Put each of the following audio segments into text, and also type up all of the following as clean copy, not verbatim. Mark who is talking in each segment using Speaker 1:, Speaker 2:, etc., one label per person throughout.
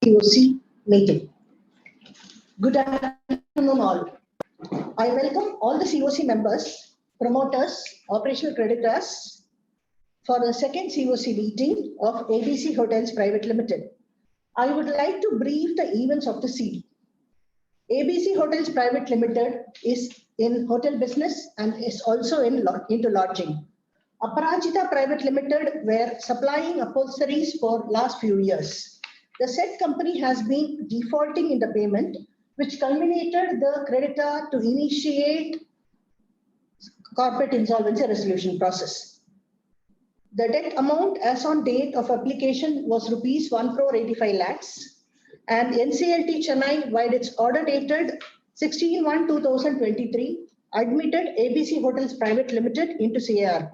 Speaker 1: CoC meeting. Good afternoon all. I welcome all the CoC members, promoters, operational creditors for the second CoC meeting of IBC Hotels Private Limited. I would like to brief the events of the CD. IBC Hotels Private Limited is in hotel business and is also into lodging. Aparajita Private Limited were supplying upholsteries for last few years. The said company has been defaulting in the payment, which culminated the creditor to initiate corporate insolvency resolution process. The debt amount as on date of application was rupees 1 crore 85 lakhs, and NCLT Chennai, by its order dated 16/1/2023, admitted ABC Hotels Private Limited into CARP.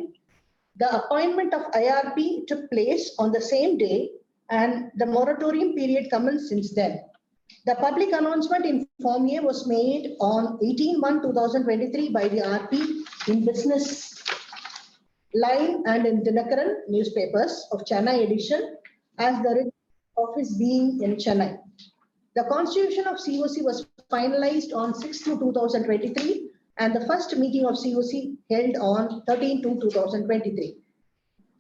Speaker 1: The appointment of IRP took place on the same day, and the moratorium period commenced since then. The public announcement in Form A was made on 18/1/2023 by the RP in Business Line and in Dinakaran newspapers of Chennai edition, as the office being in Chennai. The constitution of CoC was finalized on 6/2/2023, and the first meeting of CoC held on 13/2/2023.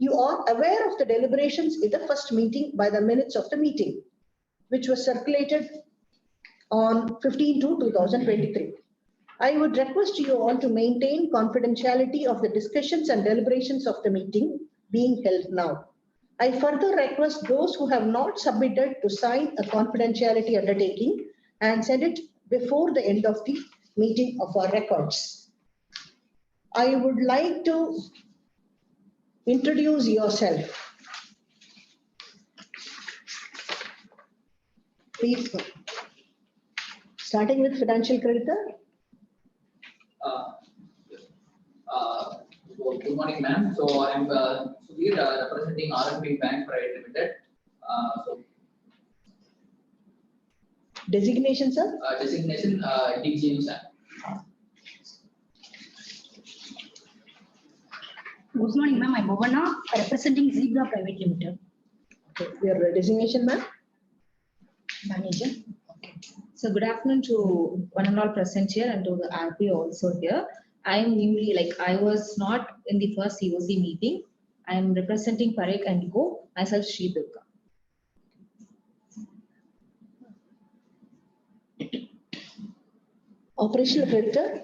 Speaker 1: You are aware of the deliberations in the first meeting by the minutes of the meeting, which was circulated on 15/2/2023. I would request you all to maintain confidentiality of the discussions and deliberations of the meeting being held now. I further request those who have not submitted to sign a confidentiality undertaking and send it before the end of the meeting of our records. I would like to introduce yourself. Please go. Starting with financial creditor.
Speaker 2: Good morning, ma'am. So I'm Sudhir, representing RMB Bank Private Limited.
Speaker 1: Designation, sir?
Speaker 2: Designation DG, sir.
Speaker 3: Good morning, ma'am. I'm Bhavana, representing Zebra Private Limited.
Speaker 1: Okay. Your designation, ma'am?
Speaker 3: Manager. Okay. So good afternoon to one and all present here and to the RP also here. I am newly, I was not in the first CoC meeting. I am representing Parek and Co. Myself, Sri Durga.
Speaker 1: Operational creditor.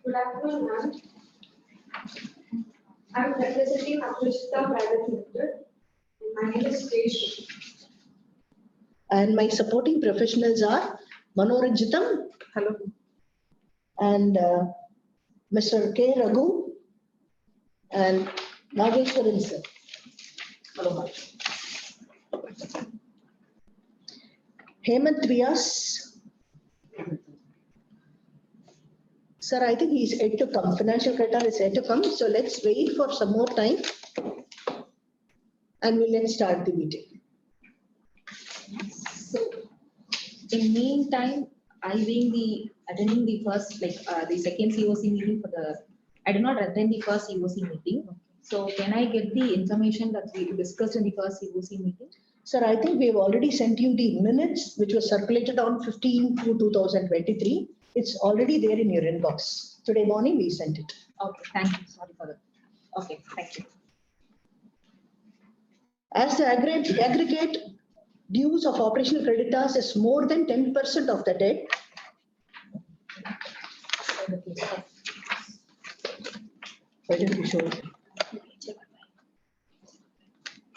Speaker 4: Good afternoon, ma'am. I am representing Aparajita Private Limited. My name is Sri.
Speaker 1: And my supporting professionals are Manoranjitam.
Speaker 4: Hello.
Speaker 1: And Mr. K. Raghu and Nageshwaran, sir. Hello. Hemant Vyas. Sir, I think he's yet to come. Financial creditor is yet to come. So let's wait for some more time and let's start the meeting.
Speaker 3: So, in meantime, I being attending the first, the second CoC meeting I did not attend the first CoC meeting. So, can I get the information that we discussed in the first CoC meeting?
Speaker 1: Sir, I think we have already sent you the minutes, which was circulated on 15/2/2023. It's already there in your inbox. Today morning, we sent it.
Speaker 3: Okay, thank you. Sorry for that. Okay, thank you.
Speaker 1: As the aggregate dues of operational creditors is more than 10% of the debt, why don't you show it?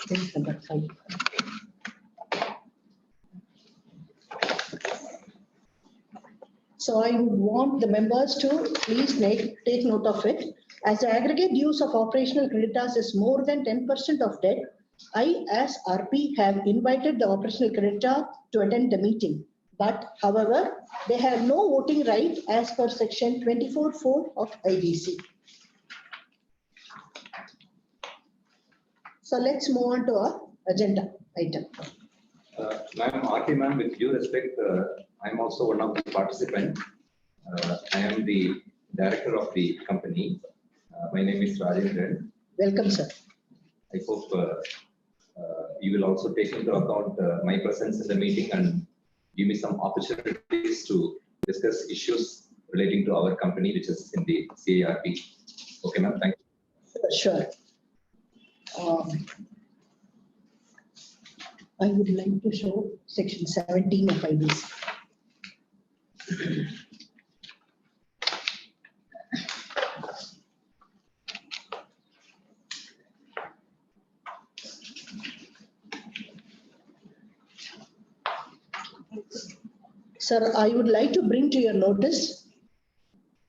Speaker 1: Page number 5. So I would want the members to please take note of it. As the aggregate dues of operational creditors is more than 10% of debt, I, as RP, have invited the operational creditor to attend the meeting. But, however, they have no voting right as per section 24(4) of IBC. So let's move on to our agenda item.
Speaker 5: Ma'am, RP ma'am, with due respect, I'm also one of the participants. I am the director of the company. My name is Rajendran.
Speaker 1: Welcome, sir.
Speaker 5: I hope you will also take into account my presence in the meeting and give me some opportunities to discuss issues relating to our company, which is in the CARP. Okay, ma'am. Thank you.
Speaker 1: Sure. I would like to show section 17 of IBC. Sir, I would like to bring to your notice,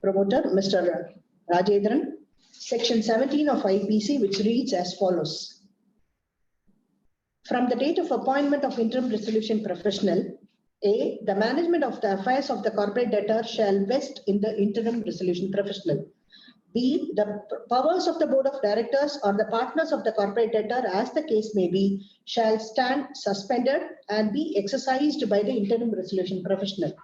Speaker 1: promoter, Mr. Rajendran, section 17 of IBC, which reads as follows. From the date of appointment of interim resolution professional, A, the management of the affairs of the corporate debtor shall vest in the interim resolution professional. B, the powers of the board of directors or the partners of the corporate debtor, as the case may be, shall stand suspended and be exercised by the interim resolution professional.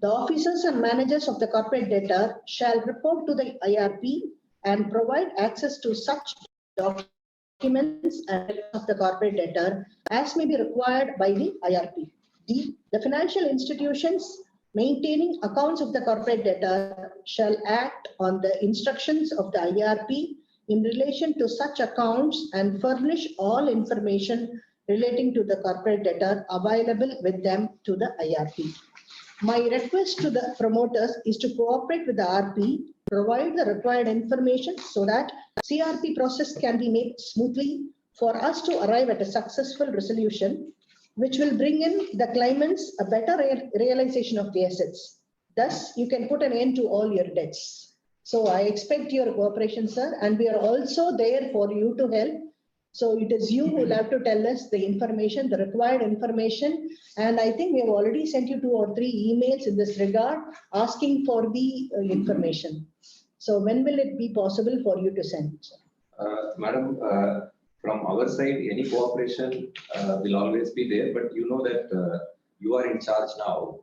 Speaker 1: The officers and managers of the corporate debtor shall report to the IRP and provide access to such documents and of the corporate debtor as may be required by the IRP. D, the financial institutions maintaining accounts of the corporate debtor shall act on the instructions of the IRP in relation to such accounts and furnish all information relating to the corporate debtor available with them to the IRP. My request to the promoters is to cooperate with the RP, provide the required information so that CRP process can be made smoothly for us to arrive at a successful resolution, which will bring in the claimants a better realization of the assets. Thus, you can put an end to all your debts. So I expect your cooperation, sir, and we are also there for you to help. So it is you who will have to tell us the information, the required information. And I think we have already sent you 2 or 3 emails in this regard asking for the information. So when will it be possible for you to send?
Speaker 5: Madam, from our side, any cooperation will always be there, but you know that you are in charge now.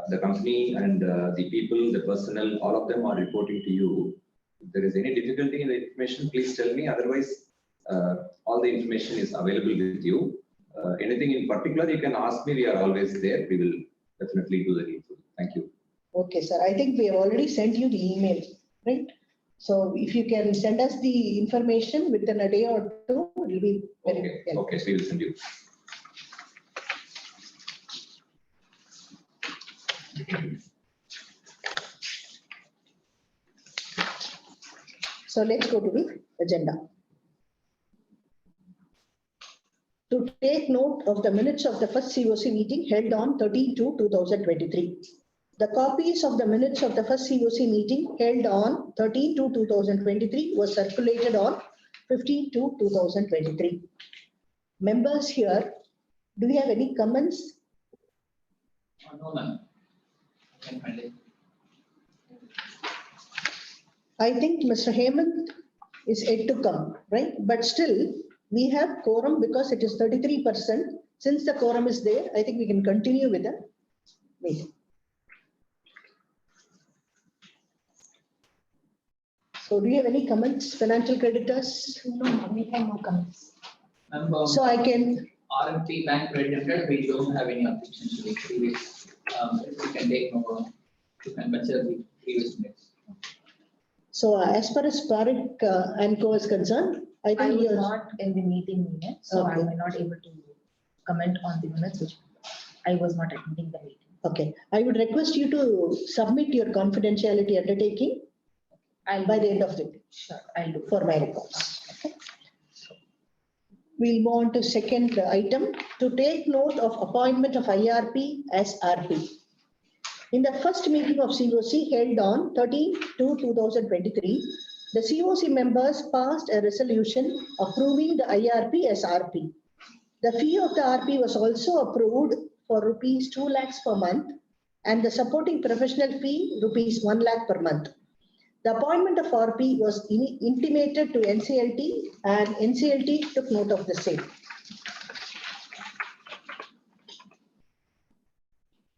Speaker 5: The company and the people, the personnel, all of them are reporting to you. If there is any difficulty in the information, please tell me. Otherwise, all the information is available with you. Anything in particular, you can ask me. We are always there. We will definitely do the needful. Thank you.
Speaker 1: Okay, sir. I think we have already sent you the email, right? So if you can send us the information within a day or 2, it will be very helpful.
Speaker 5: Okay, so we will send you.
Speaker 1: So let's go to the agenda. To take note of the minutes of the first CoC meeting held on 13/2/2023. The copies of the minutes of the first CoC meeting held on 13/2/2023 was circulated on 15/2/2023. Members here, do we have any comments?
Speaker 2: No, ma'am. I can find it.
Speaker 1: I think Mr. Hemant is yet to come, right? But still, we have quorum because it is 33%. Since the quorum is there, I think we can continue with the meeting. So do you have any comments, financial creditors?
Speaker 3: No, we have no comments.
Speaker 2: Ma'am,
Speaker 1: So I can,
Speaker 2: RMP Bank Credit, we don't have any objections to the previous. We can take no, you can consider the previous minutes.
Speaker 1: so as far as Parik and Co is concerned, I
Speaker 3: I
Speaker 1: think
Speaker 3: was
Speaker 1: you're,
Speaker 3: not in the meeting minutes, so I
Speaker 1: Okay.
Speaker 3: am not able to comment on the minutes, which I was not attending the meeting.
Speaker 1: okay. I would request you to submit your confidentiality undertaking
Speaker 3: I'll
Speaker 1: by the end of the day
Speaker 3: Sure, I'll do.
Speaker 1: for my records. Okay. We'll move on to second item, to take note of appointment of IRP as RP. In the first meeting of CoC held on 13/2/2023, the CoC members passed a resolution approving the IRP as RP. The fee of the RP was also approved for rupees 2 lakhs per month and the supporting professional fee rupees 1 lakh per month. The appointment of RP was intimated to NCLT and NCLT took note of the same.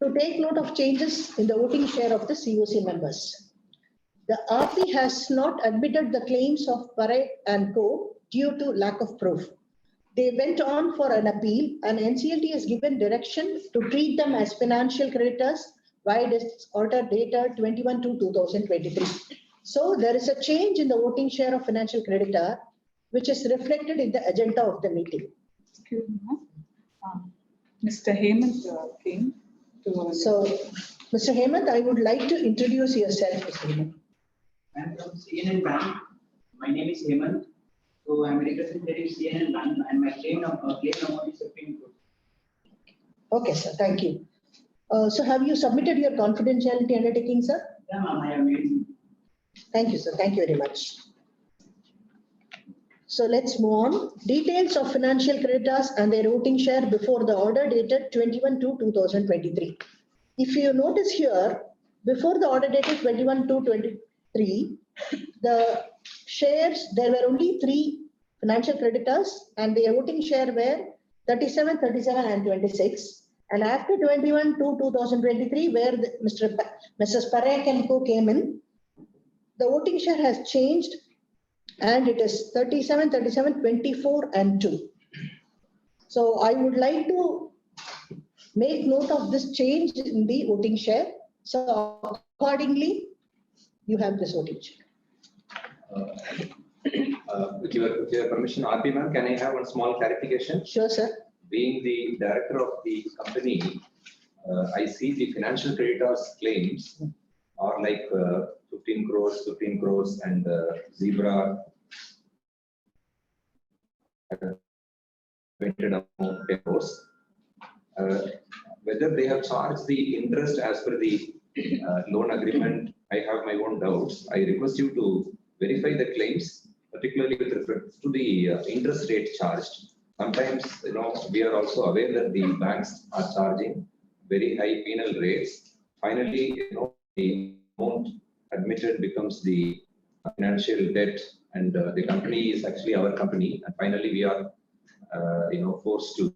Speaker 1: To take note of changes in the voting share of the CoC members. The RP has not admitted the claims of Parik and Co. due to lack of proof. They went on for an appeal, and NCLT has given direction to treat them as financial creditors via this order dated 21/2/2023. So there is a change in the voting share of financial creditor, which is reflected in the agenda of the meeting.
Speaker 6: Excuse me, ma'am. Mr. Hemant came to.
Speaker 1: So, Mr. Hemant, I would like to introduce yourself, Mr. Hemant.
Speaker 7: I am from CNN Bank. My name is Hemant. So I am representative CNN Bank and my claim amount is 15 crores.
Speaker 1: Okay, sir, thank you. So have you submitted your confidentiality undertaking, sir?
Speaker 7: Yeah, ma'am, I have made.
Speaker 1: Thank you, sir. Thank you very much. So let's move on. Details of financial creditors and their voting share before the order dated 21/2/2023. If you notice here, before the order dated 21/2/23, the shares, there were only 3 financial creditors and their voting share were 37, 37 and 26. And after 21/2/2023, where Mrs. Parekh and Co came in, the voting share has changed and it is 37, 37, 24 and 2. So I would like to make note of this change in the voting share. So accordingly, you have this voting share.
Speaker 5: With your permission, RP ma'am, can I have one small clarification?
Speaker 1: Sure, sir.
Speaker 5: Being the director of the company, I see the financial creditors claims are like 15 crores and Zebra amount 10 crores. Whether they have charged the interest as per the loan agreement, I have my own doubts. I request you to verify the claims, particularly with respect to the interest rate charged. Sometimes, we are also aware that the banks are charging very high penal rates. Finally, the amount admitted becomes the financial debt, and the company is actually our company. And finally, we are, forced to,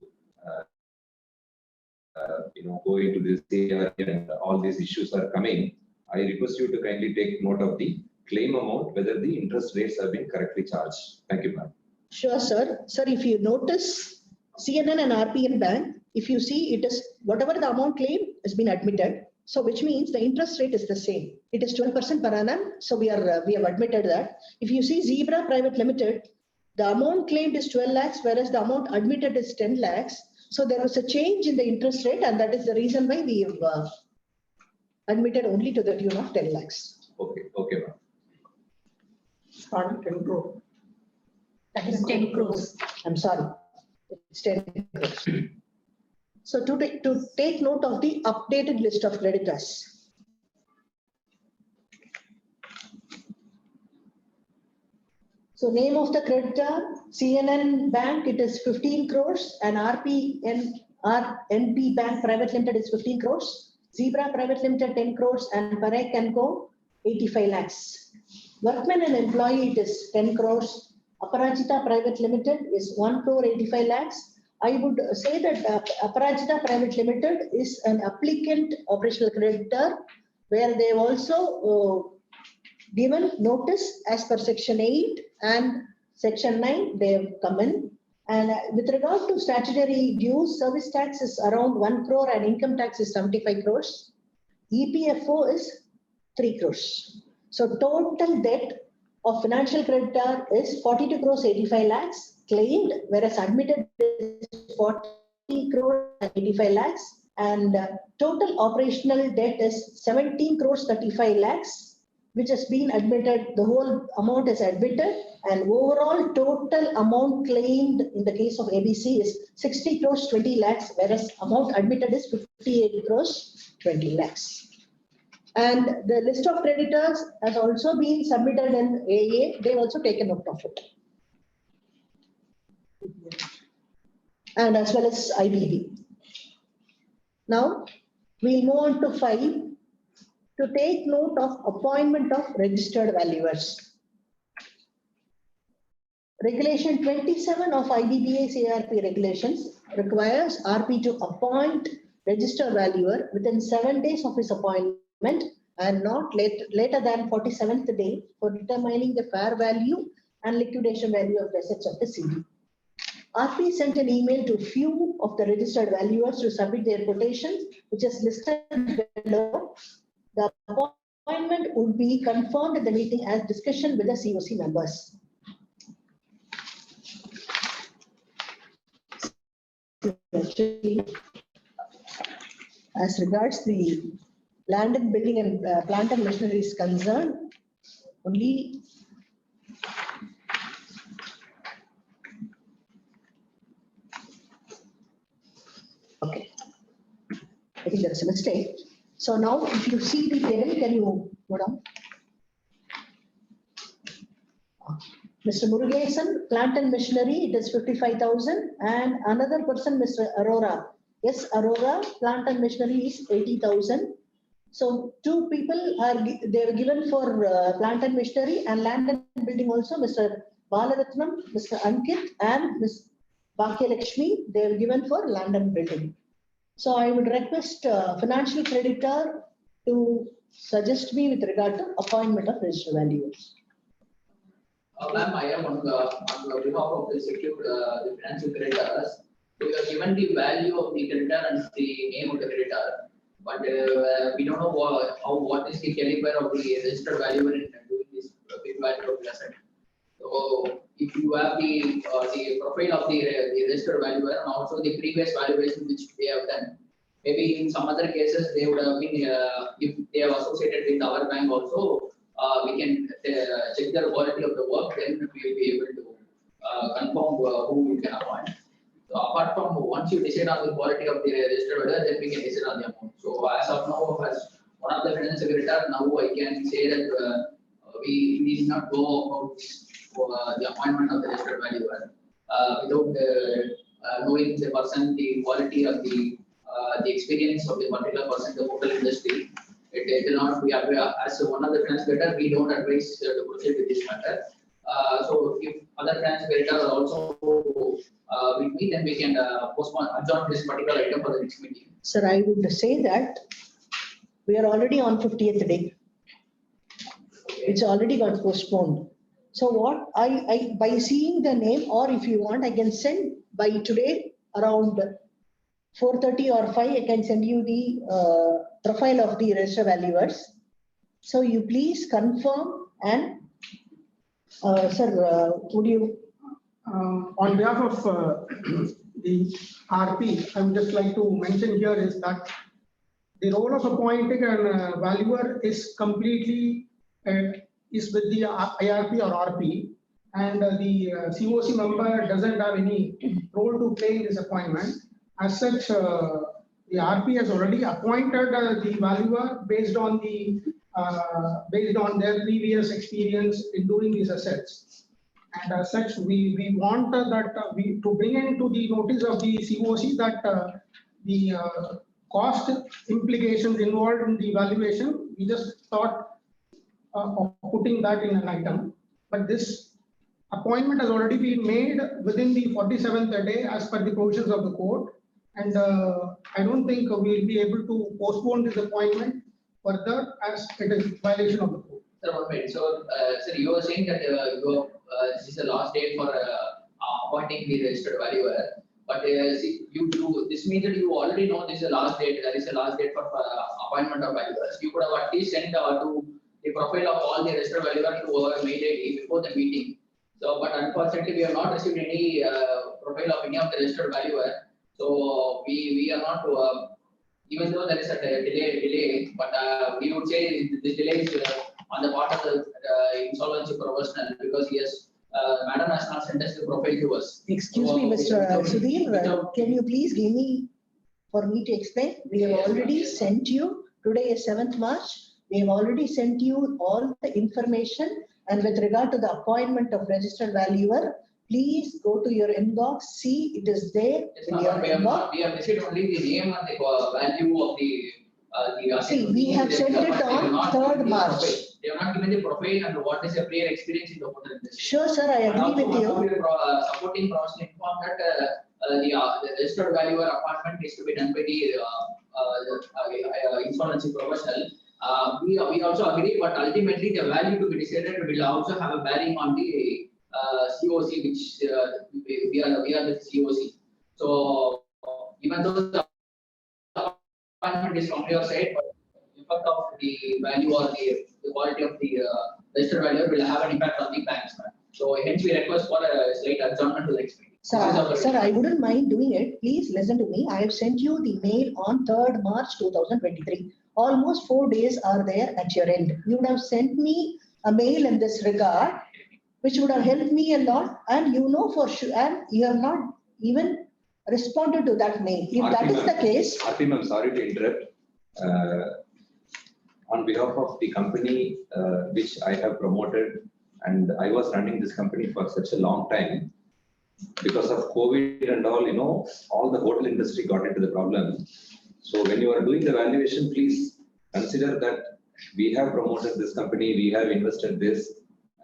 Speaker 5: go into this area, and all these issues are coming. I request you to kindly take note of the claim amount, whether the interest rates have been correctly charged. Thank you, ma'am.
Speaker 1: Sure, sir. Sir, if you notice, CNN and RPN Bank, if you see, it is whatever the amount claimed has been admitted. So which means the interest rate is the same. It is 12% per annum. So we have admitted that. If you see Zebra Private Limited, the amount claimed is 12 lakhs, whereas the amount admitted is 10 lakhs. So there was a change in the interest rate, and that is the reason why we have admitted only to the tune of 10 lakhs.
Speaker 5: Okay, ma'am.
Speaker 6: Started 10 crore.
Speaker 1: That is 10 crores. I'm sorry. It's 10 crores. So to take note of the updated list of creditors. So name of the creditor, CNN Bank, it is 15 crores, and NP Bank Private Limited is 15 crores, Zebra Private Limited 10 crores, and Parekh & Co 85 lakhs. Workman and employee, it is 10 crores. Aparajita Private Limited is 1 crore 85 lakhs. I would say that Aparajita Private Limited is an applicant operational creditor, where they have also given notice as per Section 8 and Section 9, they have come in. And with regard to statutory dues, service tax is around 1 crore and income tax is 75 crores. EPFO is 3 crores. So total debt of financial creditor is 42 crores 85 lakhs claimed, whereas admitted is 40 crores 85 lakhs, and total operational debt is 17 crores 35 lakhs, which has been admitted. The whole amount is admitted, and overall total amount claimed in the case of ABC is 60 crores 20 lakhs, whereas amount admitted is 58 crores 20 lakhs. And the list of creditors has also been submitted in AA. They've also taken note of it. And as well as IBB. Now, we'll move on to 5, to take note of appointment of registered valuers. Regulation 27 of IBBA ARP regulations requires RP to appoint registered valuer within 7 days of his appointment and not later than 47th day for determining the fair value and liquidation value of the assets of the CD. RP sent an email to few of the registered valuers to submit their quotations, which is listed below. The appointment would be confirmed in the meeting as discussion with the CoC members. Actually, as regards the land and building and plant and machinery is concerned, only okay. I think that's a mistake. So now if you see the table, can you go down? Mr. Murugesan, plant and machinery, it is 55,000, and another person, Mr. Arora. Yes, Aurora, plant and machinery is 80,000. So two people are, they were given for plant and machinery and land and building also, Mr. Balaratnam, Mr. Ankit and Ms. Bhakya Lakshmi, they were given for land and building. So I would request financial creditor to suggest me with regard to appointment of registered valuers.
Speaker 2: Ma'am, I am on behalf of the secured the financial creditors. We have given the value of the creditor and the name of the creditor, but we don't know what is the caliber of the registered valuer in doing this big value of the asset. So if you have the profile of the registered valuer and also the previous valuation which they have done, maybe in some other cases they would have been if they have associated with our bank also. We can check the quality of the work, then we will be able to confirm who we can appoint. So apart from once you decide on the quality of the registered valuer, then we can decide on the amount. So as of now, as one of the finance secretary, now I can say that we need not go about for the appointment of the registered valuer without knowing the person, the quality of the experience of the particular person in the hotel industry. It will not be as one of the finance secretary, we don't advise to proceed with this matter. So if other finance secretary are also with me, then we can postpone, adjourn this particular item for the next meeting.
Speaker 1: Sir, I would say that we are already on 50th day. It's already got postponed. So what I by seeing the name, or if you want, I can send by today around 4:30 or 5, I can send you the profile of the registered valuers. So you please confirm and sir, would you?
Speaker 8: On behalf of the RP, I would just like to mention here is that the role of appointing a valuer is completely is with the IRP or RP, and the CoC member doesn't have any role to play in this appointment. As such, the RP has already appointed the valuer based on their previous experience in doing these assets. And as such, we want that to bring into the notice of the CoC that the cost implications involved in the valuation, we just thought of putting that in an item. But this appointment has already been made within the 47th day as per the provisions of the code. And I don't think we'll be able to postpone this appointment further as it is violation of the code.
Speaker 2: Sir, 1 minute. So, sir, you were saying that this is the last date for appointing the registered valuer. But this means that you already know this is the last date. There is a last date for appointment of valuers. You could have at least sent to the profile of all the registered valuers to our mail ID before the meeting. So, but unfortunately, we have not received any profile of any of the registered valuer. So we are not, even though there is a delay, but we would say this delay is on the part of the insolvency professional because yes, Madam has not sent us the profile to us.
Speaker 1: Excuse me, Mr. Sudhir, can you please give me, for me to explain? We have already sent you, today is 7th March, we have already sent you all the information, and with regard to the appointment of registered valuer, please go to your inbox, see it is there in your inbox.
Speaker 2: We have received only the name and the value of the
Speaker 1: See, we have sent it on 3rd March.
Speaker 2: They have not given the profile and what is the prior experience in the hotel industry.
Speaker 1: Sure, sir, I agree with you.
Speaker 2: Supporting professional informed that the registered valuer appointment is to be done by the insolvency professional. We also agree, but ultimately the value to be decided will also have a bearing on the CoC, which we are the CoC. So even though the appointment is from your side, but impact of the value or the quality of the registered value will have an impact on the banks. So hence we request for a slight adjournment to the next meeting.
Speaker 1: Sir, I wouldn't mind doing it. Please listen to me. I have sent you the mail on 3rd March 2023. Almost 4 days are there at your end. You would have sent me a mail in this regard, which would have helped me a lot. And you know for sure, and you have not even responded to that mail. If that is the case.
Speaker 5: Arpi ma'am, sorry to interrupt. On behalf of the company which I have promoted, and I was running this company for such a long time, because of COVID and all, all the hotel industry got into the problem. So when you are doing the valuation, please consider that we have promoted this company, we have invested this,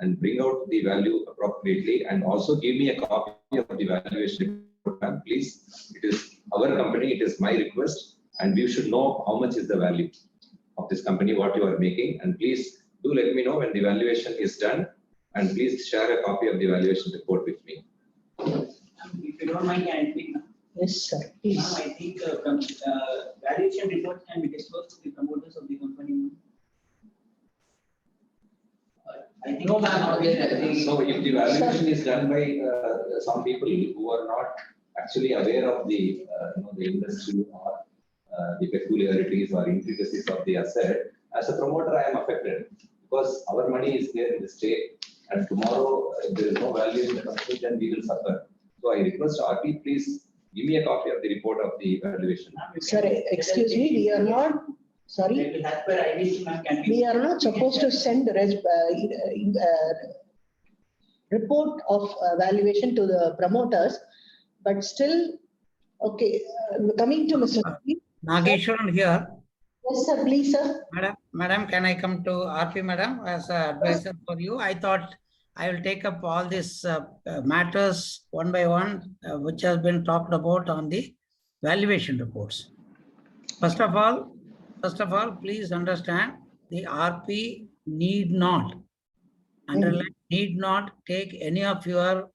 Speaker 5: and bring out the value appropriately, and also give me a copy of the valuation report, please. It is our company, it is my request, and we should know how much is the value of this company, what you are making, and please do let me know when the valuation is done, and please share a copy of the valuation report with me.
Speaker 7: If you don't mind, can I speak now?
Speaker 1: Yes, sir. Please.
Speaker 7: I think valuation reports can be disclosed to the promoters of the company. I think
Speaker 2: No, ma'am.
Speaker 5: So if the valuation is done by some people who are not actually aware of the the industry or the peculiarities or intricacies of the asset, as a promoter I am affected, because our money is there in the state, and tomorrow if there is no value in the company, then we will suffer. So I request RP, please give me a copy of the report of the valuation.
Speaker 1: Sir, excuse me, we are not, sorry,
Speaker 7: As per IBC, ma'am, can
Speaker 1: we are not supposed to send report of valuation to the promoters, but still, okay, coming to Mr.
Speaker 9: Nageshwaran here.
Speaker 1: Yes, sir, please, sir.
Speaker 9: Madam, can I come to RP, madam, as an advisor for you? I thought I will take up all these matters one by one, which has been talked about on the valuation reports. First of all, please understand the RP need not, underline, need not take any of your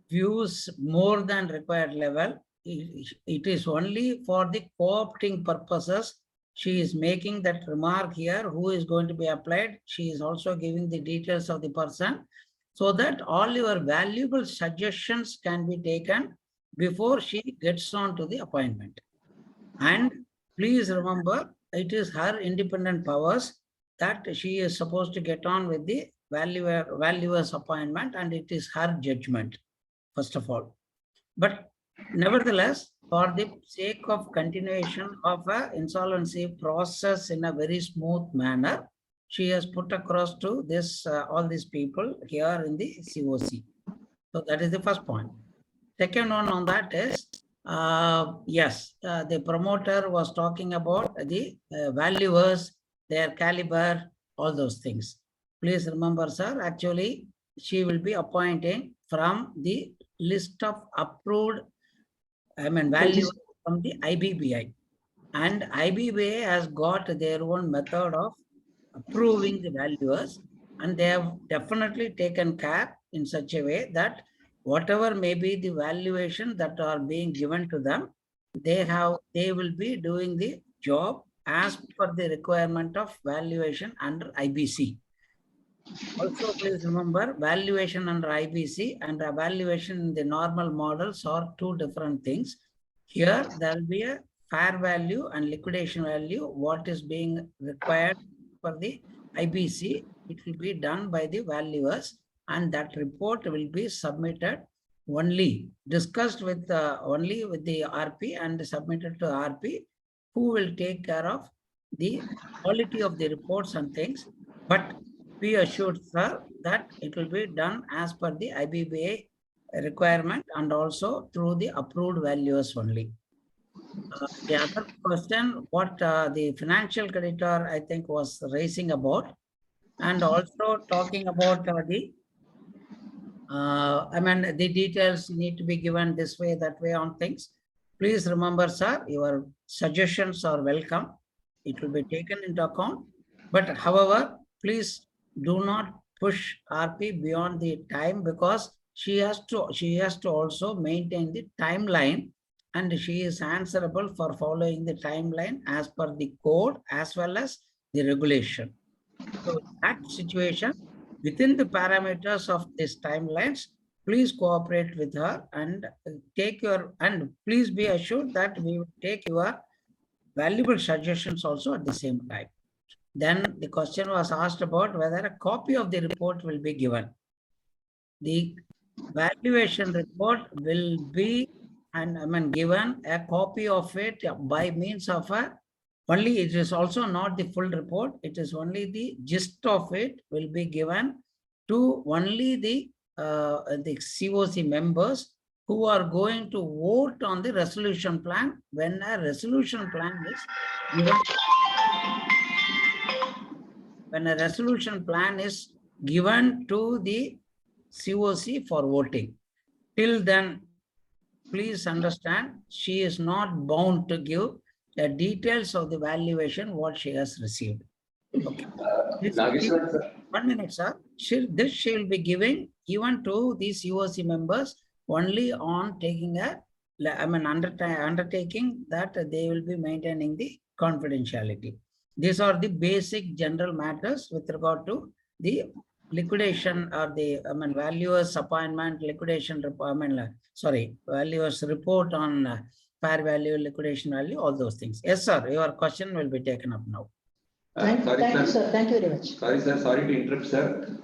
Speaker 9: views more than required level. It is only for the co-opting purposes. She is making that remark here, who is going to be applied. She is also giving the details of the person, so that all your valuable suggestions can be taken before she gets on to the appointment. And please remember, it is her independent powers that she is supposed to get on with the valuer's appointment, and it is her judgment, first of all. But nevertheless, for the sake of continuation of an insolvency process in a very smooth manner, she has put across to this all these people here in the CoC. So that is the first point. Second one on that is, yes, the promoter was talking about the valuers, their caliber, all those things. Please remember, sir, actually, she will be appointing from the list of approved, values from the IBBI. And IBBI has got their own method of approving the valuers, and they have definitely taken care in such a way that whatever may be the valuation that are being given to them, they will be doing the job as per the requirement of valuation under IBC. Also, please remember, valuation under IBC and valuation in the normal models are two different things. Here, there will be a fair value and liquidation value. What is being required for the IBC, it will be done by the valuers, and that report will be submitted only, discussed with only with the RP and submitted to RP, who will take care of the quality of the reports and things. But be assured, sir, that it will be done as per the IBBA requirement and also through the approved valuers only. The other question, what the financial creditor, I think, was raising about, and also talking about the details need to be given this way, that way on things. Please remember, sir, your suggestions are welcome. It will be taken into account. But however, please do not push RP beyond the time, because she has to also maintain the timeline, and she is answerable for following the timeline as per the code as well as the regulation. So that situation, within the parameters of these timelines, please cooperate with her and please be assured that we will take your valuable suggestions also at the same time. Then the question was asked about whether a copy of the report will be given. The valuation report will be given a copy of it by means of only, it is also not the full report. It is only the gist of it will be given to only the CoC members who are going to vote on the resolution plan when a resolution plan is given. When a resolution plan is given to the CoC for voting. Till then, please understand, she is not bound to give the details of the valuation what she has received. Okay.
Speaker 5: Nageshwar, sir.
Speaker 9: 1 minute, sir. She will be giving even to the CoC members only on taking undertaking that they will be maintaining the confidentiality. These are the basic general matters with regard to the liquidation or the valuers appointment, liquidation, valuers report on fair value, liquidation value, all those things. Yes, sir. Your question will be taken up now.
Speaker 1: Thank you, sir. Thank you very much.
Speaker 5: Sorry, sir. Sorry to interrupt, sir.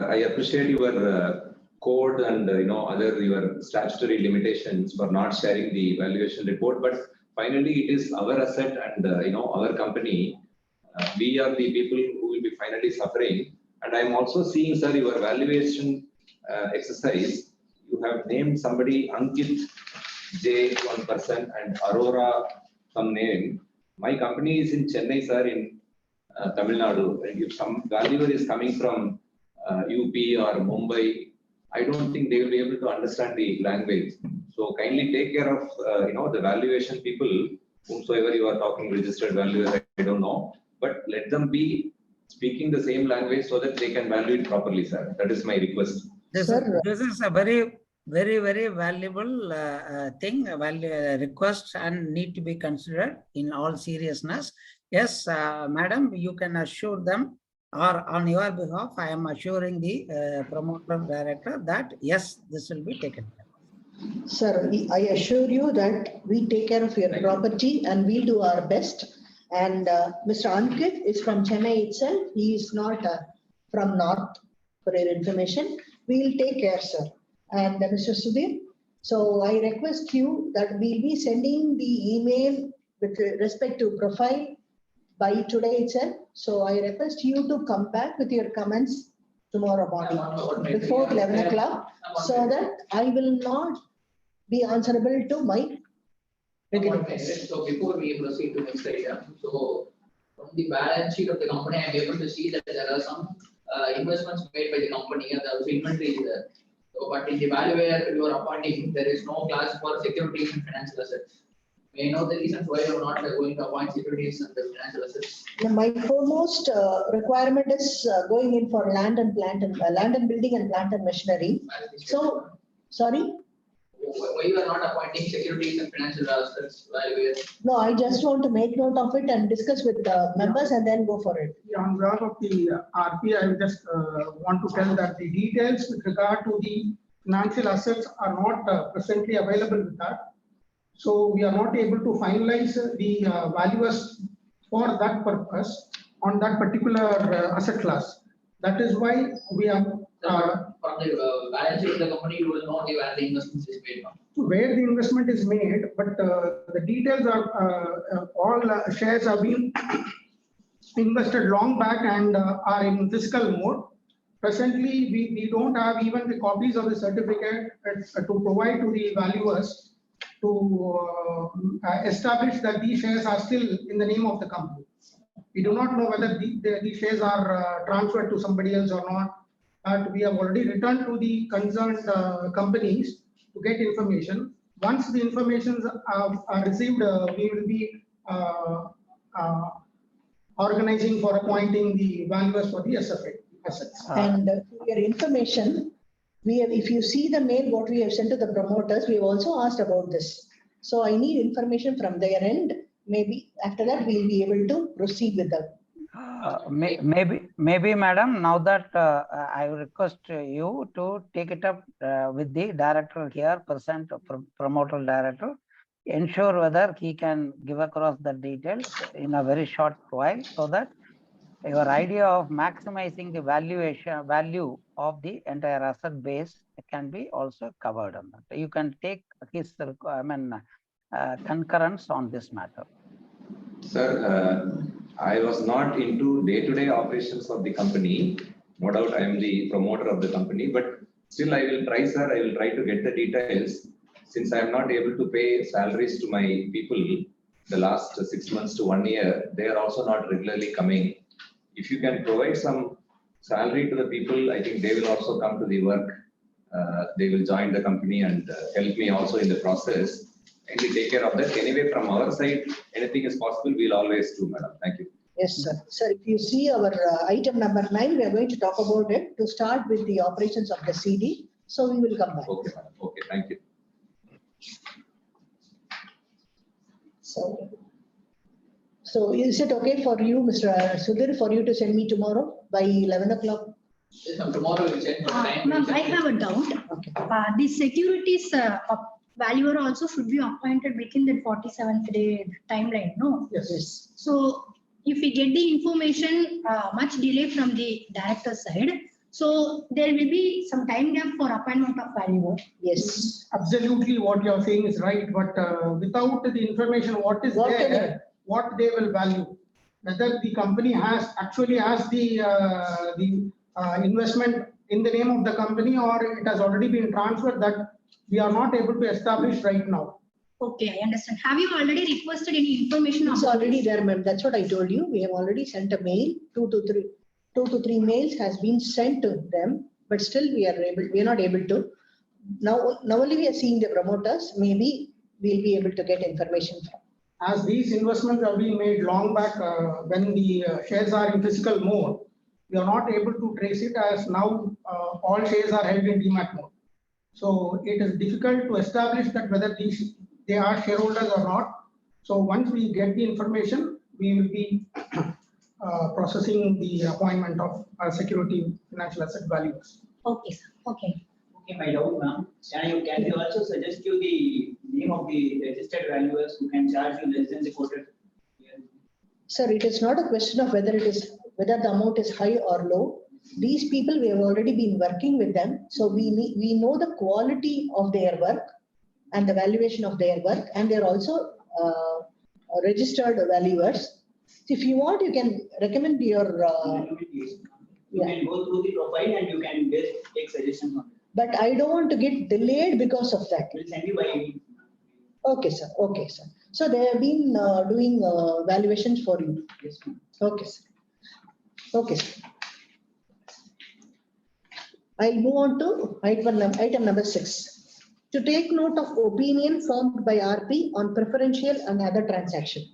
Speaker 5: I appreciate your code and other your statutory limitations for not sharing the valuation report. But finally, it is our asset and our company. We are the people who will be finally suffering. And I'm also seeing, sir, your valuation exercise. You have named somebody Ankit J, one person, and Aurora, some name. My company is in Chennai, sir, in Tamil Nadu. And if some valuer is coming from UP or Mumbai, I don't think they will be able to understand the language. So kindly take care of the valuation people, whomsoever you are talking, registered valuer, I don't know, but let them be speaking the same language so that they can value it properly, sir. That is my request.
Speaker 9: This is a very, very, very valuable request and need to be considered in all seriousness. Yes, madam, you can assure them, or on your behalf, I am assuring the promoter director that yes, this will be taken care of.
Speaker 1: Sir, I assure you that we take care of your property and we'll do our best. And Mr. Ankit is from Chennai itself. He is not from North, for your information. We will take care, sir. And Mr. Sudhir, so I request you that we'll be sending the email with respect to profile by today itself. So I request you to come back with your comments tomorrow morning before 11 o'clock, so that I will not be answerable to my regulators.
Speaker 2: So before we proceed to next item, so from the balance sheet of the company, I am able to see that there are some investments made by the company and also inventory is there. So, but in the value where you are appointing, there is no class for securities and financial assets. May I know the reasons why you are not going to appoint securities and the financial assets?
Speaker 1: My foremost requirement is going in for land and building and plant and machinery. So, sorry?
Speaker 2: Why you are not appointing securities and financial assets?
Speaker 1: No, I just want to make note of it and discuss with the members and then go for it.
Speaker 8: On behalf of the RP, I just want to tell that the details with regard to the financial assets are not presently available with us. So we are not able to finalize the valuers for that purpose on that particular asset class. That is why we are.
Speaker 2: From the balance sheet of the company, you will know where the investment is made.
Speaker 8: Where the investment is made, but the details are all shares have been invested long back and are in fiscal mode. Presently, we don't have even the copies of the certificate to provide to the valuers to establish that these shares are still in the name of the company. We do not know whether these shares are transferred to somebody else or not. But we have already returned to the concerned companies to get information. Once the information are received, we will be organizing for appointing the valuers for the SFA. assets.
Speaker 1: And for your information, we have, if you see the mail what we have sent to the promoters, we have also asked about this. So I need information from their end. Maybe after that we'll be able to proceed with that.
Speaker 9: Maybe, madam, now that I will request you to take it up with the director here, present promoter director, ensure whether he can give across the details in a very short while, so that your idea of maximizing the value of the entire asset base can be also covered on that. You can take his, concurrence on this matter.
Speaker 5: Sir, I was not into day-to-day operations of the company. No doubt I am the promoter of the company, but still I will try, sir. I will try to get the details. Since I am not able to pay salaries to my people the last 6 months to 1 year, they are also not regularly coming. If you can provide some salary to the people, I think they will also come to the work. They will join the company and help me also in the process. And we take care of that. Anyway, from our side, anything is possible, we'll always do, madam. Thank you.
Speaker 1: Yes, sir. Sir, if you see our item number 9, we are going to talk about it to start with the operations of the CD. So we will come back.
Speaker 5: Okay, madam. Okay, thank you.
Speaker 1: So is it okay for you, Mr. Sudhir, for you to send me tomorrow by 11 o'clock?
Speaker 2: Yes, ma'am, tomorrow we'll check.
Speaker 10: Ma'am, I have a doubt.
Speaker 1: Okay.
Speaker 10: The securities valuer also should be appointed within the 47th day timeline, no?
Speaker 1: Yes.
Speaker 10: So if we get the information much delay from the director side, so there will be some time gap for appointment of valuer.
Speaker 1: Yes.
Speaker 8: Absolutely what you are saying is right, but without the information what is there, what they will value. Whether the company actually has the investment in the name of the company or it has already been transferred, that we are not able to establish right now.
Speaker 10: Okay, I understand. Have you already requested any information?
Speaker 1: It's
Speaker 10: about
Speaker 1: already
Speaker 10: this?
Speaker 1: there, ma'am. That's what I told you. We have already sent a mail. 2 to 3 mails has been sent to them, but still we are not able to. Now only we are seeing the promoters. Maybe we'll be able to get information from.
Speaker 8: As these investments are being made long back when the shares are in physical mode, we are not able to trace it, as now all shares are held in demat mode. So it is difficult to establish that whether they are shareholders or not. So once we get the information, we will be processing the appointment of security financial asset valuers.
Speaker 10: Okay, sir. Okay.
Speaker 7: Okay, my doubt, ma'am. Can you also suggest you the name of the registered valuers who can charge you less than the quoted?
Speaker 1: Sir, it is not a question of whether the amount is high or low. These people, we have already been working with them. So we know the quality of their work and the valuation of their work, and they're also registered valuers. If you want, you can recommend your.
Speaker 7: You can go through the profile and you can take suggestions on it.
Speaker 1: But I don't want to get delayed because of that.
Speaker 7: We'll send you by email.
Speaker 1: Okay, sir. Okay, sir. So they have been doing valuations for you.
Speaker 7: Yes, ma'am.
Speaker 1: Okay, sir. Okay, sir. I'll move on to item number 6. To take note of opinion formed by RP on preferential and other transaction.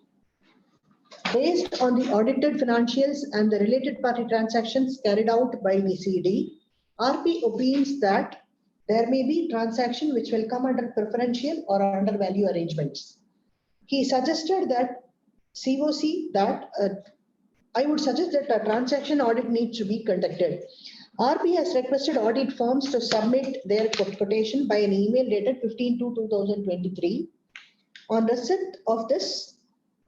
Speaker 1: Based on the audited financials and the related party transactions carried out by the CD, RP opines that there may be transaction which will come under preferential or under value arrangements. He suggested that CoC that I would suggest that a transaction audit needs to be conducted. RP has requested audit firms to submit their quotation by an email dated 15/2/2023. On receipt of this,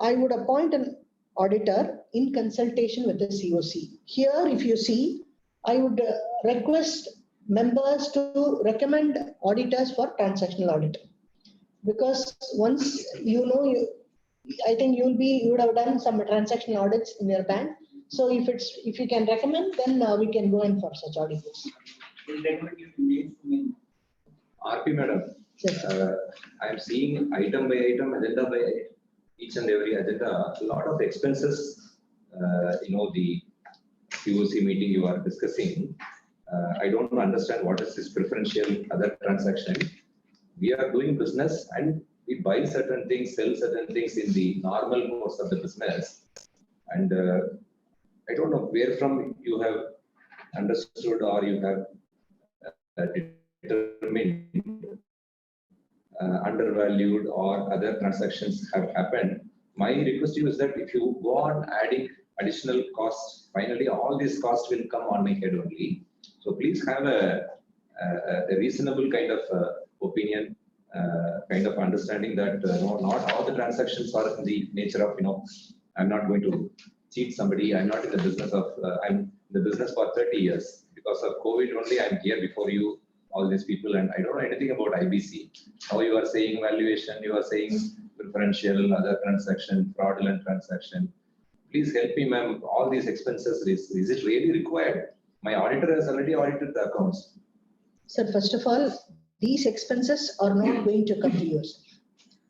Speaker 1: I would appoint an auditor in consultation with the CoC. Here, if you see, I would request members to recommend auditors for transactional audit. Because once I think you would have done some transactional audits in your bank. So if you can recommend, then we can go in for such audits.
Speaker 7: We'll recommend you to name to me.
Speaker 5: RP madam,
Speaker 1: Yes,
Speaker 5: I am seeing item by item, agenda by each and every agenda, a lot of expenses, the CoC meeting you are discussing. I don't understand what is this preferential other transaction. We are doing business and we buy certain things, sell certain things in the normal course of the business. And I don't know where from you have understood or you have determined undervalued or other transactions have happened, my request to you is that if you go on adding additional costs, finally all these costs will come on my head only. So please have a reasonable kind of opinion, kind of understanding that no, not all the transactions are in the nature of, I'm not going to cheat somebody. I'm not in the business of, I'm in the business for 30 years. Because of COVID only, I'm here before you, all these people, and I don't know anything about IBC. Now you are saying valuation, you are saying preferential, other transaction, fraudulent transaction. Please help me, ma'am. All these expenses, is it really required? My auditor has already audited the accounts.
Speaker 1: Sir, first of all, these expenses are not going to come to you.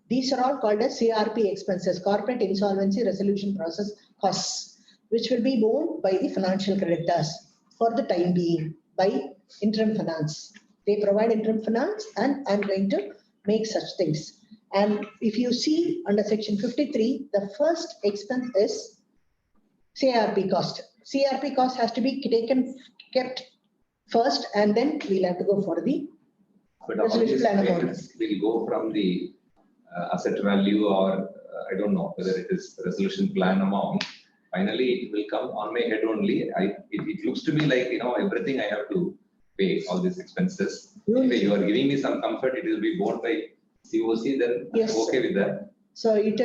Speaker 1: These are all called as CRP expenses, Corporate Insolvency Resolution Process costs, which will be borne by the financial creditors for the time being by interim finance. They provide interim finance, and I'm going to make such things. And if you see under section 53, the first expense is CRP cost. CRP cost has to be kept first, and then we'll have to go for the
Speaker 5: but all these payments will go from the asset value or I don't know whether it is resolution plan amount. Finally, it will come on my head only. It looks to me like, everything I have to pay all these expenses. If you are giving me some comfort, it will be borne by CoC, then yes. I'm okay with that.
Speaker 1: So it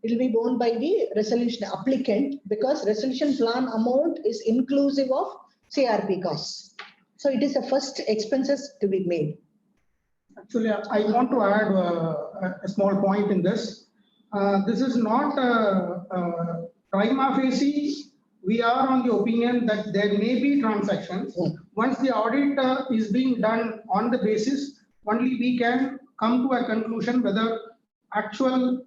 Speaker 1: will be borne by the resolution applicant because resolution plan amount is inclusive of CRP costs. So it is the first expenses to be made.
Speaker 8: Actually, I want to add a small point in this. This is not prima facie. We are on the opinion that there may be transactions. Once the audit is being done on the basis, only we can come to a conclusion whether actual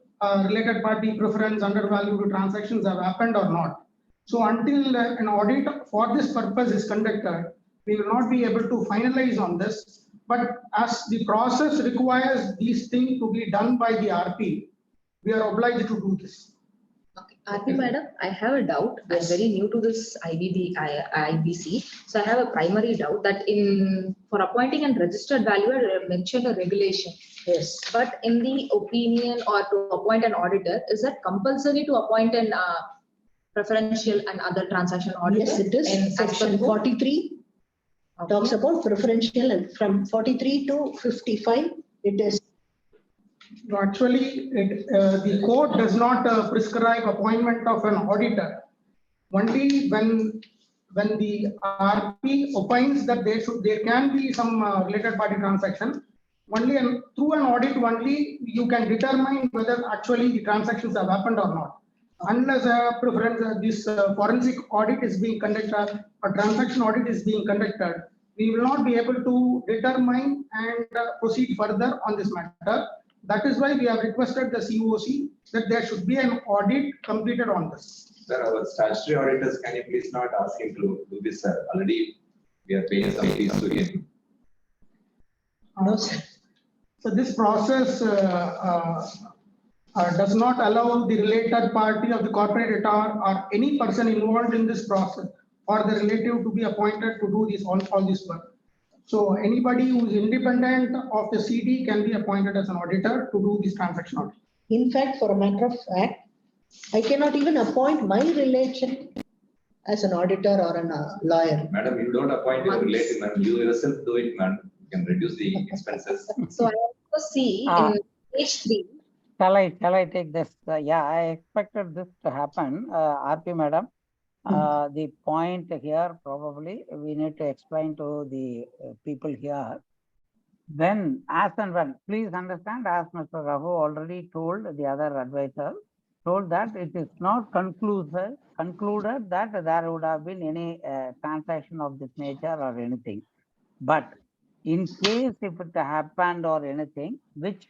Speaker 8: related party preference undervalued transactions have happened or not. So until an audit for this purpose is conducted, we will not be able to finalize on this. But as the process requires these things to be done by the RP, we are obliged to do this.
Speaker 3: Okay. RP madam, I have a doubt. I'm very new to this IBC. So I have a primary doubt that for appointing a registered valuer, I mentioned a regulation.
Speaker 1: Yes.
Speaker 3: But in the opinion or to appoint an auditor, is that compulsory to appoint an preferential and other transaction auditor?
Speaker 1: Yes, it is. In section 43 talks about preferential, and from 43 to 55, it is.
Speaker 8: No, actually, the code does not prescribe appointment of an auditor. Only when the RP opines that there can be some related party transaction, only through an audit only you can determine whether actually the transactions have happened or not. Unless a preference, this forensic audit is being conducted, or transaction audit is being conducted, we will not be able to determine and proceed further on this matter. That is why we have requested the CoC that there should be an audit completed on this.
Speaker 5: Sir, our statutory auditors, can you please not ask him to do this, sir? Already we are paying some fees to him.
Speaker 8: No, sir. So this process does not allow the related party of the corporate or any person involved in this process or the relative to be appointed to do this all this work. So anybody who is independent of the CD can be appointed as an auditor to do this transaction audit.
Speaker 1: In fact, for a matter of fact, I cannot even appoint my relation as an auditor or a lawyer.
Speaker 5: Madam, you don't appoint your relative, ma'am. You yourself do it, ma'am. You can reduce the expenses.
Speaker 3: So I also see in page 3.
Speaker 9: Shall I take this? Yeah, I expected this to happen, RP madam. The point here probably we need to explain to the people here. Then, as and when, please understand, as Mr. Rahu already told the other advisor, told that it is not concluded that there would have been any transaction of this nature or anything. But in case if it happened or anything, which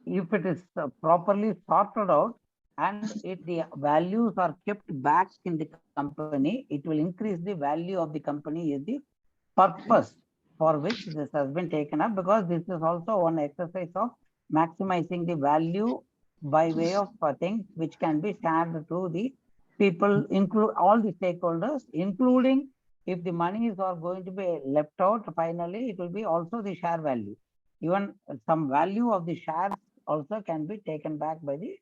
Speaker 9: if it is properly sorted out, and if the values are kept back in the company, it will increase the value of the company is the purpose for which this has been taken up, because this is also one exercise of maximizing the value by way of things which can be shared to the people, include all the stakeholders, including if the monies are going to be left out, finally, it will be also the share value. Even some value of the shares also can be taken back by the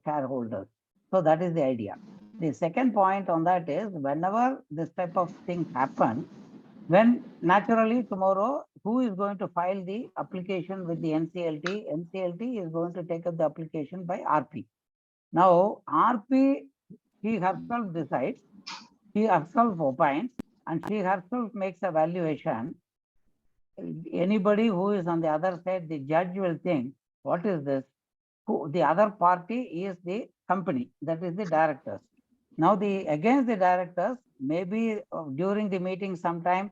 Speaker 9: shareholders. So that is the idea. The second point on that is, whenever this type of things happen, when naturally tomorrow, who is going to file the application with the NCLT? NCLT is going to take up the application by RP. Now, RP, she herself decides, she herself opines, and she herself makes a valuation. Anybody who is on the other side, the judge will think, what is this? Who, the other party is the company, that is the directors. Now, against the directors, maybe during the meeting sometime,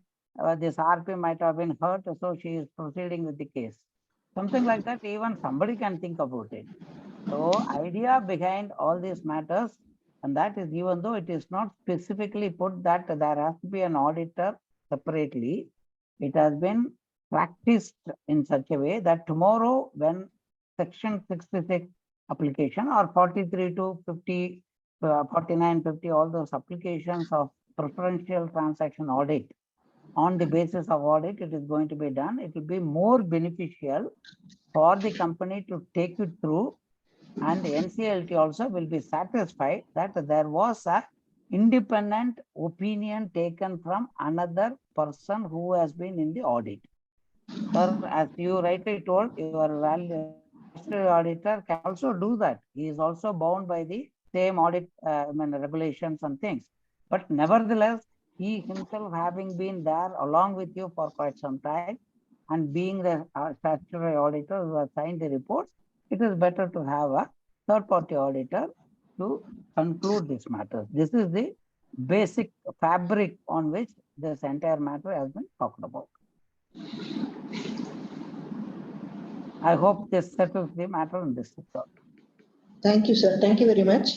Speaker 9: this RP might have been hurt, so she is proceeding with the case. Something like that, even somebody can think about it. So, idea behind all these matters, and that is, even though it is not specifically put that there has to be an auditor separately, it has been practiced in such a way that tomorrow, when Section 66 application or 43 to 50, 49, 50, all those applications of preferential transaction audit, on the basis of audit, it is going to be done. It will be more beneficial for the company to take it through, and the NCLT also will be satisfied that there was a independent opinion taken from another person who has been in the audit. Sir, as you rightly told, your auditor can also do that. He is also bound by the same audit regulations and things. But nevertheless, he himself, having been there along with you for quite some time and being the statutory auditor who has signed the reports, it is better to have a third-party auditor to conclude this matter. This is the basic fabric on which this entire matter has been talked about. I hope this settles the matter in this regard.
Speaker 1: Thank you, sir. Thank you very much.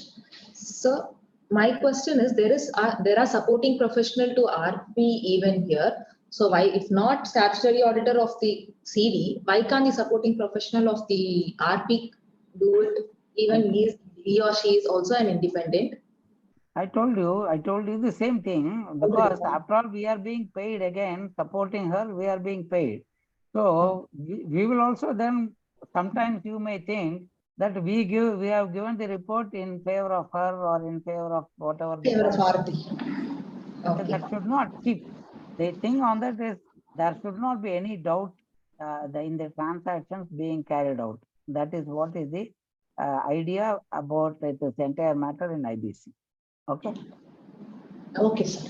Speaker 3: So my question is, there are supporting professional to RP even here. So why, if not statutory auditor of the CD, why can't the supporting professional of the RP do it? Even he or she is also an independent.
Speaker 9: I told you the same thing, because after all, we are being paid again, supporting her, we are being paid. So we will also then, sometimes you may think that we have given the report in favor of her or in favor of whatever.
Speaker 1: Favor of RP.
Speaker 9: Okay. That should not keep. The thing on that is, there should not be any doubt in the transactions being carried out. That is what is the idea about this entire matter in IBC. Okay.
Speaker 1: Okay, sir.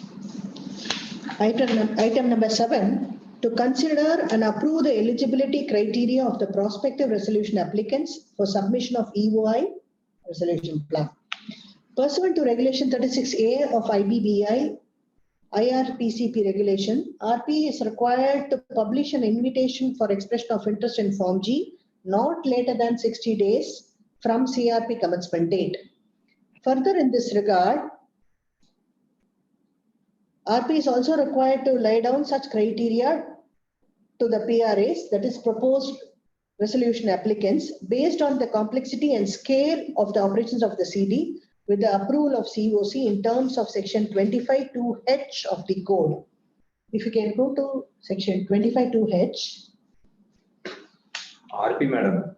Speaker 1: Item number 7, to consider and approve the eligibility criteria of the prospective resolution applicants for submission of EOI resolution plan. Pursuant to Regulation 36A of IBBI, IRPCP regulation, RP is required to publish an invitation for expression of interest in Form G not later than 60 days from CRP commencement date. Further, in this regard, RP is also required to lay down such criteria to the PRAs, that is proposed resolution applicants, based on the complexity and scale of the operations of the CD, with the approval of CoC in terms of section 25(2)(h) of the code. If you can go to section 25(2)(h).
Speaker 5: RP madam,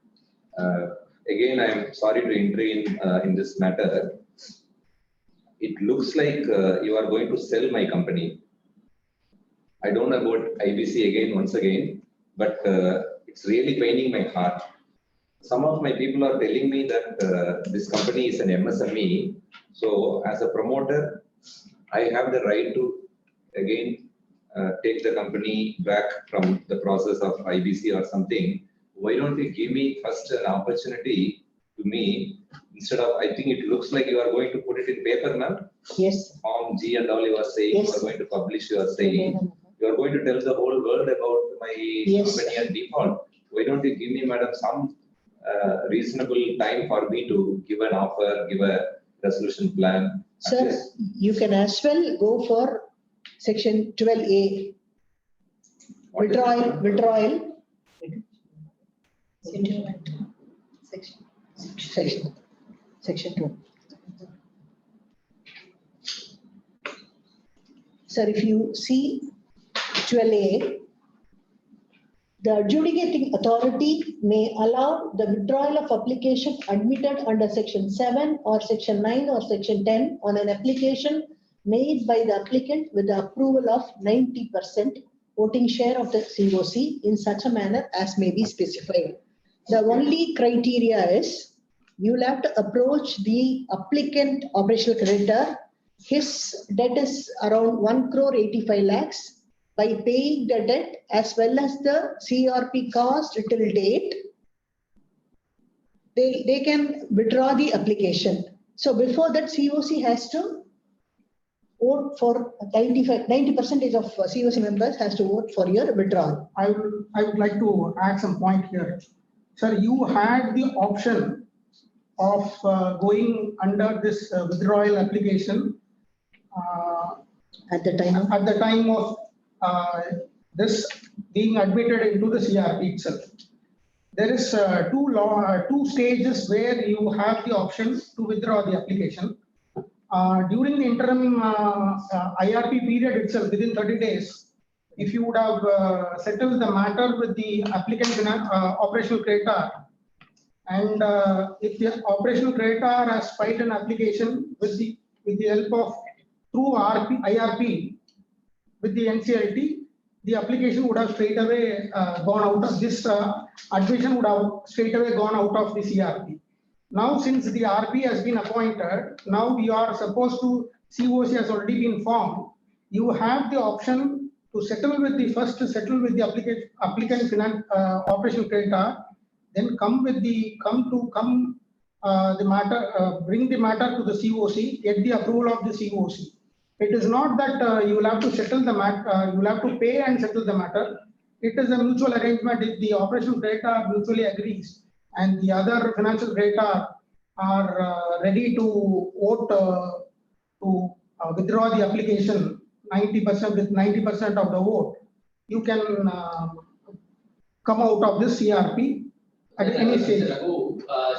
Speaker 5: again I am sorry to intervene in this matter. It looks like you are going to sell my company. I don't know about IBC once again, but it's really paining my heart. Some of my people are telling me that this company is an MSME. So as a promoter, I have the right to again take the company back from the process of IBC or something. Why don't you give me first an opportunity to me? Instead of, I think it looks like you are going to put it in paper now.
Speaker 1: Yes.
Speaker 5: Form G and all you are saying,
Speaker 1: yes.
Speaker 5: You are going to publish, you are saying. You are going to tell the whole world about my
Speaker 1: yes.
Speaker 5: company and default. Why don't you give me, madam, some reasonable time for me to give an offer, give a resolution plan?
Speaker 1: Sir, you can as well go for section 12A. Withdrawal. Section 2. Sir, if you see 12A, the adjudicating authority may allow the withdrawal of application admitted under section 7 or section 9 or section 10 on an application made by the applicant with the approval of 90% voting share of the CoC in such a manner as may be specified. The only criteria is you will have to approach the applicant operational creditor. His debt is around 1 crore 85 lakhs. By paying the debt as well as the CRP cost till date, they can withdraw the application. So before that, CoC has to vote for 90% of CoC members has to vote for your withdrawal.
Speaker 8: I would like to add some point here. Sir, you had the option of going under this withdrawal application
Speaker 1: At the time
Speaker 8: of this being admitted into the CRP itself. There is two stages where you have the option to withdraw the application. During the interim IRP period itself, within 30 days, if you would have settled the matter with the applicant operational creditor, and if the operational creditor has filed an application with the help of through IRP with the NCLT, the application would have straight away gone out of this admission would have straight away gone out of the CRP. Now, since the RP has been appointed, now you are supposed to, CoC has already been formed. You have the option to settle with the applicant operational creditor, then bring the matter to the CoC, get the approval of the CoC. It is not that you will have to settle the matter, you will have to pay and settle the matter. It is a mutual arrangement. If the operational creditor mutually agrees and the other financial creditor are ready to vote to withdraw the application 90% with 90% of the vote, you can come out of this CRP at any stage.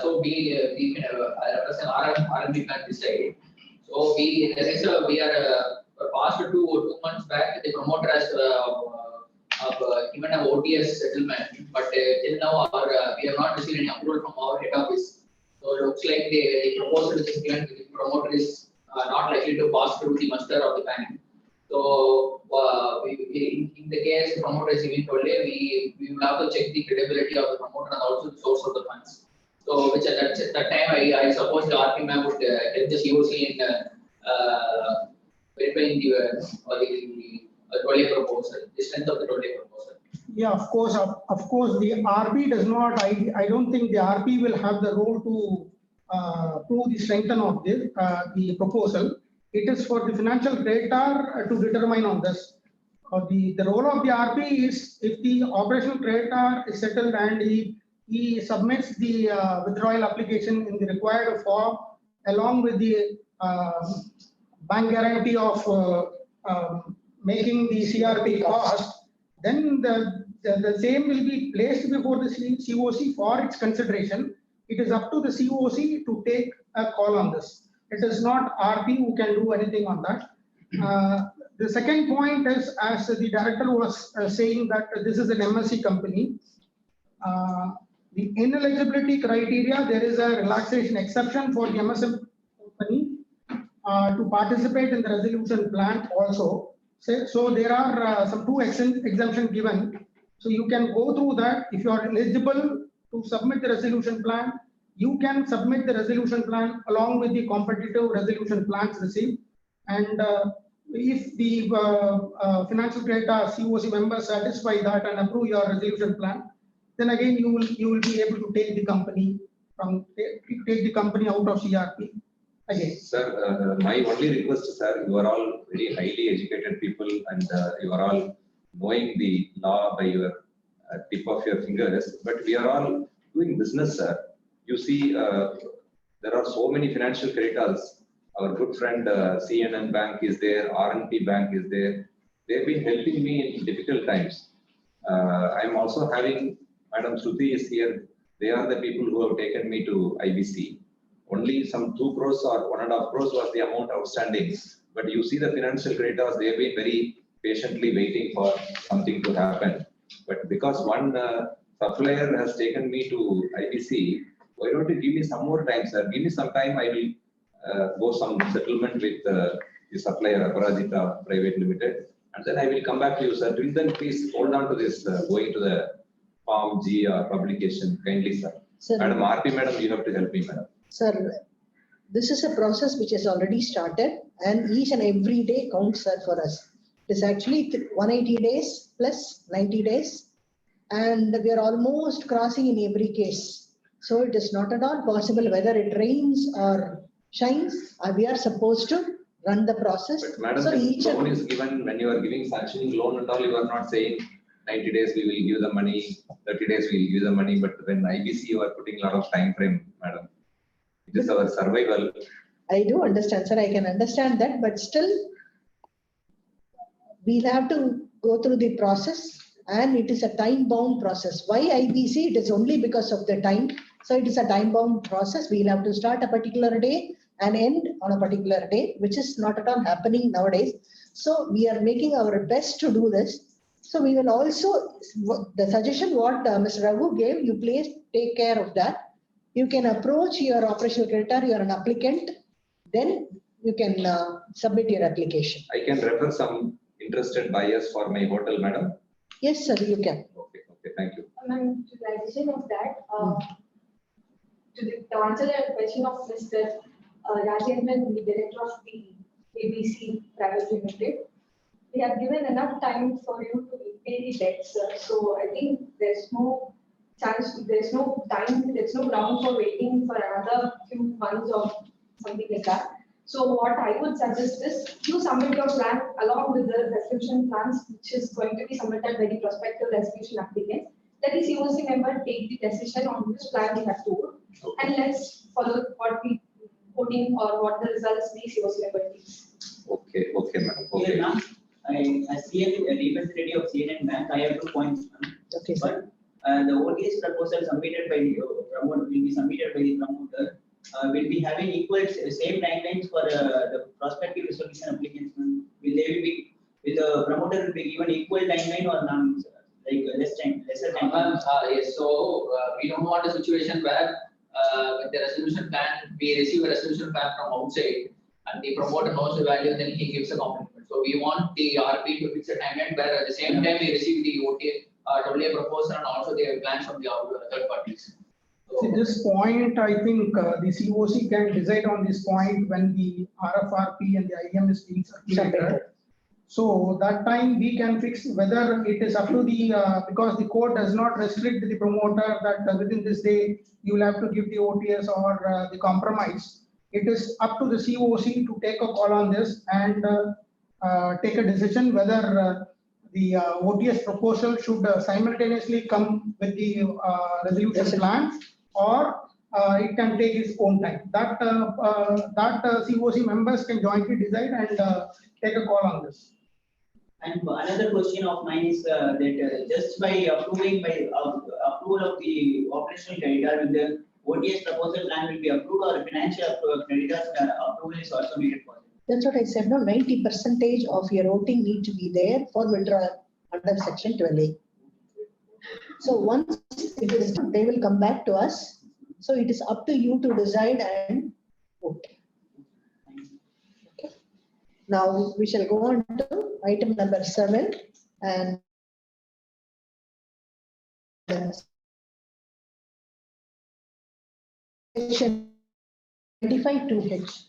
Speaker 2: So we represent RMB Bank this side. So we are past 2 months back, the promoter has given an ODS settlement, but till now we have not received any approval from our head office. So it looks like the proposal which is given to the promoter is not likely to pass through the muster of the bank. So in the case the promoter is giving today, we will have to check the credibility of the promoter and also the source of the funds. So which at that time I suppose the RP ma'am would help the CoC in verifying the total proposal, the strength of the total proposal.
Speaker 8: Yeah, of course, the RP does not, I don't think the RP will have the role to prove the strength of this, the proposal. It is for the financial creditor to determine on this. The role of the RP is if the operational creditor is settled and he submits the withdrawal application in the required form along with the bank guarantee of making the CRP cost, then the same will be placed before the CoC for its consideration. It is up to the CoC to take a call on this. It is not RP who can do anything on that. The second point is, as the director was saying, that this is an MSC company. The ineligibility criteria, there is a relaxation exception for the MSM company to participate in the resolution plan also. So there are some 2 exemptions given. So you can go through that. If you are eligible to submit the resolution plan, you can submit the resolution plan along with the competitive resolution plans received. And if the financial creditor CoC members satisfy that and approve your resolution plan, then again you will be able to take the company out of CRP again.
Speaker 5: Sir, my only request, sir, you are all very highly educated people and you are all knowing the law by your tip of your fingers, but we are all doing business, sir. You see, there are so many financial creditors. Our good friend CNN Bank is there, RNP Bank is there. They've been helping me in difficult times. I'm also having, Madam Shruti is here. They are the people who have taken me to IBC. only some 2 crores or 1.5 crores was the amount outstanding. But you see the financial creditors, they have been very patiently waiting for something to happen. But because one supplier has taken me to IBC, why don't you give me some more time, sir? Give me some time, I will go some settlement with the supplier, Aparajita Private Limited, and then I will come back to you, sir. Till then, please hold on to this, going to the Form G or publication, kindly, sir.
Speaker 1: Sir,
Speaker 5: Madam, RP madam, you have to help me, madam.
Speaker 1: Sir, this is a process which has already started and each and every day counts, sir, for us. It is actually 180 days plus 90 days and we are almost crossing in every case. So it is not at all possible whether it rains or shines, we are supposed to run the process.
Speaker 5: But madam,
Speaker 1: So
Speaker 5: the
Speaker 1: each
Speaker 5: loan is given, when you are giving sanctioning loan and all, you are not saying 90 days we will give the money, 30 days we will give the money, but when IBC you are putting a lot of time frame, madam. It is our survival.
Speaker 1: I do understand, sir. I can understand that, but still we'll have to go through the process and it is a time-bound process. Why IBC? It is only because of the time. So it is a time-bound process. We'll have to start a particular day and end on a particular day, which is not at all happening nowadays. So we are making our best to do this. So we will also, the suggestion what Mr. Raghu gave, you please take care of that. You can approach your operational creditor, you are an applicant, then you can submit your application.
Speaker 5: I can refer some interested buyers for my hotel, madam.
Speaker 1: Yes, sir, you can.
Speaker 5: Okay, thank you.
Speaker 4: And to the addition of that, to answer the question of Mr. Rajendran, the director of the ABC Private Limited, we have given enough time for you to repay the debts, sir. So I think there's no chance, there's no time, there's no ground for waiting for another few months or something like that. So what I would suggest is you submit your plan along with the resolution plans, which is going to be submitted by the prospective resolution applicant. Let the CoC member take the decision on which plan we have to work, and let's follow what we voting or what the results the CoC member takes.
Speaker 5: Okay, madam. Okay.
Speaker 7: Yeah, as CN, representative of CNN Bank, I have 2 points.
Speaker 1: Okay, sir.
Speaker 7: But the ODS proposal submitted by the promoter will be submitted by the promoter. Will be having equal same timelines for the prospective resolution applicants. Will the promoter will be given equal timeline or none, like lesser time?
Speaker 2: Yes, so we don't want a situation where with the resolution plan, we receive a resolution plan from outside and the promoter knows the value, then he gives a compliment. So we want the RP to fix a timeline where at the same time we receive the OTA proposal and also the plans from the third parties.
Speaker 8: See, this point, I think the CoC can decide on this point when the RFRP and the IM is being circulated. So that time we can fix whether it is up to the, because the code does not restrict the promoter that within this day you will have to give the OTS or the compromise. It is up to the CoC to take a call on this and take a decision whether the OTS proposal should simultaneously come with the resolution plan or it can take its own time. That CoC members can jointly decide and take a call on this.
Speaker 7: And another question of mine is that just by approving approval of the operational creditor, will the ODS proposal plan will be approved or financial creditors approval is also needed for it?
Speaker 1: That's what I said. No, 90% of your voting need to be there for withdrawal under section 12A. So once it is done, they will come back to us. So it is up to you to decide and vote. Okay. Now we shall go on to item number 7 and section 25(2)(h).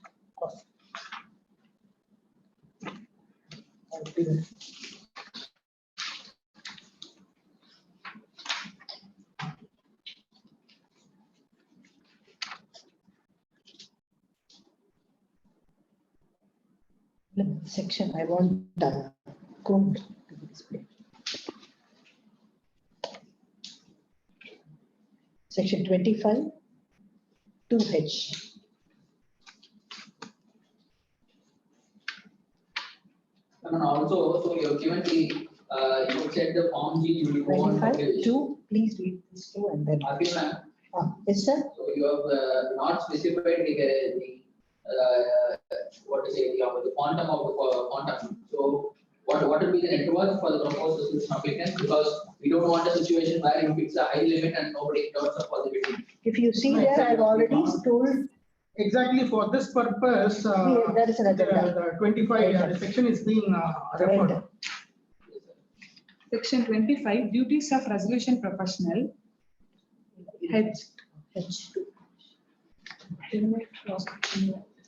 Speaker 1: Section I want code to be displayed. Section 25(2)(h).
Speaker 2: And also, so you have given the, you said the Form G, you will go on.
Speaker 1: 25(2), please read this through and then.
Speaker 2: RP ma'am.
Speaker 1: Yes, sir.
Speaker 2: So you have not specified what to say, the quantum of the quantum. So what will be the net worth for the proposed resolution applicant? Because we don't want a situation where you fix a high limit and nobody turns up for the bidding.
Speaker 1: If you see there, I've already told.
Speaker 8: Exactly for this purpose,
Speaker 1: There is an agenda.
Speaker 8: the 25 section is being referred.
Speaker 6: Section 25, duties of resolution professional.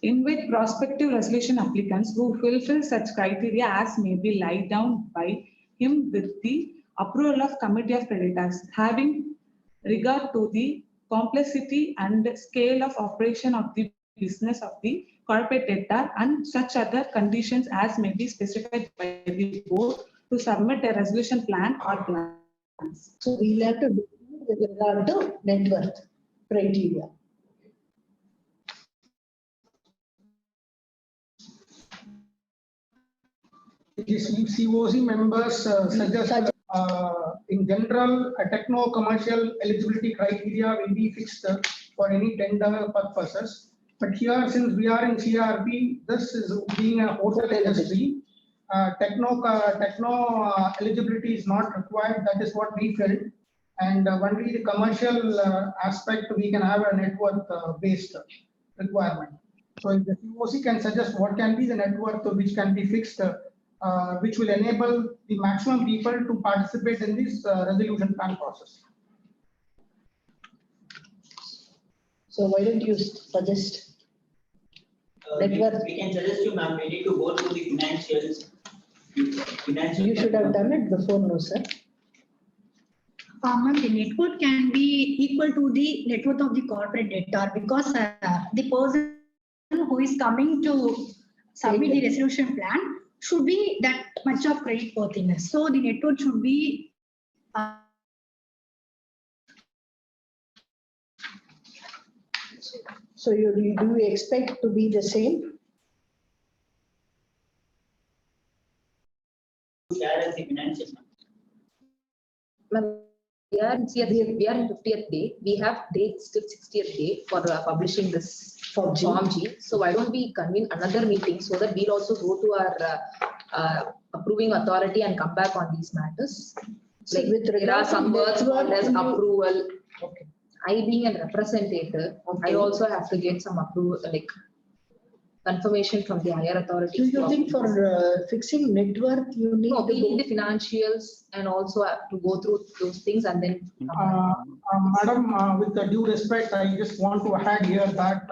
Speaker 6: Invite prospective resolution applicants who fulfill such criteria as may be laid down by him with the approval of committee of creditors, having regard to the complexity and scale of operation of the business of the corporate debtor and such other conditions as may be specified by the board to submit a resolution plan or plans.
Speaker 1: So we'll have to do with regard to net worth criteria.
Speaker 8: CoC members suggest in general, a techno-commercial eligibility criteria will be fixed for any tender purposes. But here, since we are in CRP, this is being a hotel industry. Techno eligibility is not required. That is what we felt. And only the commercial aspect we can have a net worth based requirement. So if the CoC can suggest what can be the net worth which can be fixed, which will enable the maximum people to participate in this resolution plan process.
Speaker 1: So why don't you suggest net worth?
Speaker 7: We can suggest you, ma'am, we need to go through the financials.
Speaker 1: You should have done it before, no, sir.
Speaker 10: Ma'am, the net worth can be equal to the net worth of the corporate debtor because the person who is coming to submit the resolution plan should be that much of credit worthiness. So the net worth should be
Speaker 1: So do you expect to be the same?
Speaker 7: Share as the financials.
Speaker 3: We are in 50th day. We have dates till 60th day for publishing this Form G. So why don't we convene another meeting so that we'll also go to our approving authority and come back on these matters.
Speaker 1: So
Speaker 3: Like
Speaker 1: with
Speaker 3: there are
Speaker 1: regard
Speaker 3: some
Speaker 1: to
Speaker 3: words
Speaker 1: net
Speaker 3: called
Speaker 1: worth,
Speaker 3: as approval.
Speaker 1: Okay.
Speaker 3: I being a representative, I
Speaker 1: Okay.
Speaker 3: also have to get some approval, like confirmation from the higher authority.
Speaker 1: Do you think for fixing net worth, you need
Speaker 3: No,
Speaker 1: to
Speaker 3: we
Speaker 1: go?
Speaker 3: need the financials and also have to go through those things and then.
Speaker 8: Madam, with the due respect, I just want to add here that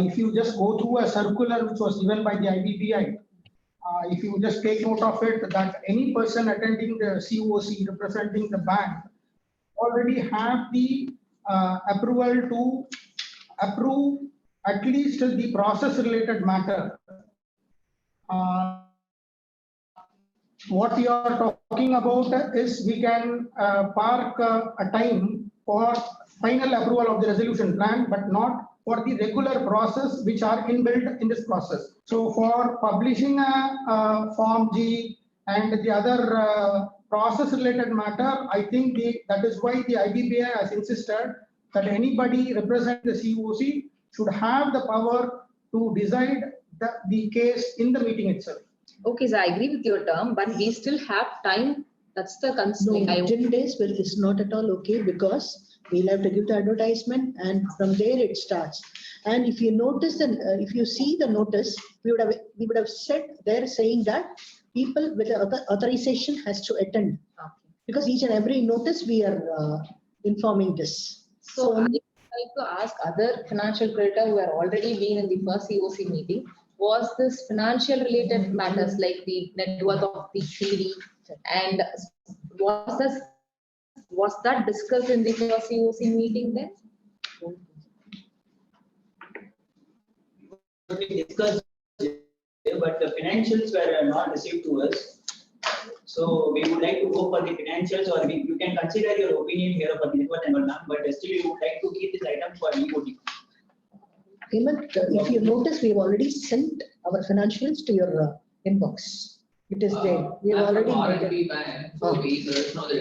Speaker 8: if you just go through a circular which was given by the IBPI, if you just take note of it, that any person attending the CoC representing the bank already have the approval to approve at least the process related matter. What you are talking about is we can park a time for final approval of the resolution plan, but not for the regular process which are inbuilt in this process. So for publishing a Form G and the other process related matter, I think that is why the IBPI has insisted that anybody representing the CoC should have the power to decide the case in the meeting itself.
Speaker 3: Okay, so I agree with your term, but we still have time. That's the
Speaker 1: No,
Speaker 3: constraint.
Speaker 1: 10 days is not at all okay because we'll have to give the advertisement and from there it starts. And if you notice and if you see the notice, we would have said there saying that people with authorization has to attend because each and every notice we are informing this.
Speaker 3: So I would like to ask other financial creditor who have already been in the first CoC meeting, was this financial related matters like the net worth of the CD and was that discussed in the first CoC meeting then?
Speaker 7: We discussed, but the financials were not received to us. So we would like to go for the financials, or you can consider your opinion here for the network and all, but still we would like to keep this item for EOD.
Speaker 1: Hemant, if you notice, we have already sent our financials to your inbox. It is there. We have already made it.
Speaker 2: Ban, so we know the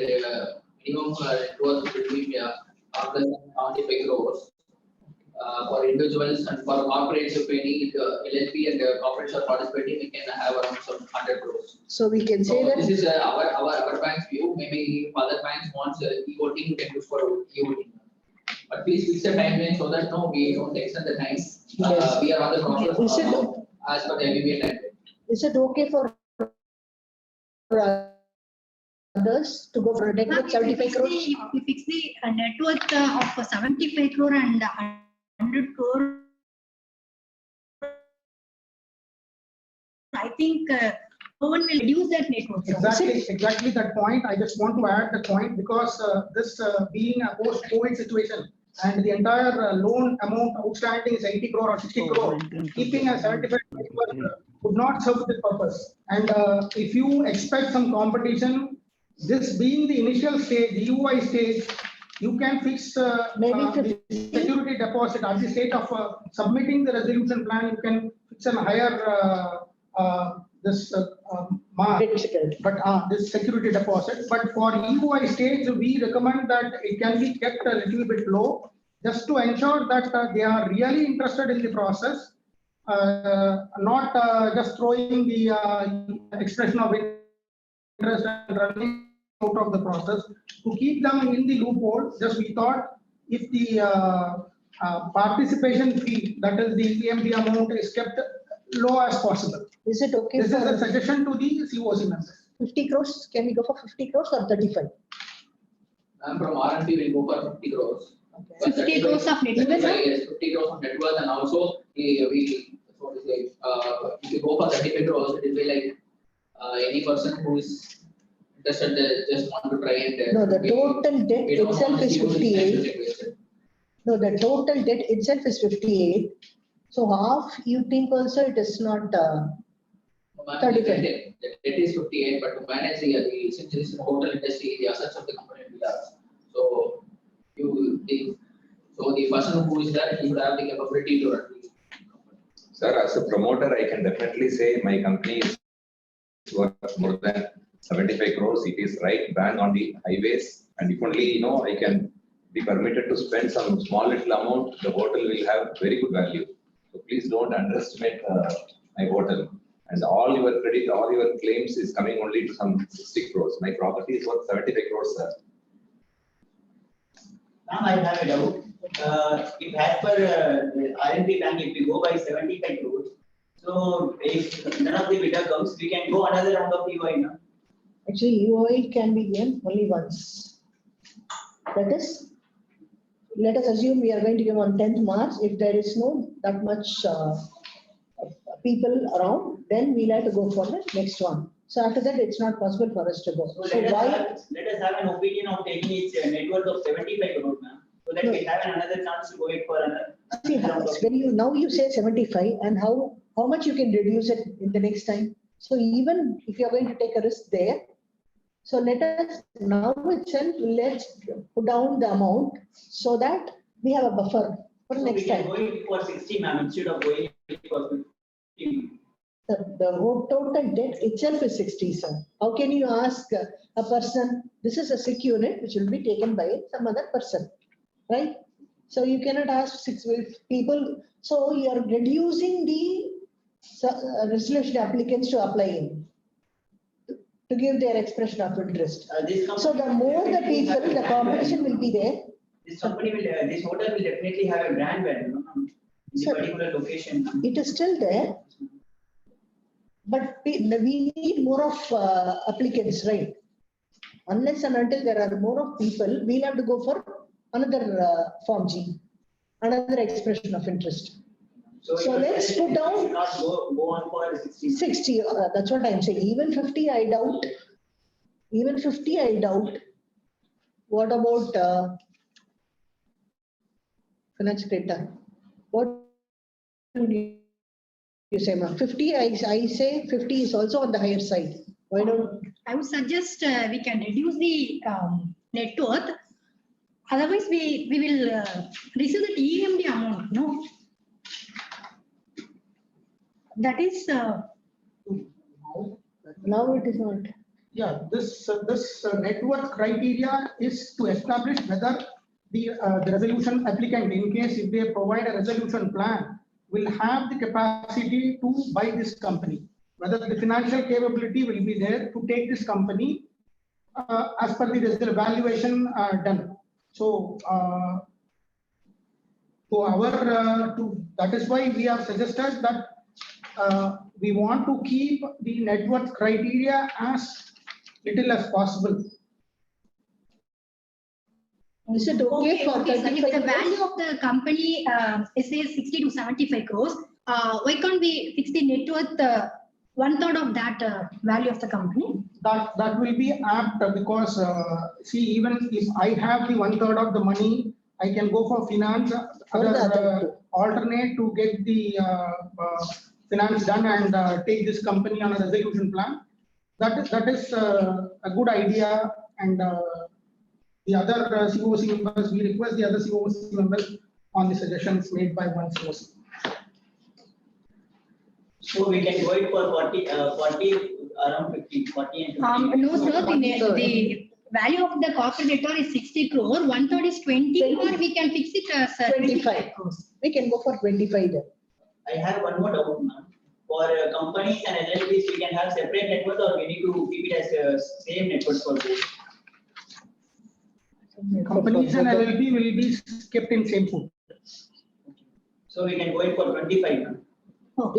Speaker 2: minimum net worth between 75 crores. for individuals and for corporates, if any LLP and corporates are participating, we can have around some 100 crores.
Speaker 1: So we can say
Speaker 2: So
Speaker 1: that.
Speaker 2: this is our bank's view. Maybe if other banks wants e-voting, we can use for e-voting. But please fix the timeline so that no, we don't extend the time.
Speaker 1: Yes.
Speaker 2: We are on the process
Speaker 1: Is it-
Speaker 2: as per the IBC timeline.
Speaker 1: Is it okay for others to go for a net worth 75 crores?
Speaker 10: If we fix the net worth of 75 crore and 100 crore, I think no one will reduce that net worth.
Speaker 8: Exactly that point. I just want to add the point because this being a post-COVID situation and the entire loan amount outstanding is 80 crore or 60 crore, keeping a 75 crore would not serve the purpose. And if you expect some competition, this being the initial stage, the UI stage, you can fix
Speaker 1: Maybe
Speaker 8: the security deposit at the stage of submitting the resolution plan. You can fix a higher mark, but this security deposit. But for EOI stage, we recommend that it can be kept a little bit low, just to ensure that they are really interested in the process, not just throwing the expression of interest and running out of the process. To keep them in the loophole, just we thought if the participation fee, that is the EMD amount, is kept low as possible.
Speaker 1: Is it okay
Speaker 8: This is a
Speaker 1: for
Speaker 8: suggestion to the CoC members.
Speaker 1: 50 crores? Can we go for 50 crores or 35?
Speaker 2: And from RNP, we'll go for 50 crores.
Speaker 1: Okay.
Speaker 10: 50 crores of net worth?
Speaker 2: Yes, 50 crores of net worth, and also what is it, if you go for 35 crores, it will be like any person who is interested, just want to try and.
Speaker 1: No, the total debt
Speaker 2: we don't
Speaker 1: itself
Speaker 2: want
Speaker 1: is
Speaker 2: to use
Speaker 1: 58.
Speaker 2: it.
Speaker 1: No, the total debt itself is 58. So half you think also it is not 35.
Speaker 2: It is 58, but to manage the since it is in hotel industry, the assets of the company will be large. So the person who is there, he would have the capability to run the company.
Speaker 5: Sir, as a promoter, I can definitely say my company is worth more than 75 crores. It is right bang on the highways, and if only I can be permitted to spend some small little amount, the hotel will have very good value. So please don't underestimate my hotel. And all your credit, all your claims is coming only to some 60 crores. My property is worth 75 crores, sir.
Speaker 7: Now I have a doubt. If as per the RNP bank, if we go by 75 crores, so if none of the bidder comes, we can go another round of EY now.
Speaker 1: Actually, EOI can be given only once. That is, let us assume we are going to give on 10th March. If there is no that much people around, then we'll have to go for the next one. So after that, it's not possible for us to go.
Speaker 7: So
Speaker 1: So
Speaker 7: let
Speaker 1: why?
Speaker 7: us have an opinion of taking its net worth of 75 crores now, so that we have another chance to go it for another.
Speaker 1: See, when you say 75, and how much you can reduce it in the next time. So even if you are going to take a risk there, so let us now itself, let's put down the amount so that we have a buffer for
Speaker 7: So
Speaker 1: next
Speaker 7: we can
Speaker 1: time.
Speaker 7: go it for 60, ma'am, instead of going it for 50.
Speaker 1: The whole total debt itself is 60, sir. How can you ask a person, this is a sick unit which will be taken by some other person, right? So you cannot ask 6 people. So you are reducing the resolution applicants to apply in, to give their expression of interest. So the more the people, the competition will be there.
Speaker 7: This company will, this hotel will definitely have a brand value, no? In the
Speaker 1: Sir,
Speaker 7: particular location.
Speaker 1: It is still there, but we need more of applicants, right? Unless and until there are more of people, we'll have to go for another Form G, another expression of interest. So let's put down
Speaker 7: Not go on for 60.
Speaker 1: 60, that's what I'm saying. Even 50, I doubt. Even 50, I doubt. What about finance data? What would you say, ma'am? 50, I say 50 is also on the higher side. Why don't?
Speaker 10: I would suggest we can reduce the net worth. Otherwise, we will receive the EMD amount, no? That is.
Speaker 1: Now it is not.
Speaker 8: Yeah, this net worth criteria is to establish whether the resolution applicant, in case if they provide a resolution plan, will have the capacity to buy this company. Whether the financial capability will be there to take this company as per the valuation done. So, that is why we have suggested that we want to keep the net worth criteria as little as possible.
Speaker 1: Is it okay for
Speaker 10: So if
Speaker 1: 35
Speaker 10: the
Speaker 1: crores?
Speaker 10: value of the company is say 60 to 75 crores, why can't we fix the net worth 1/3 of that value of the company?
Speaker 8: That will be apt because see, even if I have the 1/3 of the money, I can go for finance, alternate to get the finance done and take this company on a resolution plan. That is a good idea, and the other CoC members, we request the other CoC members on the suggestions made by one CoC.
Speaker 7: So we can go it for 40, around 50, 40 and 50.
Speaker 10: No, sir, the value of the corporate debtor is 60 crore, 1/3 is 20, or we can fix it as
Speaker 1: 25 crores. We can go for 25 then.
Speaker 7: I have one more doubt, ma'am. For companies and LLPs, we can have separate network, or we need to keep it as same network for both?
Speaker 8: Companies and LLP will be kept in same food.
Speaker 7: So we can go it for 25, ma'am.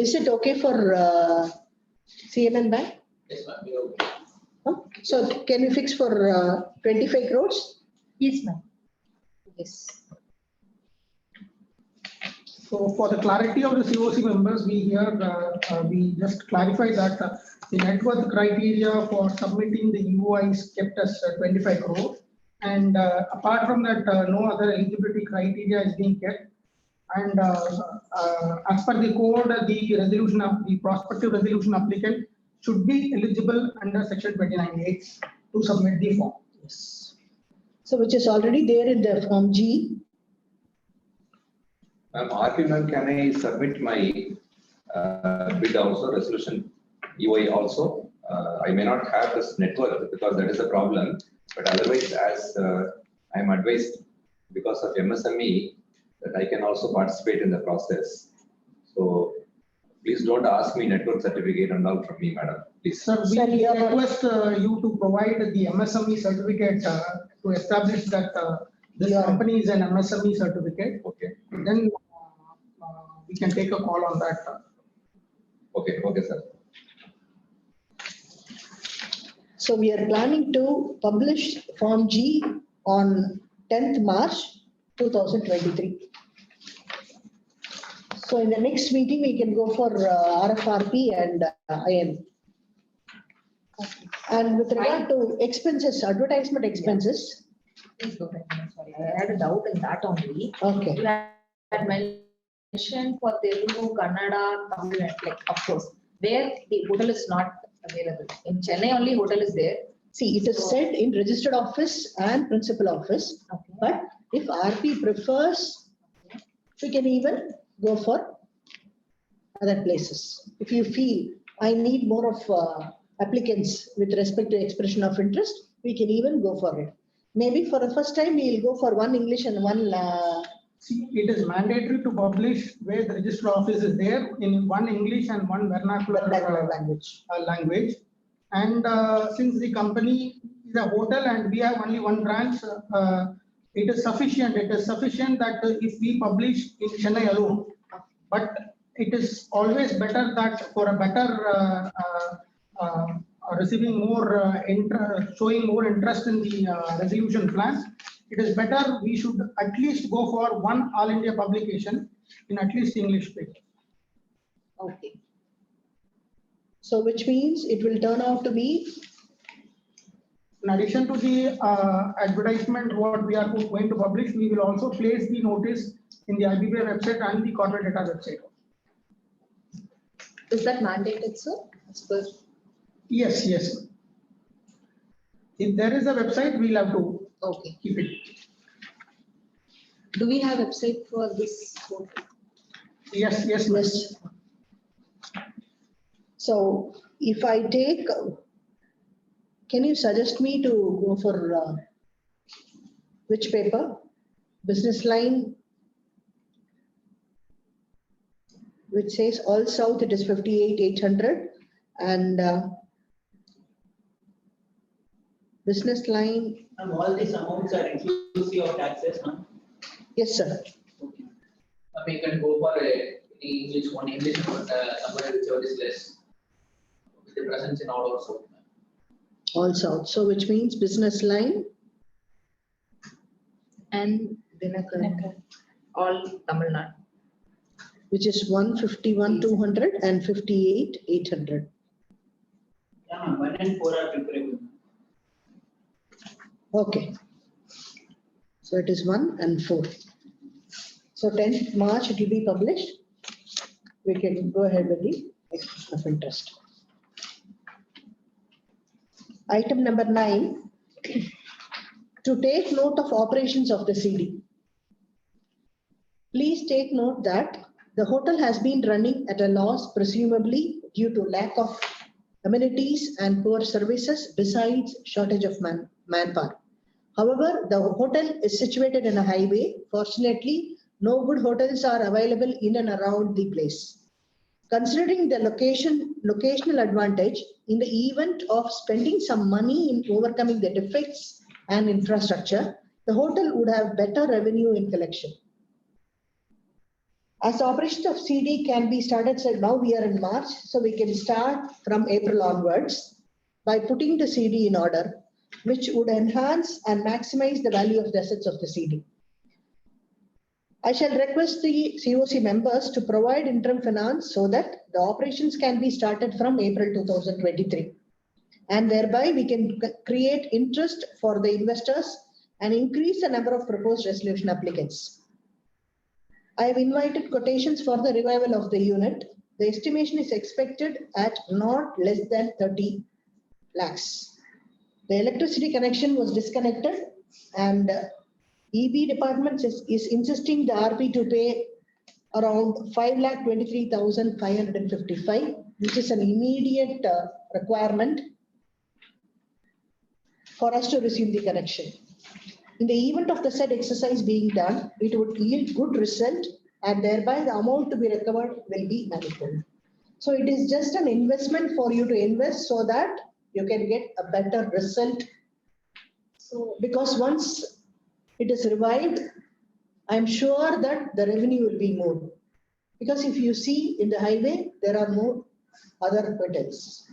Speaker 1: Is it okay for CMN Bank?
Speaker 2: Yes, ma'am. We are okay.
Speaker 1: Huh? So can we fix for 25 crores?
Speaker 10: Yes, ma'am.
Speaker 3: Yes.
Speaker 8: So for the clarity of the CoC members, we just clarify that the net worth criteria for submitting the UI is kept as 25 crore. And apart from that, no other eligibility criteria is being kept. And as per the code, the prospective resolution applicant should be eligible under section 29(8) to submit the form.
Speaker 1: Yes. So which is already there in the form G.
Speaker 5: RP ma'am, can I submit my bid also, resolution EOI also? I may not have this network because that is a problem, but otherwise, as I'm advised because of MSME, that I can also participate in the process. So please don't ask me network certificate and all from me, madam. Please.
Speaker 8: Sir, we request you to provide the MSME certificate to establish that this company is an MSME certificate.
Speaker 5: Okay.
Speaker 8: Then we can take a call on that.
Speaker 5: Okay, okay, sir.
Speaker 1: So we are planning to publish form G on 10th March 2023. So in the next meeting, we can go for RFRP and IM. And with regard to expenses, advertisement expenses.
Speaker 3: Please go ahead. I'm sorry, I had a doubt in that only.
Speaker 1: Okay.
Speaker 3: You had mentioned for Telugu, Kannada, Tamil, like of course, where the hotel is not available. In Chennai only hotel is there.
Speaker 1: See, it is said in registered office and principal office,
Speaker 3: Okay.
Speaker 1: but if RP prefers, we can even go for other places. If you feel I need more of applicants with respect to expression of interest, we can even go for it. Maybe for the first time, we will go for one English and one.
Speaker 8: See, it is mandatory to publish where the registered office is there in one English and one vernacular language. And since the company is a hotel and we have only one branch, it is sufficient. It is sufficient that if we publish in Chennai alone, but it is always better that for a better receiving more showing more interest in the resolution plans, it is better we should at least go for one All India publication in at least English paper.
Speaker 3: Okay.
Speaker 1: So which means it will turn out to be.
Speaker 8: In addition to the advertisement, what we are going to publish, we will also place the notice in the IBC website and the corporate data website.
Speaker 3: Is that mandated, sir? As per
Speaker 8: Yes, yes. If there is a website, we'll have to
Speaker 3: okay.
Speaker 8: keep it.
Speaker 3: Do we have website for this hotel?
Speaker 8: Yes, yes,
Speaker 1: Yes. So if I take, can you suggest me to go for which paper? business line, which says all south, it is 58,800, and business line,
Speaker 7: All these amounts are inclusive of taxes, no?
Speaker 1: yes, sir.
Speaker 7: Okay.
Speaker 2: You can go for any English one, somewhere whichever is less. With the presence in all also.
Speaker 1: All south. So which means business line,
Speaker 3: And Dinakar, all Tamil Nadu.
Speaker 1: which is 151,200 and 58,800.
Speaker 7: Yeah, ma'am, 1 and 4 are preferable.
Speaker 1: Okay. So it is 1 and 4. So 10th March it will be published. We can go ahead with the expression of interest. Item number 9, to take note of operations of the CD. Please take note that the hotel has been running at a loss, presumably due to lack of amenities and poor services, besides shortage of manpower. However, the hotel is situated in a highway. Fortunately, no good hotels are available in and around the place. Considering the locational advantage, in the event of spending some money in overcoming the defects and infrastructure, the hotel would have better revenue in collection. As the operation of CD can be started, so now we are in March, so we can start from April onwards by putting the CD in order, which would enhance and maximize the value of the assets of the CD. I shall request the CoC members to provide interim finance so that the operations can be started from April 2023. And thereby we can create interest for the investors and increase the number of proposed resolution applicants. I have invited quotations for the revival of the unit. The estimation is expected at not less than 30 lakhs. The electricity connection was disconnected, and EB department is insisting the RP to pay around 5,23,555, which is an immediate requirement for us to resume the connection. In the event of the said exercise being done, it would yield good result, and thereby the amount to be recovered will be manifold. So it is just an investment for you to invest so that you can get a better result. So because once it is revived, I'm sure that the revenue will be more. Because if you see in the highway, there are no other hotels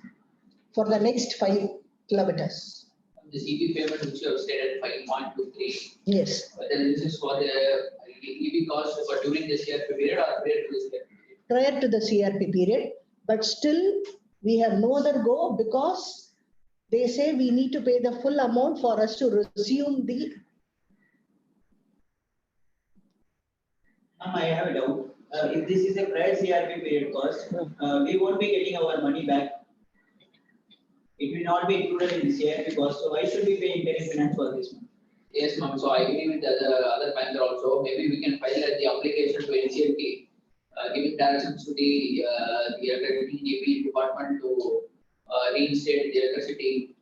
Speaker 1: for the next 5 kilometers.
Speaker 2: The CB payment which you have stated 5.23.
Speaker 1: Yes.
Speaker 2: Whether this is for the EB cost for during this year period or prior to this year period?
Speaker 1: Prior to the CRP period, but still we have no other go because they say we need to pay the full amount for us to resume the.
Speaker 7: I have a doubt. If this is a prior CRP period cost, we won't be getting our money back. It will not be included in this CRP cost. So why should we pay interim finance for this one?
Speaker 2: Yes, ma'am. So I agree with the other banker also. Maybe we can file the application to NCLT, giving directions to the electricity department to reinstate the electricity.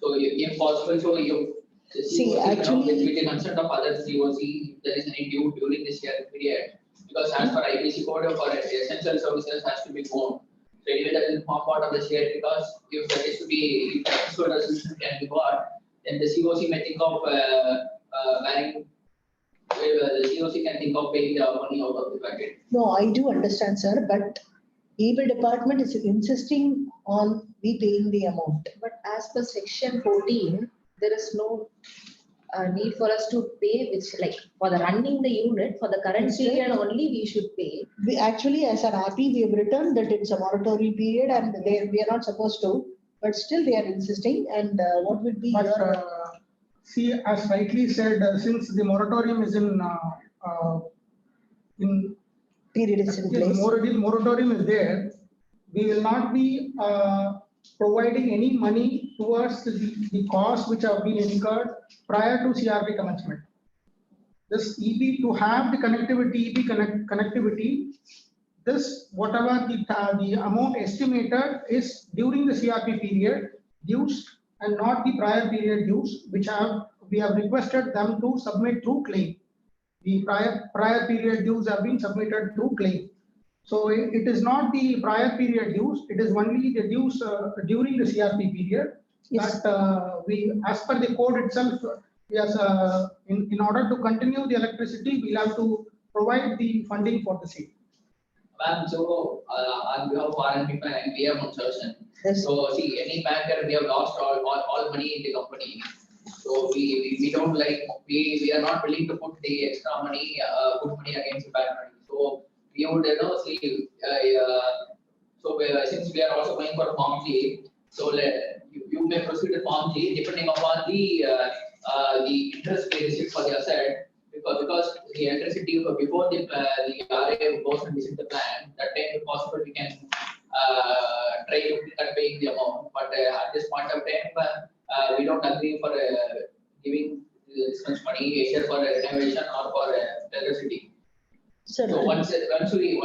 Speaker 2: So if possible, so you
Speaker 1: See, actually,
Speaker 2: with the consent of other CoC, if there is any due during this year period, because as per IBC code for essential services has to be formed. So anyway, that will form part of the share because if that is to be, if the resolution can be got, then the CoC may think of banning. The CoC can think of paying the money out of the budget.
Speaker 1: no, I do understand, sir, but EB department is insisting on we paying the amount.
Speaker 3: But as per section 14, there is no need for us to pay, which like for the running the unit, for the current period only we should pay.
Speaker 1: We actually, as an RP, we have written that it's a moratorium period and we are not supposed to, but still they are insisting. And what would be
Speaker 8: But
Speaker 1: your.
Speaker 8: see, as rightly said, since the moratorium is in
Speaker 1: Period is in place.
Speaker 8: moratorium is there, we will not be providing any money towards the costs which have been incurred prior to CRP commencement. This EB to have the connectivity, connectivity, this whatever the amount estimated is during the CRP period dues and not the prior period dues, which we have requested them to submit through claim. the prior period dues have been submitted through claim. So it is not the prior period dues, it is only the dues during the CRP period.
Speaker 1: Yes.
Speaker 8: That we, as per the code itself, yes, in order to continue the electricity, we'll have to provide the funding for the same.
Speaker 2: Ma'am, so on behalf of RNB Bank, we have one suggestion.
Speaker 1: Yes.
Speaker 2: So see, any banker, we have lost all money in the company. So we don't like, we are not willing to put the extra money, good money against the bad money. So we would, see, so since we are also going for Form G, so you may proceed with Form G depending upon the interest we receive for the asset. Because the electricity before the RA goes and visit the plant, that time if possible we can try to start paying the amount. But at this point of time, we don't agree for giving this much money either for renovation or for electricity.
Speaker 1: Sir,
Speaker 2: So once we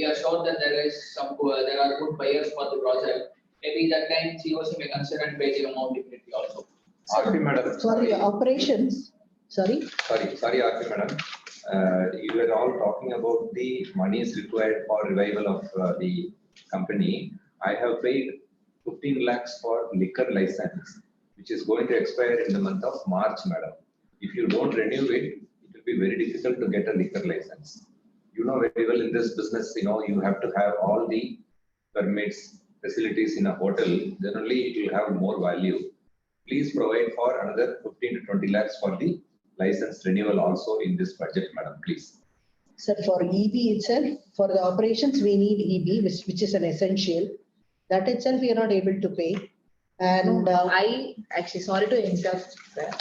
Speaker 2: are sure that there are good buyers for the project, maybe that time CoC may consider and pay the amount immediately also.
Speaker 5: RP madam.
Speaker 1: for the operations, sorry.
Speaker 5: Sorry, RP madam. You were all talking about the monies required for revival of the company. I have paid 15 lakhs for liquor license, which is going to expire in the month of March, madam. If you don't renew it, it will be very difficult to get a liquor license. You know very well in this business, you have to have all the permits, facilities in a hotel, then only it will have more value. Please provide for another 15 to 20 lakhs for the license renewal also in this budget, madam, please.
Speaker 1: Sir, for EB itself, for the operations, we need EB, which is an essential. That itself, we are not able to pay. And
Speaker 3: I actually, sorry to interrupt.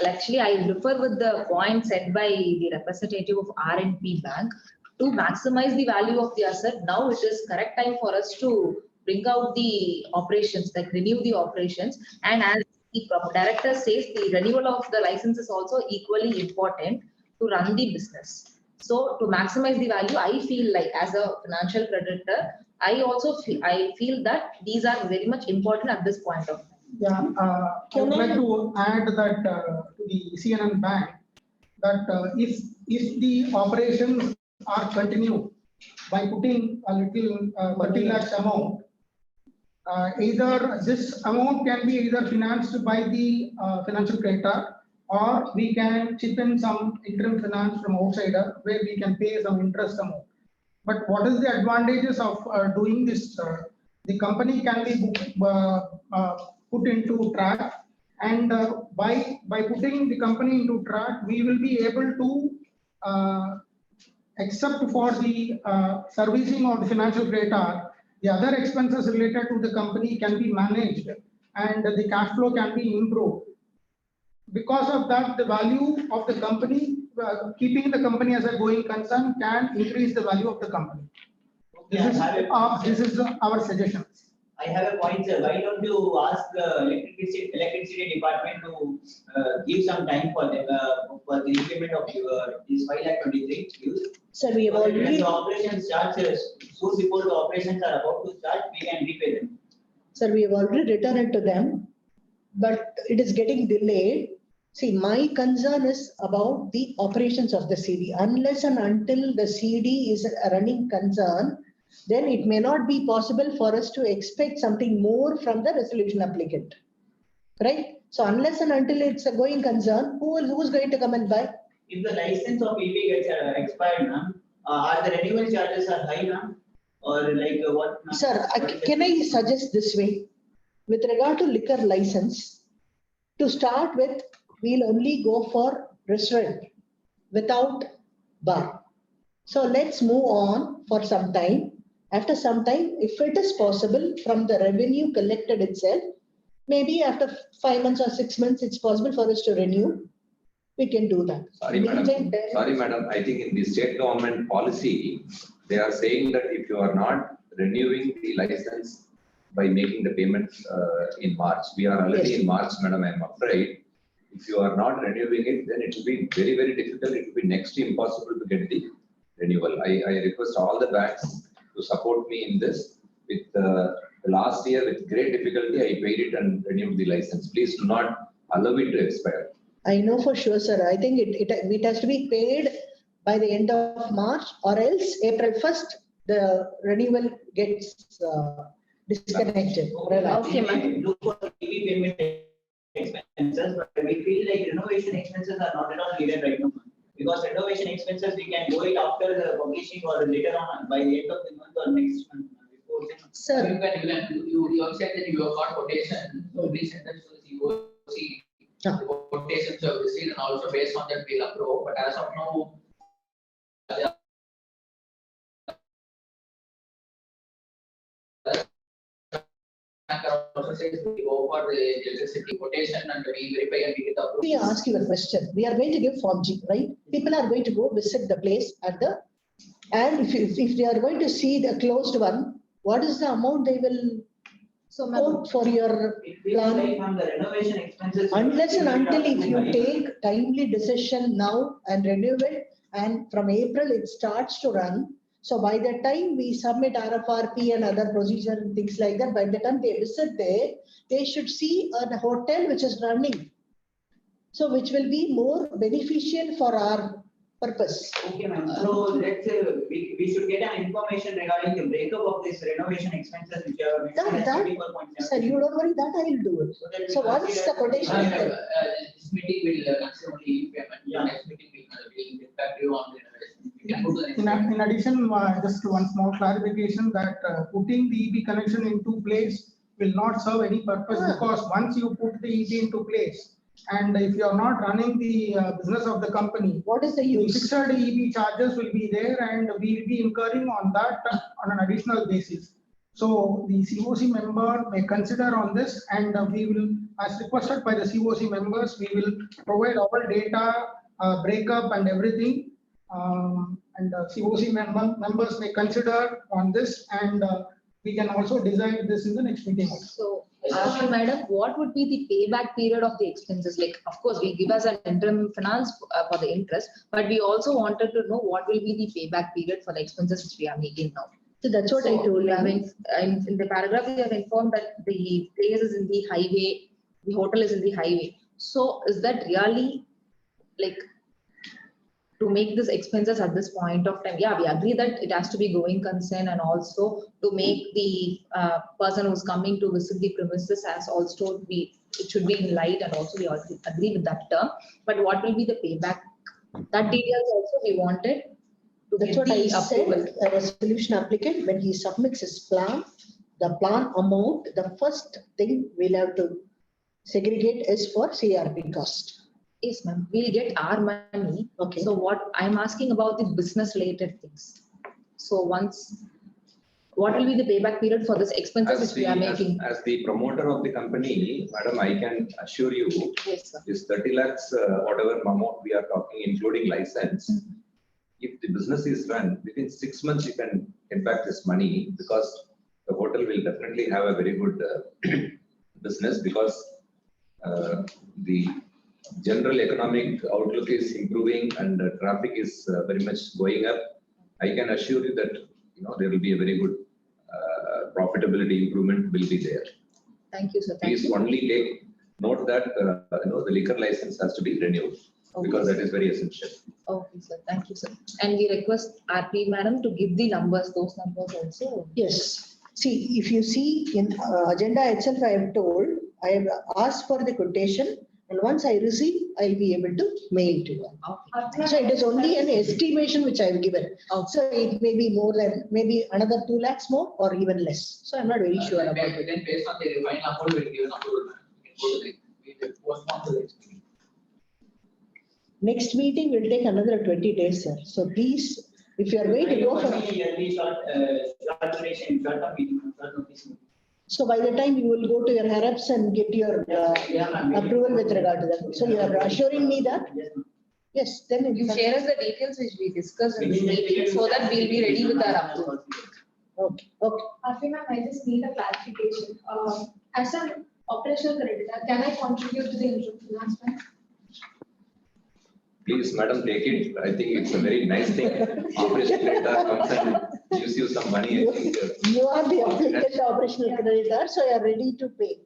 Speaker 3: Actually, I differ with the point said by the representative of RNP Bank. To maximize the value of the asset, now it is correct time for us to bring out the operations, like renew the operations. And as the director says, the renewal of the license is also equally important to run the business. So to maximize the value, I feel like as a financial creditor, I also feel that these are very much important at this point of time.
Speaker 8: Yeah, I would like to add that to the CNN Bank, that if the operations are continued by putting a little 30 lakhs amount, either this amount can be either financed by the financial creditor, or we can chip in some interim finance from outsider where we can pay some interest amount. But what is the advantages of doing this? The company can be put into track, and by putting the company into track, we will be able to except for the servicing of the financial creditor, the other expenses related to the company can be managed and the cash flow can be improved. Because of that, the value of the company, keeping the company as a going concern, can increase the value of the company. This is our suggestion.
Speaker 7: I have a point, sir. Why don't you ask the electricity department to give some time for them for the implement of this 5,23 use?
Speaker 1: Sir, we have
Speaker 7: When
Speaker 1: already.
Speaker 7: the operations starts, soon before the operations are about to start, we can repay them.
Speaker 1: Sir, we have already written it to them, but it is getting delayed. See, my concern is about the operations of the CD. Unless and until the CD is a running concern, then it may not be possible for us to expect something more from the resolution applicant. Right? So unless and until it's a going concern, who's going to come and buy?
Speaker 7: If the license of EV gets expired, are the renewal charges are high now? Or like what?
Speaker 1: Sir, can I suggest this way? With regard to liquor license, to start with, we'll only go for restaurant without bar. So let's move on for some time. After some time, if it is possible from the revenue collected itself, maybe after 5 months or 6 months, it's possible for us to renew. We can do that.
Speaker 5: Sorry, madam. I think in the state government policy, they are saying that if you are not renewing the license by making the payments in March, we are already in March, madam, I am afraid. If you are not renewing it, then it will be very, very difficult. It will be next to impossible to get the renewal. I request all the banks to support me in this. With the last year, with great difficulty, I paid it and renewed the license. Please do not allow it to expire.
Speaker 1: I know for sure, sir. I think it has to be paid by the end of March, or else April 1st, the renewal gets disconnected.
Speaker 3: Okay, ma'am.
Speaker 7: Look for EV payment expenses, but we feel like renovation expenses are not at all needed right now. Because renovation expenses, we can go it after the publishing or later on by the end of the month or next month.
Speaker 1: Sir,
Speaker 2: You have said that you have got quotation, so please send us to the CoC.
Speaker 1: Yeah.
Speaker 2: The quotation services, and also based on that we'll approve, but as of now. Also says we go for the electricity quotation and we verify and we get approved.
Speaker 1: let me ask you a question. We are going to give Form G, right? People are going to go visit the place and if they are going to see the closed one, what is the amount they will quote for your plan?
Speaker 7: From the renovation expenses.
Speaker 1: Unless and until if you take timely decision now and renew it, and from April it starts to run. So by the time we submit RFRP and other procedure and things like that, by the time they visit there, they should see a hotel which is running. So which will be more beneficial for our purpose.
Speaker 7: Okay, ma'am. So let's say we should get an information regarding the breakup of this renovation expenses which are mentioned as 24.7.
Speaker 1: Sir, you don't worry, that I will do it. So once the quotation.
Speaker 2: This meeting will consider only payment.
Speaker 7: Yeah.
Speaker 2: Next meeting will get back to you on the renovation. We can go to the next meeting.
Speaker 8: In addition, just one small clarification that putting the EB connection into place will not serve any purpose because once you put the EB into place and if you are not running the business of the company,
Speaker 1: What is the
Speaker 8: the
Speaker 1: use?
Speaker 8: fixed EB charges will be there and we will be incurring on that on an additional basis. So the CoC member may consider on this and we will, as requested by the CoC members, we will provide our data, breakup and everything. And CoC members may consider on this and we can also decide this in the next meeting.
Speaker 3: So, madam, what would be the payback period of the expenses? Like, of course, we give as an interim finance for the interest, but we also wanted to know what will be the payback period for the expenses which we are making now.
Speaker 1: So that's what I told
Speaker 3: you.
Speaker 1: you.
Speaker 3: In the paragraph, we have informed that the place is in the highway, the hotel is in the highway. So is that really like to make these expenses at this point of time? Yeah, we agree that it has to be going concern and also to make the person who's coming to visit the premises as also it should be in light, and also we agree with that term. But what will be the payback? That details also we wanted.
Speaker 1: That's what I said, a resolution applicant, when he submits his plan, the plan amount, the first thing we'll have to segregate is for CRP cost.
Speaker 3: Yes, ma'am. We'll get our money.
Speaker 1: Okay.
Speaker 3: So what I'm asking about the business related things. So what will be the payback period for this expenses which we are making?
Speaker 5: As the promoter of the company, madam, I can assure you,
Speaker 3: Yes, sir.
Speaker 5: this 30 lakhs, whatever amount we are talking, including license, if the business is run, within 6 months, you can get back this money because the hotel will definitely have a very good business because the general economic outlook is improving and traffic is very much going up. I can assure you that there will be a very good profitability improvement will be there.
Speaker 3: Thank you, sir. Thank
Speaker 5: Please
Speaker 3: you.
Speaker 5: only take note that the liquor license has to be renewed because that is very essential.
Speaker 3: Okay, sir. Thank you, sir. And we request RP madam to give the numbers, those numbers also.
Speaker 1: Yes. See, if you see in agenda itself, I have told, I have asked for the quotation, and once I receive, I'll be able to mail to you.
Speaker 3: Okay.
Speaker 1: So it is only an estimation which I have given. So it may be more than, maybe another 2 lakhs more or even less. So I'm not very sure about it.
Speaker 2: Then based on the final approval, we'll give an approval. We will postpone to the next meeting.
Speaker 1: Next meeting will take another 20 days, sir. So please, if you are going to go for. So by the time you will go to your haraps and get your approval with regard to that. So you are assuring me that? Yes, then.
Speaker 3: You share us the details which we discussed in this meeting so that we'll be ready with our approval.
Speaker 1: Okay, okay.
Speaker 4: Ma'am, I just need a clarification. As an operational creditor, can I contribute to the interim finance plan?
Speaker 5: Please, madam, take it. I think it's a very nice thing. Operation creditor comes and gives you some money. I think.
Speaker 1: You are the applicant operational creditor, so you are ready to pay.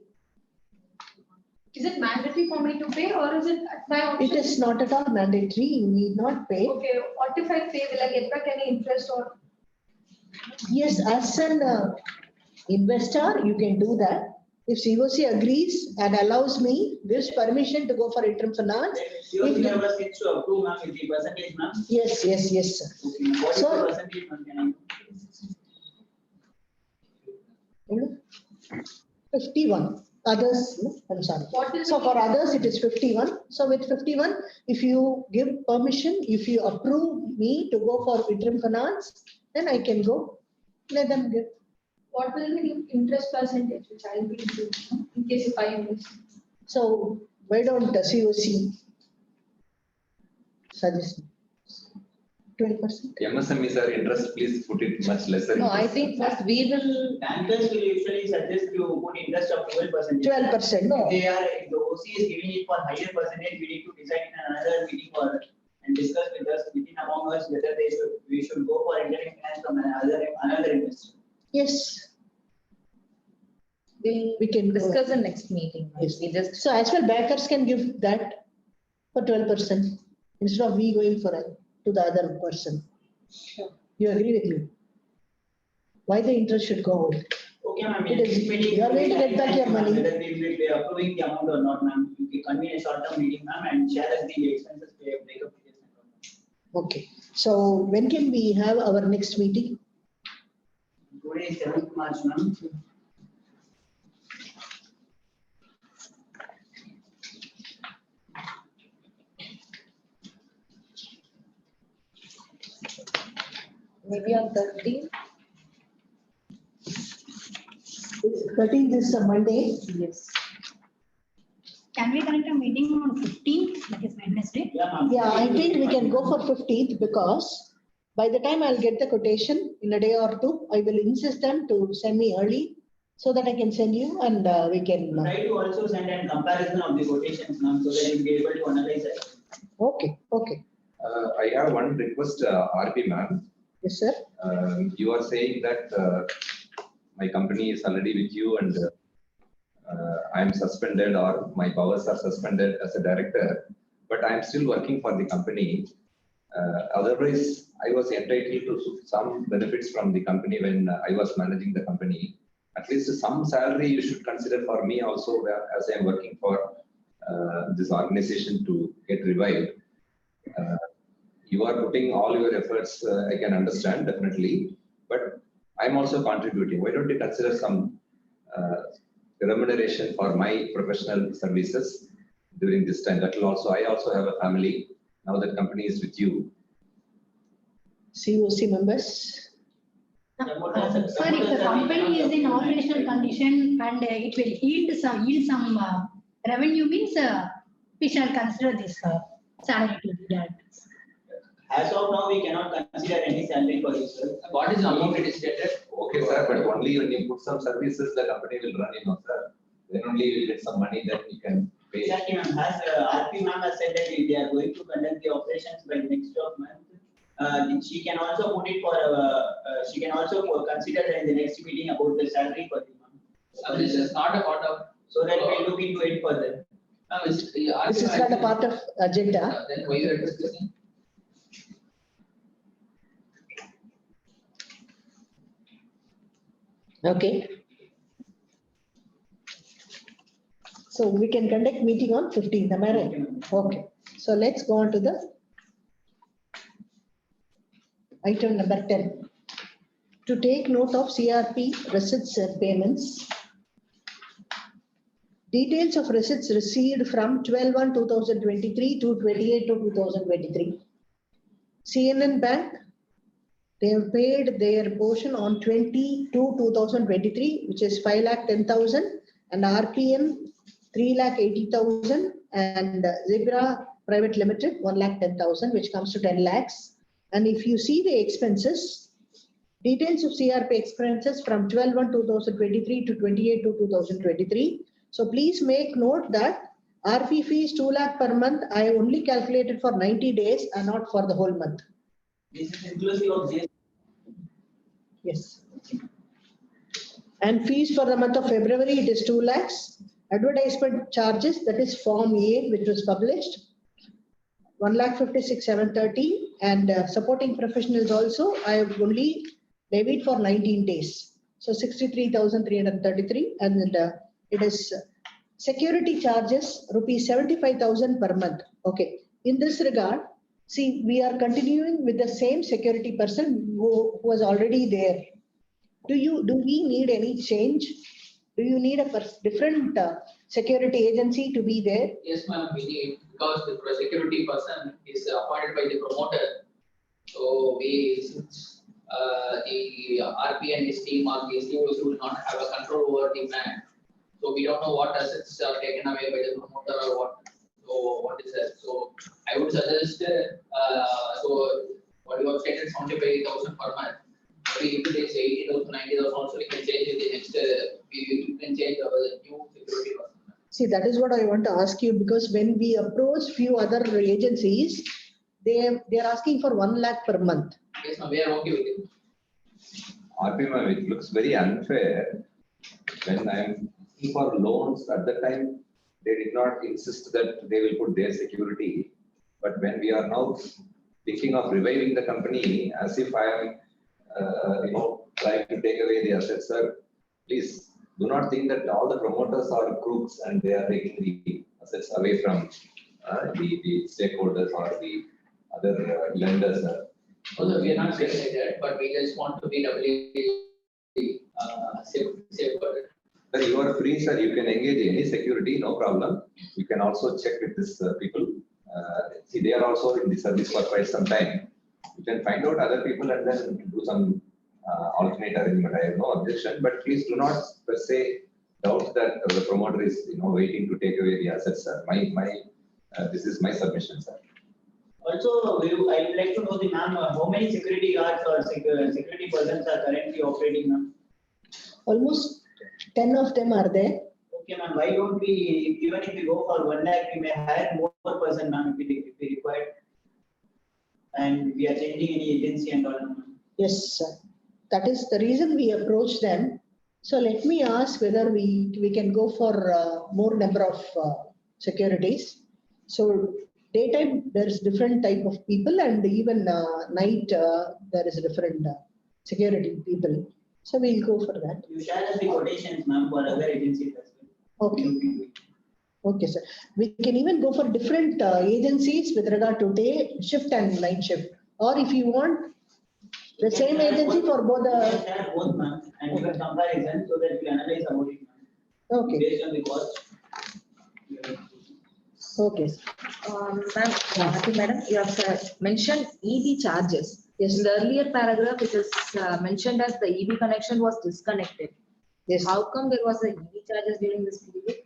Speaker 4: Is it mandatory for me to pay or is it at my option?
Speaker 1: It is not at all mandatory. You need not pay.
Speaker 4: Okay, what if I pay? Will I get back any interest or?
Speaker 1: Yes, as an investor, you can do that. If CoC agrees and allows me, gives permission to go for interim finance.
Speaker 7: CoC never seems to approve, ma'am, with the percentage, ma'am.
Speaker 1: Yes, yes, yes, sir.
Speaker 7: Okay, what is
Speaker 1: So-
Speaker 7: the percentage, ma'am, can I know?
Speaker 1: 51. Others, no, I'm sorry.
Speaker 4: What is
Speaker 1: So
Speaker 4: the-
Speaker 1: for others, it is 51. So with 51, if you give permission, if you approve me to go for interim finance, then I can go. Let them give.
Speaker 4: What will be the interest percentage which I will be doing in case if I invest?
Speaker 1: So why don't the CoC suggest 12%?
Speaker 5: MSMEs are interest, please put it much lesser.
Speaker 3: No, I
Speaker 5: interest.
Speaker 3: think first we will,
Speaker 7: Bankers will usually suggest to put interest of 12%.
Speaker 1: 12%, no.
Speaker 7: If the OC is giving it for higher percentage, we need to decide in another meeting or and discuss with us within among us whether we should go for interim finance from another investor.
Speaker 1: Yes,
Speaker 3: we
Speaker 1: we can go.
Speaker 3: discuss in next meeting.
Speaker 1: Yes.
Speaker 3: We just,
Speaker 1: So as well, bankers can give that for 12% instead of we going for to the other person.
Speaker 3: Sure.
Speaker 1: You agree with me? Why the interest should go out?
Speaker 7: Okay, ma'am.
Speaker 1: It is-
Speaker 7: next meeting,
Speaker 1: you are going to get back your money.
Speaker 7: Whether we will be approving the amount or not, ma'am. You can convene a short-term meeting, ma'am, and share us the expenses breakup.
Speaker 1: Okay, so when can we have our next meeting?
Speaker 7: Today is 7th March, ma'am.
Speaker 3: maybe on 13th.
Speaker 1: 13th is a Monday.
Speaker 3: Yes.
Speaker 10: Can we connect a meeting on 15th, that is Wednesday?
Speaker 7: Yeah, ma'am.
Speaker 1: Yeah, I think we can go for 15th because by the time I'll get the quotation in a day or two, I will insist them to send me early so that I can send you and we can.
Speaker 7: Try to also send a comparison of the quotations, ma'am, so that you'll be able to analyze it.
Speaker 1: Okay, okay.
Speaker 5: I have one request, RP ma'am.
Speaker 1: Yes, sir.
Speaker 5: You are saying that my company is already with you and I am suspended or my powers are suspended as a director, but I am still working for the company. Otherwise, I was entitled to some benefits from the company when I was managing the company. At least some salary you should consider for me also as I am working for this organization to get revived. You are putting all your efforts, I can understand definitely, but I'm also contributing. Why don't you consider some remuneration for my professional services during this time? That will also, I also have a family. Now that company is with you.
Speaker 1: CoC members.
Speaker 10: Sir, if the company is in operational condition and it will yield some revenue means we shall consider this salary to be that.
Speaker 7: As of now, we cannot consider any salary for you, sir.
Speaker 2: What is the amount it is stated?
Speaker 5: Okay, sir, but only when you put some services, the company will run, sir. Then only you will get some money that you can pay.
Speaker 7: Exactly, ma'am. As RP ma'am has said that they are going to conduct the operations by next month. She can also put it for, she can also consider in the next meeting about the salary for the month.
Speaker 2: This is not a part of.
Speaker 7: So that we look into it further.
Speaker 1: This is not a part of agenda.
Speaker 2: Then why you are discussing?
Speaker 1: Okay. So we can conduct meeting on 15th, am I right? Okay, so let's go on to the item number 10. To take note of CRP receipts and payments. Details of receipts received from 12/1/2023 to 28/2/2023. CNN Bank, they have paid their portion on 20/2/2023, which is 5,10,000, and RPM 3,80,000, and Zebra Private Limited 1,10,000, which comes to 10 lakhs. And if you see the expenses, details of CRP expenses from 12/1/2023 to 28/2/2023. So please make note that RP fees 2 lakh per month, I only calculated for 90 days and not for the whole month.
Speaker 7: This is inclusive of GST.
Speaker 1: Yes. And fees for the month of February, it is 2 lakhs. Advertisement charges, that is Form A, which was published, 1,56,730, and supporting professionals also, I have only levied for 19 days. So 63,333, and it is security charges rupees 75,000 per month. Okay. In this regard, see, we are continuing with the same security person who was already there. Do we need any change? Do you need a different security agency to be there?
Speaker 2: Yes, ma'am, we need, because the security person is appointed by the promoter. So since the RP and his team or the COC will not have a control over the plan. So we don't know what assets are taken away by the promoter or what. So what is that? So I would suggest, so what you have stated 75,000 per month. Maybe if it is 80,000, 90,000 also we can change in the next, we can change our new security person.
Speaker 1: See, that is what I want to ask you, because when we approach few other agencies, they are asking for 1 lakh per month.
Speaker 2: Yes, ma'am, we are okay with it.
Speaker 5: RP ma'am, it looks very unfair when I'm looking for loans at the time. They did not insist that they will put their security. But when we are now thinking of reviving the company, as if I am, trying to take away the assets, sir, please do not think that all the promoters are crooks and they are taking the assets away from the stakeholders or the other lenders.
Speaker 2: Although we are not saying like that, but we just want to be doubly safeguarded.
Speaker 5: Sir, you are free, sir. You can engage any security, no problem. You can also check with these people. See, they are also in the service for quite some time. You can find out other people and then do some alternate arrangement. I have no objection, but please do not per se doubt that the promoter is, waiting to take away the assets, sir. This is my submission, sir.
Speaker 7: Also, I would like to know the ma'am, how many security guards or security persons are currently operating, ma'am?
Speaker 1: Almost 10 of them are there.
Speaker 7: Okay, ma'am. Why don't we, even if we go for 1 lakh, we may hire more person, ma'am, if we require. And we are changing any agency and all, ma'am.
Speaker 1: Yes, sir. That is the reason we approach them. So let me ask whether we can go for more number of securities. So daytime there is different type of people, and even night there is a different security people. So we'll go for that.
Speaker 7: You share us the quotations, ma'am, for other agencies as well.
Speaker 1: Okay. Okay, sir. We can even go for different agencies with regard to day shift and night shift. Or if you want the same agency for both
Speaker 7: We can share both, ma'am, and give a comparison so that we analyze about it, ma'am.
Speaker 1: Okay.
Speaker 7: Based on the cost.
Speaker 1: Okay.
Speaker 3: Ma'am, Madam, you have mentioned EB charges.
Speaker 1: Yes.
Speaker 3: In the earlier paragraph, it is mentioned as the EB connection was disconnected.
Speaker 1: Yes.
Speaker 3: How come there was a EB charges during this period?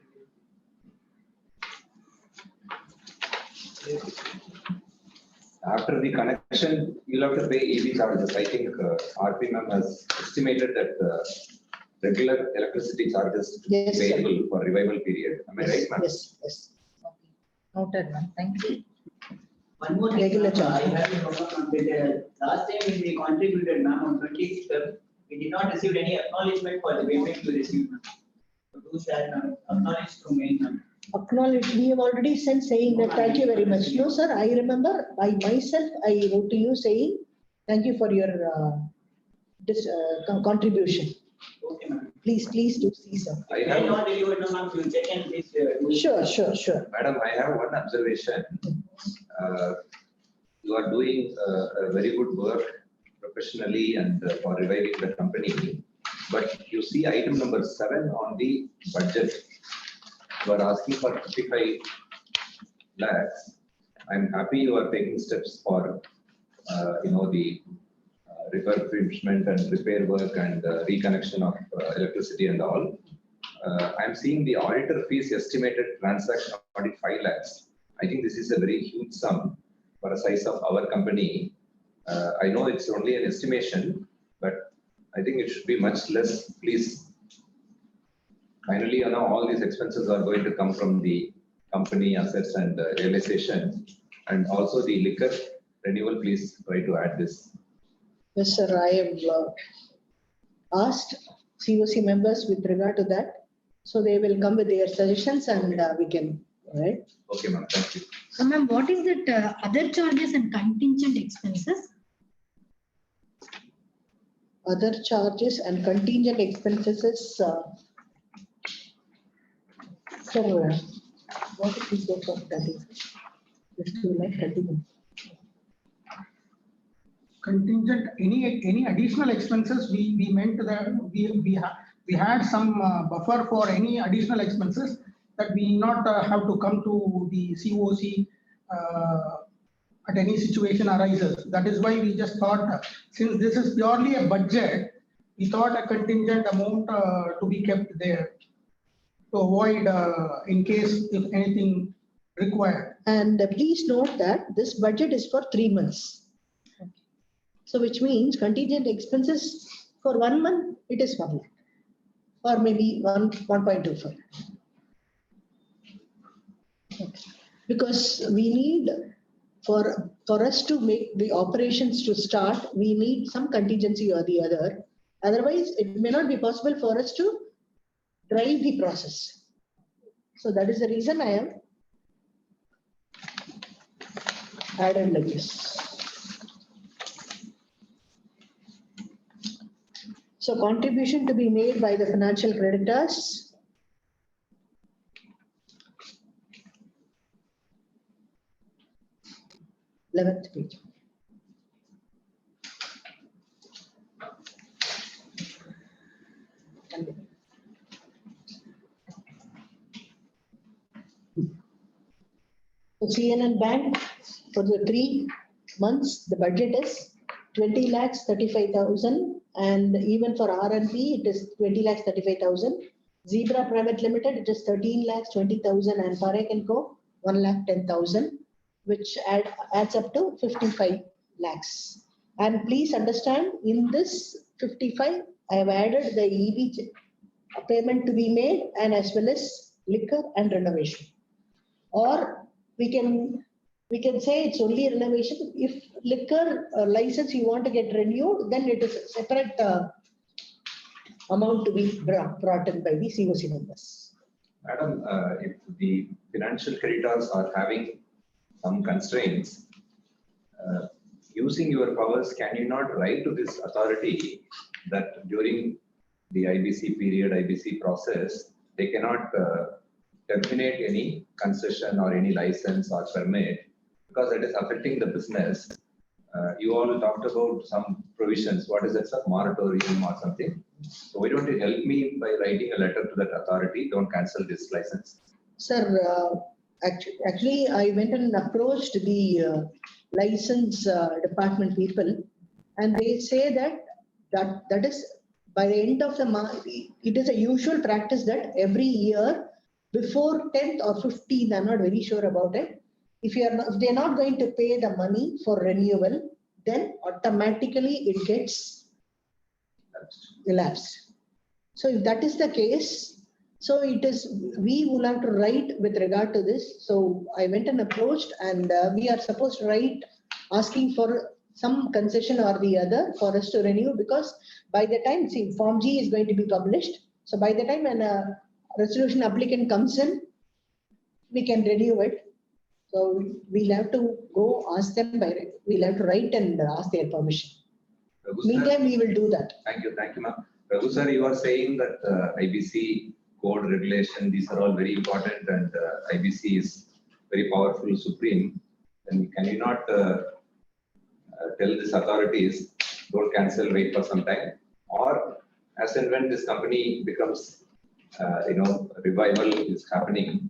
Speaker 5: After the connection, you'll have to pay EB charges. I think RP ma'am has estimated that regular electricity charges
Speaker 1: Yes, sir.
Speaker 5: payable for revival period. Am I right, ma'am?
Speaker 1: Yes, yes.
Speaker 3: Okay. Noted, ma'am. Thank you.
Speaker 7: One more thing,
Speaker 1: Regular
Speaker 7: ma'am, I
Speaker 1: charge.
Speaker 7: have to know that last time when we contributed, ma'am, on 25th, we did not receive any acknowledgement for the payment we received, ma'am. So do share, ma'am, acknowledge to me, ma'am.
Speaker 1: Acknowledge, we have already sent saying that thank you very much. No, sir, I remember by myself, I wrote to you saying, thank you for your contribution.
Speaker 7: Okay, ma'am.
Speaker 1: Please do see, sir.
Speaker 5: I
Speaker 7: I
Speaker 5: have,
Speaker 7: not delivered, no, ma'am, you check and please. Do it.
Speaker 1: Sure.
Speaker 5: madam, I have one observation. You are doing a very good work professionally and for reviving the company. But you see item number 7 on the budget. You are asking for 55 lakhs. I'm happy you are taking steps for, the refurbishment and repair work and reconnection of electricity and all. I'm seeing the auditor fees estimated transaction of 45 lakhs. I think this is a very huge sum for a size of our company. I know it's only an estimation, but I think it should be much less. Please. Finally, all these expenses are going to come from the company assets and realization, and also the liquor renewal. Please try to add this.
Speaker 1: Yes, sir, I have asked CoC members with regard to that. So they will come with their suggestions and we can, right?
Speaker 5: Okay, ma'am, thank you.
Speaker 10: Ma'am, what is that other charges and contingent expenses?
Speaker 1: Other charges and contingent expenses is, what is the for that is? Just to like contingent.
Speaker 8: Contingent, any additional expenses, we meant that we had some buffer for any additional expenses that we not have to come to the CoC at any situation arises. That is why we just thought, since this is purely a budget, we thought a contingent amount to be kept there to avoid in case if anything required.
Speaker 1: And please note that this budget is for 3 months. So which means contingent expenses for 1 month, it is 1 lakh or maybe 1.25. Because we need for us to make the operations to start, we need some contingency or the other. Otherwise, it may not be possible for us to drive the process. So that is the reason I have added like this. So contribution to be made by the financial creditors. Eleventh page. So CNN Bank for the 3 months, the budget is 20 lakhs 35,000, and even for RNP it is 20 lakhs 35,000. Zebra Private Limited it is 13 lakhs 20,000, and Parek & Co 1 lakh 10,000, which adds up to 55 lakhs. And please understand, in this 55, I have added the EB payment to be made, and as well as liquor and renovation. Or we can say it's only renovation. If liquor license you want to get renewed, then it is a separate amount to be brought in by the CoC members.
Speaker 5: Madam, if the financial creditors are having some constraints, using your powers, can you not write to this authority that during the IBC period, IBC process, they cannot terminate any concession or any license or permit because that is affecting the business? You all talked about some provisions. What is that, sir? Moratorium or something? So why don't you help me by writing a letter to that authority? Don't cancel this license.
Speaker 1: Sir, actually, I went and approached the license department people, and they say that is by the end of the month. It is a usual practice that every year before 10th or 15th, I'm not very sure about it. If they're not going to pay the money for renewal, then automatically it gets elapsed. So if that is the case, so it is, we will have to write with regard to this. So I went and approached, and we are supposed to write asking for some concession or the other for us to renew, because by the time, see, Form G is going to be published. So by the time a resolution applicant comes in, we can renew it. So we'll have to go ask them we'll have to write and ask their permission. Meantime, we will do that.
Speaker 5: Thank you, ma'am. Raghu sir, you are saying that IBC code regulation, these are all very important, and IBC is very powerful, supreme. Then can you not tell these authorities, don't cancel, wait for some time? Or as and when this company becomes, revival is happening,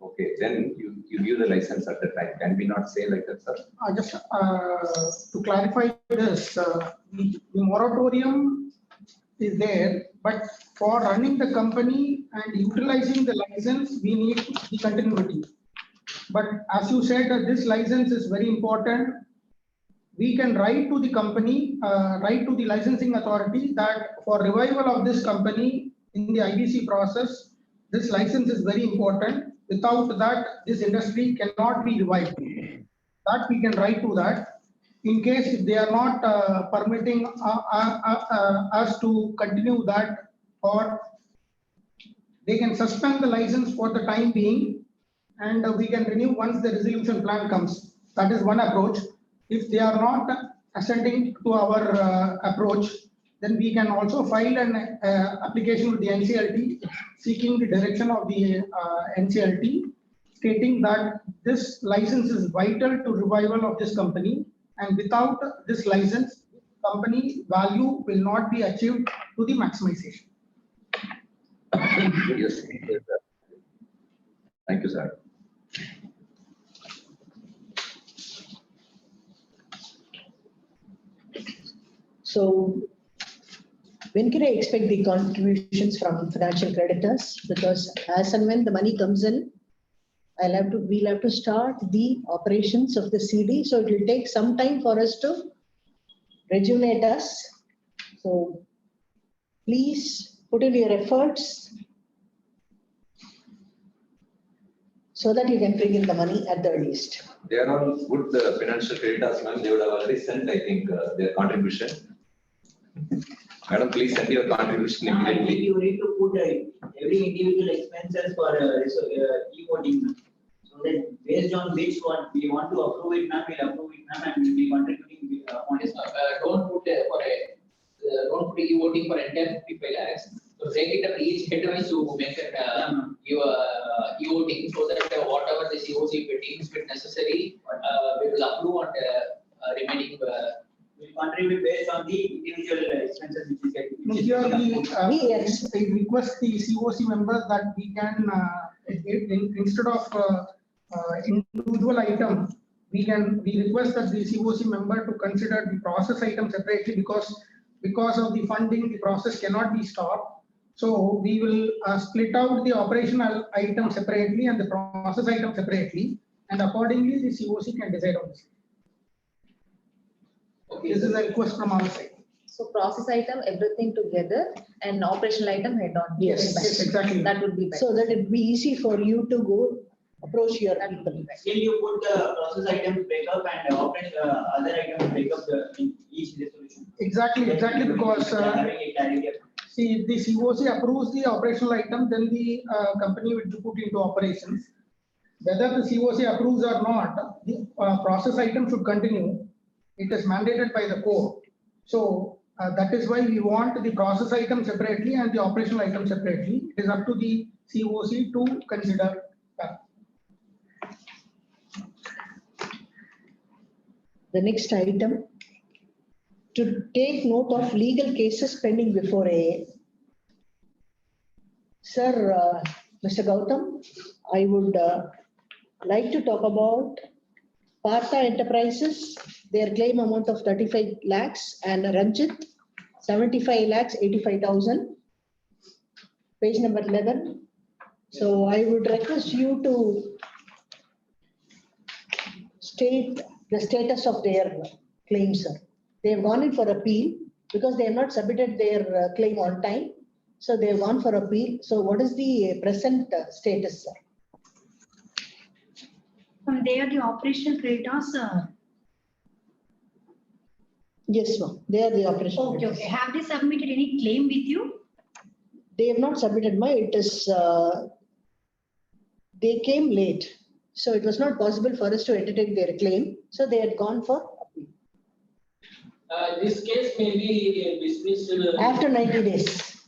Speaker 5: okay, then you give the license at the time. Can we not say like that, sir?
Speaker 8: Just to clarify this, the moratorium is there, but for running the company and utilizing the license, we need the continuity. But as you said, this license is very important. We can write to the company, write to the licensing authority that for revival of this company in the IBC process, this license is very important. Without that, this industry cannot be revived. That we can write to that. In case if they are not permitting us to continue that, or they can suspend the license for the time being, and we can renew once the resolution plan comes. That is one approach. If they are not assenting to our approach, then we can also file an application with the NCLT seeking the direction of the NCLT, stating that this license is vital to revival of this company, and without this license, company value will not be achieved to the maximization.
Speaker 5: Yes. Thank you, sir.
Speaker 1: So when can I expect the contributions from financial creditors? Because as and when the money comes in, we'll have to start the operations of the CD. So it will take some time for us to rejuvenate us. So please put in your efforts so that you can bring in the money at the earliest.
Speaker 5: They are all good financial creditors, ma'am. They would have already sent, I think, their contribution. Madam, please send your contribution
Speaker 7: I think
Speaker 5: immediately.
Speaker 7: you need to put every individual expenses for e-voting. So that based on which one we want to approve it, ma'am, we'll approve it, ma'am, and we'll be contributing on it.
Speaker 2: Don't put don't put e-voting for entire 55 lakhs. So break it up each headwise to make it your e-voting, so that whatever the CoC deems it necessary, we will approve on remaining.
Speaker 7: We'll contribute based on the individual expenses which is getting.
Speaker 8: Here we request the CoC members that we can, instead of individual item, we request that the CoC member to consider the process item separately, because of the funding, the process cannot be stopped. So we will split out the operational item separately and the process item separately, and accordingly the CoC can decide on this.
Speaker 2: Okay.
Speaker 8: This is a request from our side.
Speaker 3: So process item, everything together, and operational item head on.
Speaker 8: Yes, exactly.
Speaker 3: That would be better.
Speaker 1: So that it will be easy for you to go approach your people.
Speaker 7: Still you put the process item breakup and other item breakup in each resolution.
Speaker 8: Exactly, because
Speaker 7: Having a clarity.
Speaker 8: see, if the CoC approves the operational item, then the company will put into operations. Whether the CoC approves or not, the process item should continue. It is mandated by the code. So that is why we want the process item separately and the operational item separately. It is up to the CoC to consider that.
Speaker 1: The next item, to take note of legal cases pending before AA. Sir, Mr. Gautam, I would like to talk about Partha Enterprises, their claim amount of 35 lakhs, and Ranjit, 75 lakhs, 85,000. Page number 11. So I would request you to state the status of their claims, sir. They have gone in for appeal because they have not submitted their claim on time. So they have gone for appeal. So what is the present status, sir?
Speaker 10: They are the operational creditors.
Speaker 1: Yes, ma'am. They are the operation.
Speaker 10: Okay. Have they submitted any claim with you?
Speaker 1: They have not submitted it is, they came late. So it was not possible for us to entertain their claim. So they had gone for appeal.
Speaker 11: This case may be dismissed.
Speaker 1: After 90 days.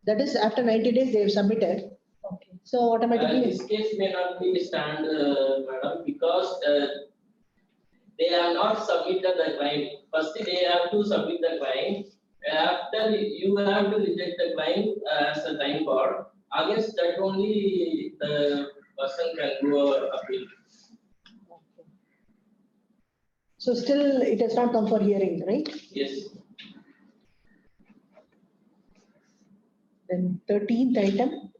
Speaker 1: That is, after 90 days they have submitted.
Speaker 10: Okay.
Speaker 1: So automatically.
Speaker 11: This case may not be stand, madam, because they have not submitted the claim. First, they have to submit the claim. After, you have to reject the claim as a time bar. Against that only the person can go appeal.
Speaker 1: Okay. So still it has not come for hearing, right?
Speaker 11: Yes.
Speaker 1: Then 13th item,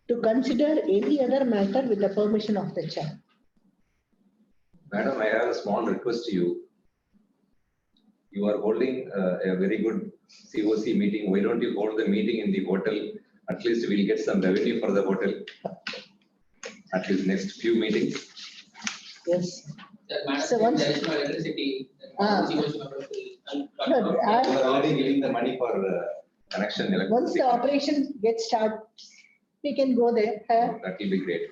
Speaker 1: to consider any other matter with the permission of the chair.
Speaker 5: Madam, I have a small request to you. You are holding a very good CoC meeting. Why don't you hold the meeting in the hotel? At least we'll get some revenue for the hotel. At least next few meetings.
Speaker 1: Yes.
Speaker 2: That madam,
Speaker 1: So once-
Speaker 2: there is no electricity.
Speaker 1: Ah.
Speaker 2: CoC members will cut
Speaker 1: No,
Speaker 2: out.
Speaker 5: You are already giving the money for connection.
Speaker 1: Once the operation gets started, we can go there.
Speaker 5: That will be great.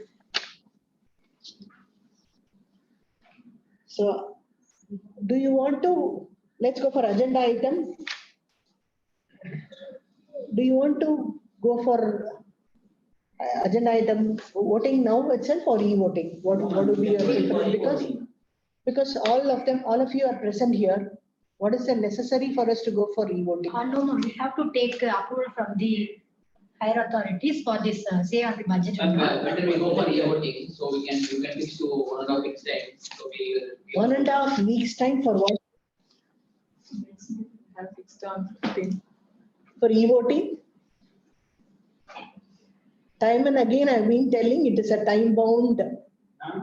Speaker 1: So, do you want to, let's go for agenda item. Do you want to go for agenda item voting now itself or e-voting? What would be your preference? Because all of you are present here. What is the necessary for us to go for e-voting?
Speaker 10: No, we have to take approval from the higher authorities for this CRP budget.
Speaker 2: Better we go for e-voting, so you can fix to 1.5 weeks time. So we
Speaker 1: 1.5 weeks time for what?
Speaker 6: Have fixed on 15.
Speaker 1: For e-voting? Time and again, I've been telling it is a time-bound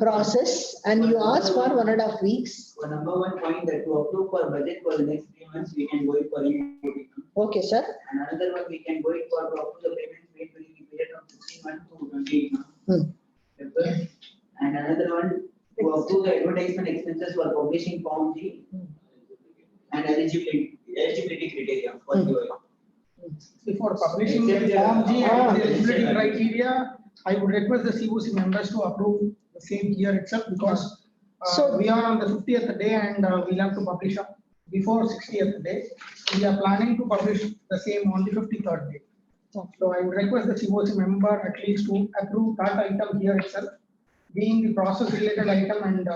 Speaker 1: process and you ask for 1.5 weeks.
Speaker 7: For number one point that to approve for budget for the next 3 months, we can go it for e-voting.
Speaker 1: Okay, sir.
Speaker 7: And another one, we can go it for to approve the payments made during the period from 16 months to 28 months. Remember? And another one, to approve the advertisement expenses for publishing Form G and eligibility criteria for UI.
Speaker 8: Before publishing the Form G and the eligibility criteria, I would request the CoC members to approve the same here itself because
Speaker 1: So-
Speaker 8: we are on the 50th day and we'll have to publish before 60th day. We are planning to publish the same on the 53rd day. So I would request the CoC member at least to approve that item here itself, being the process related item and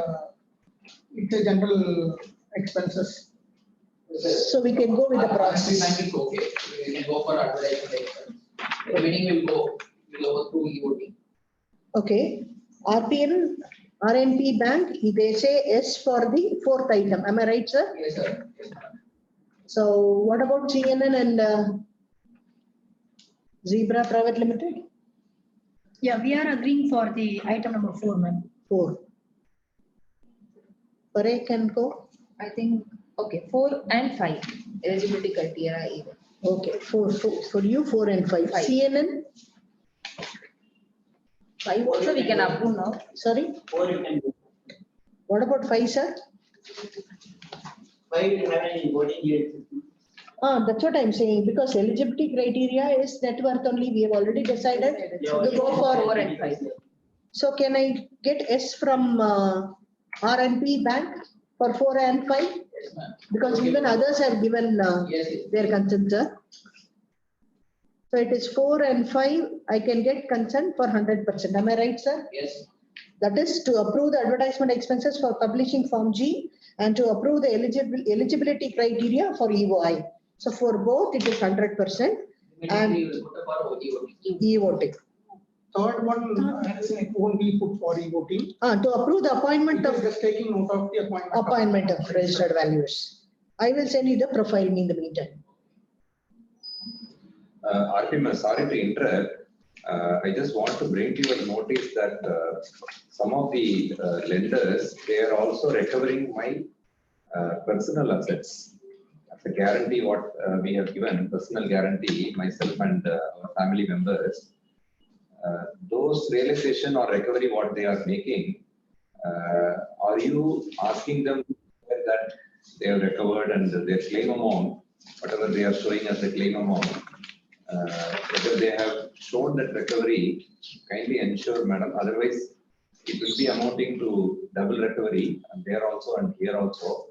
Speaker 8: it's a general expenses.
Speaker 1: So we can go with the process.
Speaker 2: Bank is okay. We can go for advertisement. The meeting will go through e-voting.
Speaker 1: Okay. RNP Bank, they say yes for the 4th item. Am I right, sir?
Speaker 2: Yes, sir. Yes, sir.
Speaker 1: So what about CNN and Zebra Private Limited?
Speaker 10: Yeah, we are agreeing for the item number 4, ma'am.
Speaker 1: 4. Parek and Co.
Speaker 3: I think, okay, 4 and 5, eligibility criteria even.
Speaker 1: Okay, 4 for you, 4 and 5.
Speaker 3: 5.
Speaker 1: CNN,
Speaker 3: 5 also we can approve now.
Speaker 1: sorry,
Speaker 7: Or you can go.
Speaker 1: what about 5, sir?
Speaker 7: Why we have any voting here?
Speaker 1: That's what I'm saying, because eligibility criteria is net worth only, we have already decided to go for.
Speaker 3: 4 and 5.
Speaker 1: So can I get S from RNP Bank for 4 and 5?
Speaker 2: Yes, ma'am.
Speaker 1: Because even others have given
Speaker 2: Yes, yes.
Speaker 1: their consent, sir. So it is 4 and 5, I can get consent for 100%. Am I right, sir?
Speaker 2: Yes.
Speaker 1: That is to approve the advertisement expenses for publishing Form G and to approve the eligibility criteria for EOI. So for both, it is 100% and
Speaker 2: We will put for e-voting.
Speaker 1: e-voting.
Speaker 8: Third one, it won't be put for e-voting.
Speaker 1: To approve the appointment
Speaker 8: It is
Speaker 1: of
Speaker 8: just taking note of the
Speaker 1: appointment of registered valuers. I will send you the profile in the meantime.
Speaker 5: RPM, sorry to interrupt. I just want to bring to your notice that some of the lenders, they are also recovering my personal assets. As a guarantee, what we have given, personal guarantee, myself and our family members, those realization or recovery what they are making, are you asking them that they have recovered and their claim amount, whatever they are showing as a claim amount, whether they have shown that recovery, kindly ensure, madam, otherwise it will be amounting to double recovery and there also and here also.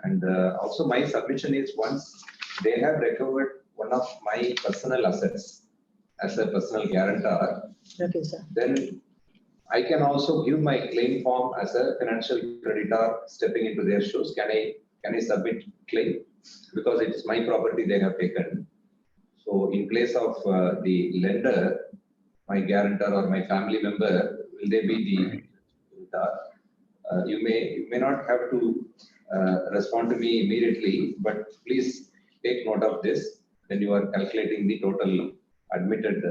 Speaker 5: And also my submission is once they have recovered one of my personal assets as a personal guarantor,
Speaker 1: Okay, sir.
Speaker 5: then I can also give my claim form as a financial creditor stepping into their shoes. Can I submit claim? Because it is my property they have taken. So in place of the lender, my guarantor or my family member, will they be the you may not have to respond to me immediately, but please take note of this when you are calculating the total admitted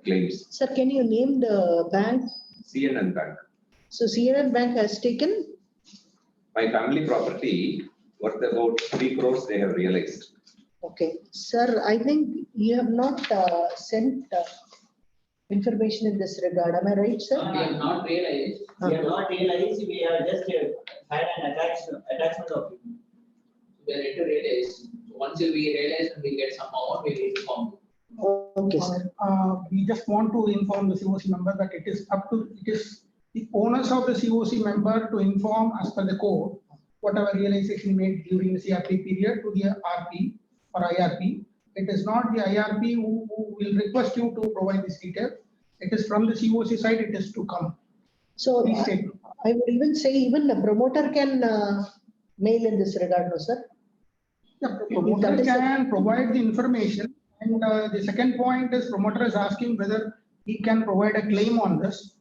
Speaker 5: claims.
Speaker 1: Sir, can you name the bank?
Speaker 5: CNN Bank.
Speaker 1: So CNN Bank has taken,
Speaker 5: My family property worth about 3 crores they have realized.
Speaker 1: okay. Sir, I think you have not sent information in this regard. Am I right, sir?
Speaker 2: We have not realized.
Speaker 7: We have not realized, we have just had an attachment of it.
Speaker 2: We are yet to realize. Once we realize and we get some amount, we will inform you.
Speaker 1: Okay, sir.
Speaker 8: We just want to inform the CoC member that it is the onus of the CoC member to inform as per the code, whatever realization made during the CRP period to the RP or IRP. It is not the IRP who will request you to provide this detail. It is from the CoC side, it is to come.
Speaker 1: So
Speaker 8: Please take.
Speaker 1: I would even say even the promoter can mail in this regard, no, sir?
Speaker 8: Yeah, promoter can provide the information. And the second point is promoter is asking whether he can provide a claim on this.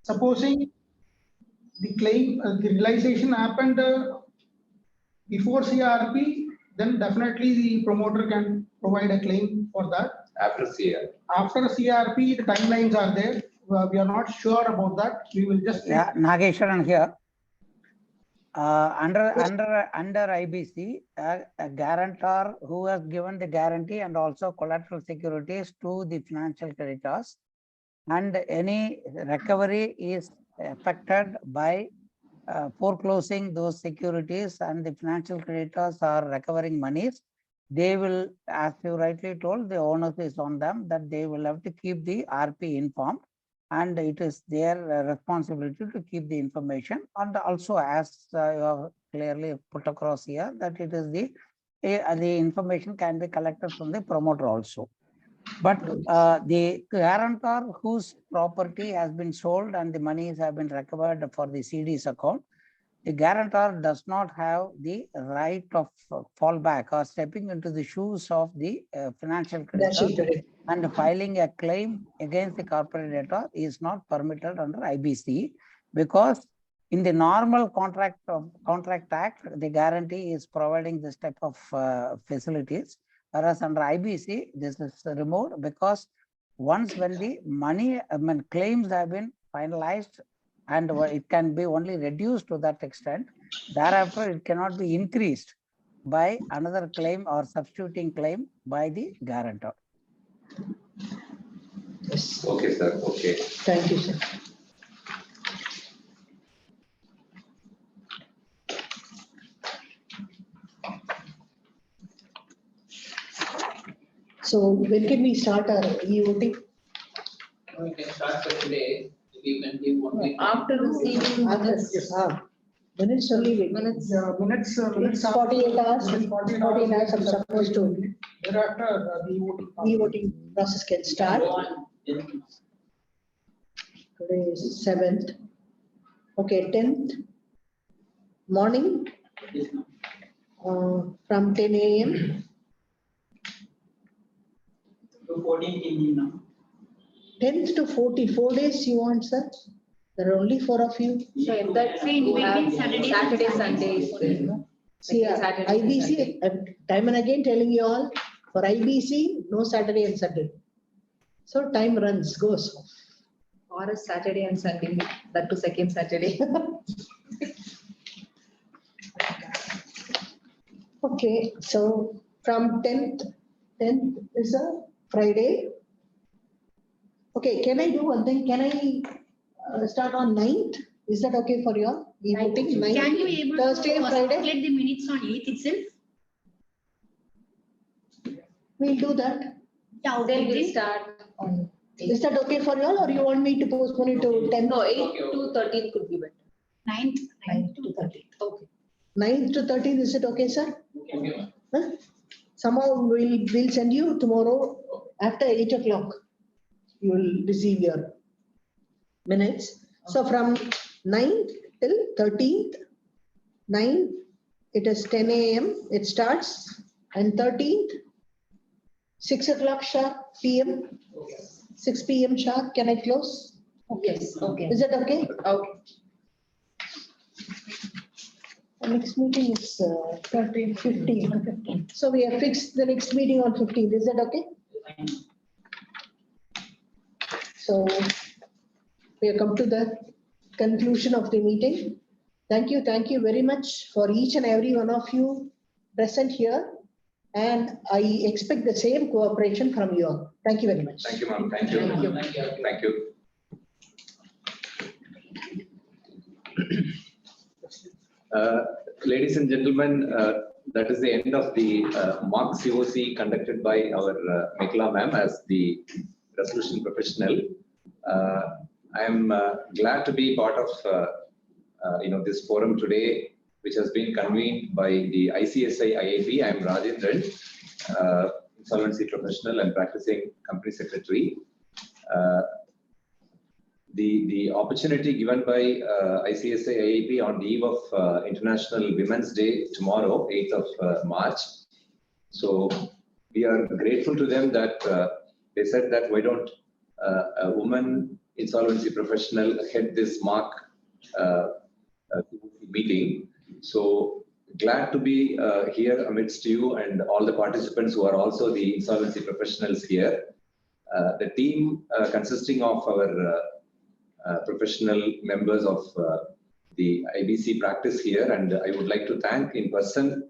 Speaker 8: Supposing the claim, the realization happened before CRP, then definitely the promoter can provide a claim for that.
Speaker 5: After CRP.
Speaker 8: After CRP, the timelines are there. We are not sure about that. We will just.
Speaker 9: Yeah, Nageshwaran here. Under IBC, a guarantor who has given the guarantee and also collateral securities to the financial creditors, and any recovery is affected by foreclosing those securities and the financial creditors are recovering monies, they will, as you rightly told, the onus is on them that they will have to keep the RP informed, and it is their responsibility to keep the information. And also, as you have clearly put across here, that it is the information can be collected from the promoter also. But the guarantor whose property has been sold and the monies have been recovered for the CD's account, the guarantor does not have the right of fallback or stepping into the shoes of the financial creditor, and filing a claim against the corporate debtor is not permitted under IBC, because in the normal contract act, the guarantee is providing this type of facilities. Whereas under IBC, this is removed, because once when the money, claims have been finalized, and it can be only reduced to that extent, thereafter it cannot be increased by another claim or substituting claim by the guarantor.
Speaker 1: Yes.
Speaker 5: Okay, sir. Okay.
Speaker 1: Thank you, sir. So when can we start our EOT?
Speaker 2: We can start for today. We can give 1 week.
Speaker 3: After receiving minutes.
Speaker 1: Minutes only.
Speaker 8: Minutes.
Speaker 1: It's 48 hours. 48 hours I'm supposed to.
Speaker 8: Thereafter, the
Speaker 1: E-voting process can start. Today is 7th. Okay, 10th morning from 10 a.m.
Speaker 7: To 14 evening now.
Speaker 1: 10th to 44 days you want, sir? There are only 4 of you.
Speaker 3: So in that
Speaker 10: So in
Speaker 3: we have
Speaker 10: between
Speaker 3: Saturday, Sundays.
Speaker 1: See,
Speaker 3: Saturday,
Speaker 1: IBC, I'm time and again telling you all, for IBC, no Saturday and Sunday. So time goes.
Speaker 3: Or a Saturday and Sunday, that to second Saturday.
Speaker 1: Okay, so from 10th is a Friday. Okay, can I do one thing? Can I start on 9th? Is that okay for you all? E-voting, 9th?
Speaker 10: Can you able
Speaker 1: Thursday,
Speaker 10: to
Speaker 1: Friday?
Speaker 10: calculate the minutes on 8th itself?
Speaker 1: We'll do that.
Speaker 10: Yeah,
Speaker 3: Then
Speaker 10: okay.
Speaker 3: we'll
Speaker 10: Then
Speaker 3: start on.
Speaker 1: Is that okay for you all, or you want me to postpone it to 10th?
Speaker 3: No, 8 to 13 could be better.
Speaker 10: 9th to 13th.
Speaker 1: Okay. 9th to 13th, is it okay, sir?
Speaker 2: Okay.
Speaker 1: Huh? Somehow we'll send you tomorrow after 8 o'clock. You will receive your minutes. So from 9th till 13th, 9, it is 10 a.m. It starts, and 13th, 6 o'clock sharp p.m. 6 p.m. sharp. Can I close?
Speaker 3: Yes, okay.
Speaker 1: Is that okay?
Speaker 3: Okay.
Speaker 1: The next meeting is 15. So we have fixed the next meeting on 15th. Is that okay? So we have come to the conclusion of the meeting. Thank you very much for each and every one of you present here. And I expect the same cooperation from you all. Thank you very much.
Speaker 5: Thank you, ma'am. Thank you.
Speaker 2: Thank you.
Speaker 5: Thank you. Ladies and gentlemen, that is the end of the mock CoC conducted by our Mekala ma'am as the resolution professional. I am glad to be part of this forum today, which has been convened by the ICSI IAB. I am Rajendran, insolvency professional and practicing company secretary. The opportunity given by ICSI IAB on the eve of International Women's Day tomorrow, 8th of March. So we are grateful to them that they said that why don't a woman insolvency professional head this mock meeting. So glad to be here amidst you and all the participants who are also the insolvency professionals here. The team consisting of our professional members of the IBC practice here, and I would like to thank in person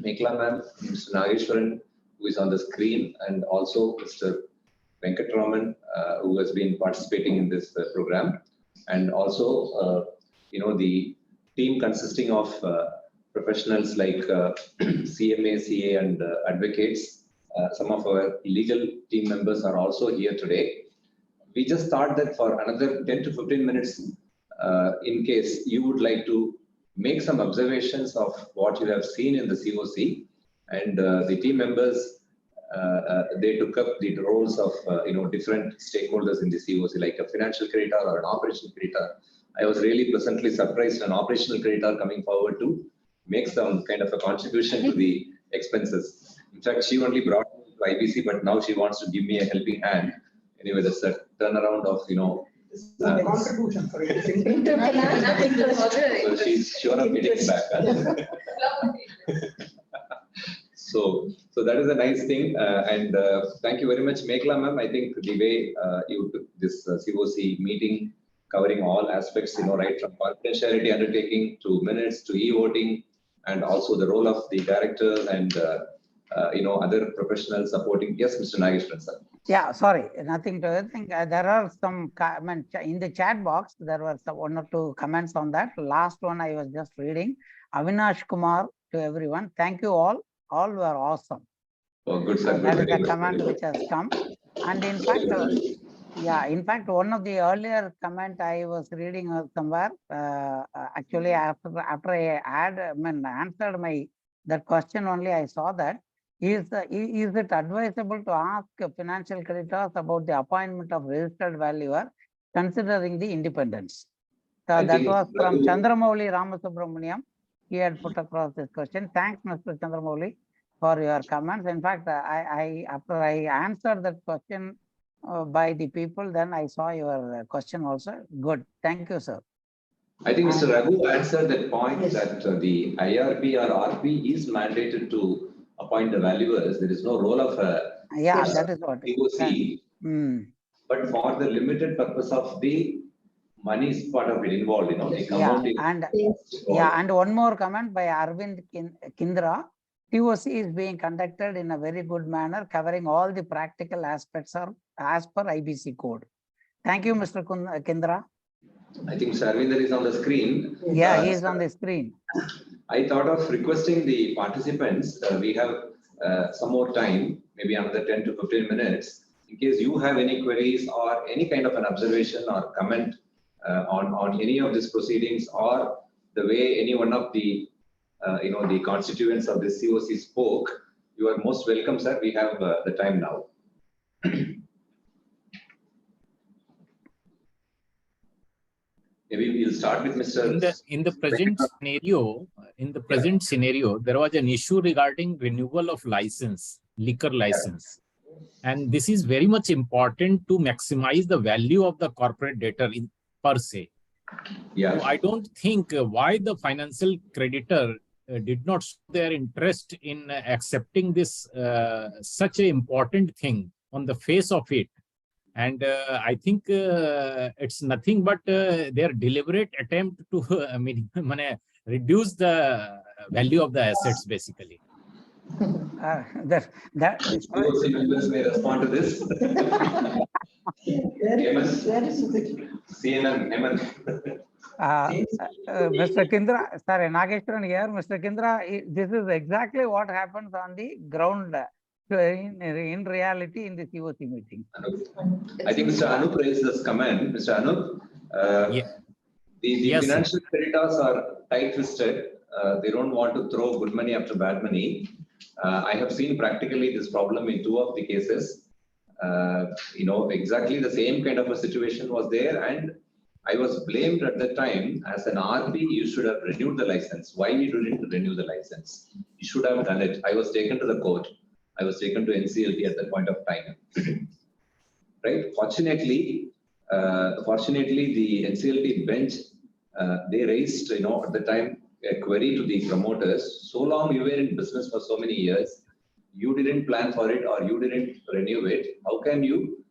Speaker 5: Mekala ma'am, Mr. Nageshwaran, who is on the screen, and also Mr. Venkatraman, who has been participating in this program, and also the team consisting of professionals like CMA, CA, and advocates. Some of our legal team members are also here today. We just thought that for another 10 to 15 minutes, in case you would like to make some observations of what you have seen in the CoC, and the team members, they took up the roles of different stakeholders in the CoC, like a financial creditor or an operational creditor. I was really pleasantly surprised an operational creditor coming forward to make some kind of a contribution to the expenses. In fact, she only brought me to IBC, but now she wants to give me a helping hand. Anyway, that's a turnaround of,
Speaker 8: Contribution for it.
Speaker 5: so she's sure of getting it back. So that is a nice thing. And thank you very much, Mekala ma'am. I think the way you took this CoC meeting, covering all aspects, right from confidentiality undertaking to minutes to e-voting, and also the role of the directors and other professionals supporting. Yes, Mr. Nageshwaran, sir.
Speaker 9: Yeah, sorry, nothing to think. There are some comments in the chat box. There were some 1 or 2 comments on that. Last one I was just reading. Avinash Kumar to everyone. Thank you all. All were awesome.
Speaker 5: Oh, good, sir.
Speaker 9: That is a comment which has come. And in fact, one of the earlier comment I was reading somewhere. Actually, after I answered that question only, I saw that. Is it advisable to ask financial creditors about the appointment of registered valuer, considering the independence? So that was from Chandramouli Ramasubramaniam. He had put across this question. Thanks, Mr. Chandramouli, for your comments. In fact, after I answered that question by the people, then I saw your question also. Good. Thank you, sir.
Speaker 5: I think Mr. Raghu answered that point, that the IRP or RP is mandated to appoint the valuers. There is no role of a
Speaker 9: that is what
Speaker 5: CoC, but for the limited purpose of the money is part of it involved,
Speaker 9: and one more comment by Arvind Kindra. CoC is being conducted in a very good manner, covering all the practical aspects as per IBC code. Thank you, Mr. Kindra.
Speaker 5: I think Sarvinder is on the screen.
Speaker 9: Yeah, he is on the screen.
Speaker 5: I thought of requesting the participants. We have some more time, maybe another 10 to 15 minutes. In case you have any queries or any kind of an observation or comment on any of these proceedings, or the way any one of the the constituents of the CoC spoke, you are most welcome, sir. We have the time now. Maybe we'll start with Mr.
Speaker 12: In the present scenario, there was an issue regarding renewal of license, liquor license. And this is very much important to maximize the value of the corporate debtor per se.
Speaker 5: Yeah.
Speaker 12: So I don't think why the financial creditor did not show their interest in accepting this such an important thing on the face of it. And I think it's nothing but their deliberate attempt to reduce the value of the assets, basically.
Speaker 5: CoC members may respond to this. CNN,
Speaker 13: Mr. Kindra, sorry, Nageshwaran here. Mr. Kindra, this is exactly what happens on the ground in reality in the CoC meeting.
Speaker 5: I think Mr. Anup raised this comment. Mr. Anup, the
Speaker 12: Yes,
Speaker 5: financial creditors are tight-fisted. They don't want to throw good money after bad money. I have seen practically this problem in 2 of the cases. Exactly the same kind of a situation was there, and I was blamed at the time as an RP. You should have renewed the license. Why you didn't renew the license? You should have done it. I was taken to the court. I was taken to NCLT at that point of time. Right? Fortunately, the NCLT bench they raised, at the time a query to the promoters. So long you were in business for so many years, you didn't plan for it or you didn't renew it. How can you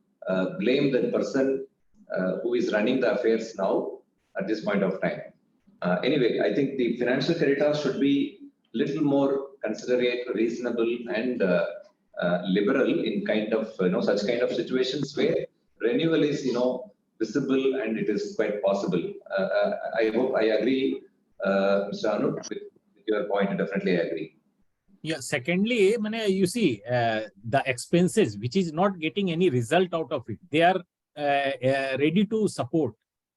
Speaker 5: blame that person who is running the affairs now at this point of time? Anyway, I think the financial creditors should be little more considerate, reasonable, and liberal in kind of such kind of situations where renewal is visible and it is quite possible. I hope I agree, Mr. Anup, with your point. Definitely I agree.
Speaker 12: Yeah. Secondly, you see, the expenses which is not getting any result out of it, they are ready to support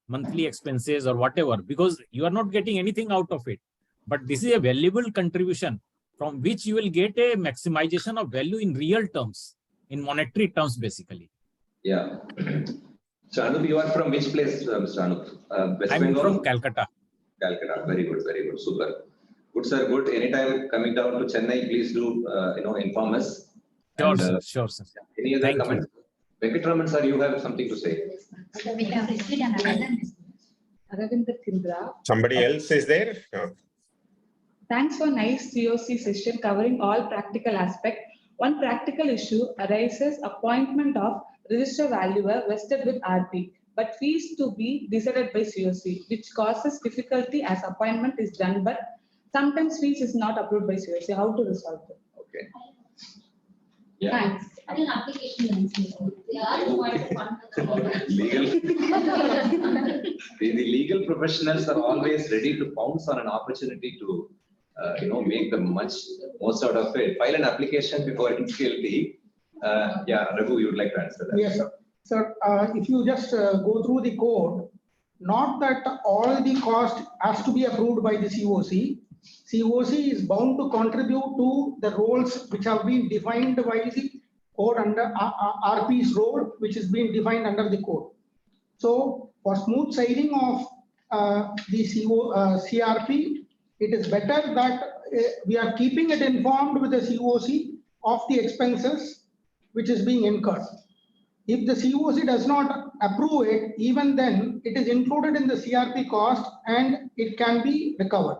Speaker 12: monthly expenses or whatever, because you are not getting anything out of it. But this is a valuable contribution from which you will get a maximization of value in real terms, in monetary terms, basically.
Speaker 5: Yeah. So Anup, you are from which place, Mr. Anup? West
Speaker 12: I'm
Speaker 5: Bengal?
Speaker 12: from Calcutta.
Speaker 5: Calcutta. Very good, super. Good, sir. Good. Anytime coming down to Chennai, please do inform us.
Speaker 12: Sure,
Speaker 5: And,
Speaker 12: sir. Sure, sir.
Speaker 5: Any other
Speaker 12: Thank
Speaker 5: comments? Venkatraman, sir, you have something to say.
Speaker 10: We have received another.
Speaker 6: Aravinda Kindra.
Speaker 14: Somebody else is there? No.
Speaker 6: Thanks for nice CoC session covering all practical aspects. One practical issue arises: appointment of register valuer vested with RP, but fees to be decided by CoC, which causes difficulty as appointment is done, but sometimes fees is not approved by CoC. How to resolve it?
Speaker 5: Okay. Yeah.
Speaker 6: Thanks.
Speaker 5: Legal. The legal professionals are always ready to pounce on an opportunity to make the most out of it. File an application before NCLT. Yeah, Raghu, you would like to answer that.
Speaker 8: Yes, sir. Sir, if you just go through the code, not that all the cost has to be approved by the CoC. CoC is bound to contribute to the roles which have been defined by the code under RP's role, which is being defined under the code. So for smooth sailing of the CRP, it is better that we are keeping it informed with the CoC of the expenses which is being incurred. If the CoC does not approve it, even then it is included in the CRP cost and it can be recovered.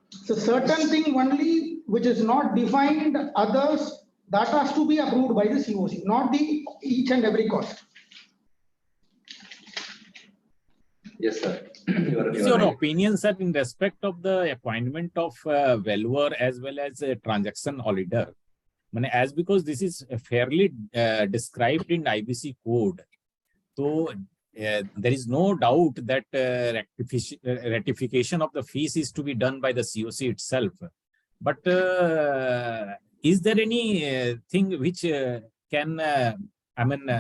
Speaker 8: So certain thing only which is not defined, others that has to be approved by the CoC, not the each and every cost.
Speaker 5: Yes, sir.
Speaker 12: What's your opinion, sir, in respect of the appointment of valuer as well as a transaction auditor? As because this is fairly described in IBC code, so there is no doubt that ratification of the fees is to be done by the CoC itself. But is there any thing which can,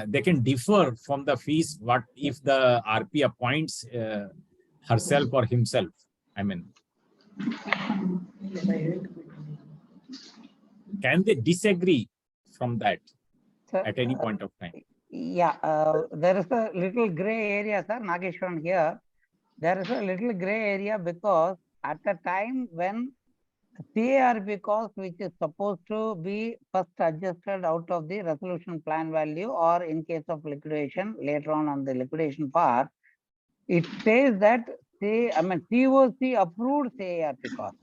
Speaker 12: they can differ from the fees? What if the RP appoints herself or himself? Can they disagree from that at any point of time?
Speaker 13: Yeah, there is a little gray area, sir. Nageshwaran here. There is a little gray area because at the time when CARP cost, which is supposed to be first adjusted out of the resolution plan value, or in case of liquidation, later on the liquidation part, it says that CoC approved CARP cost.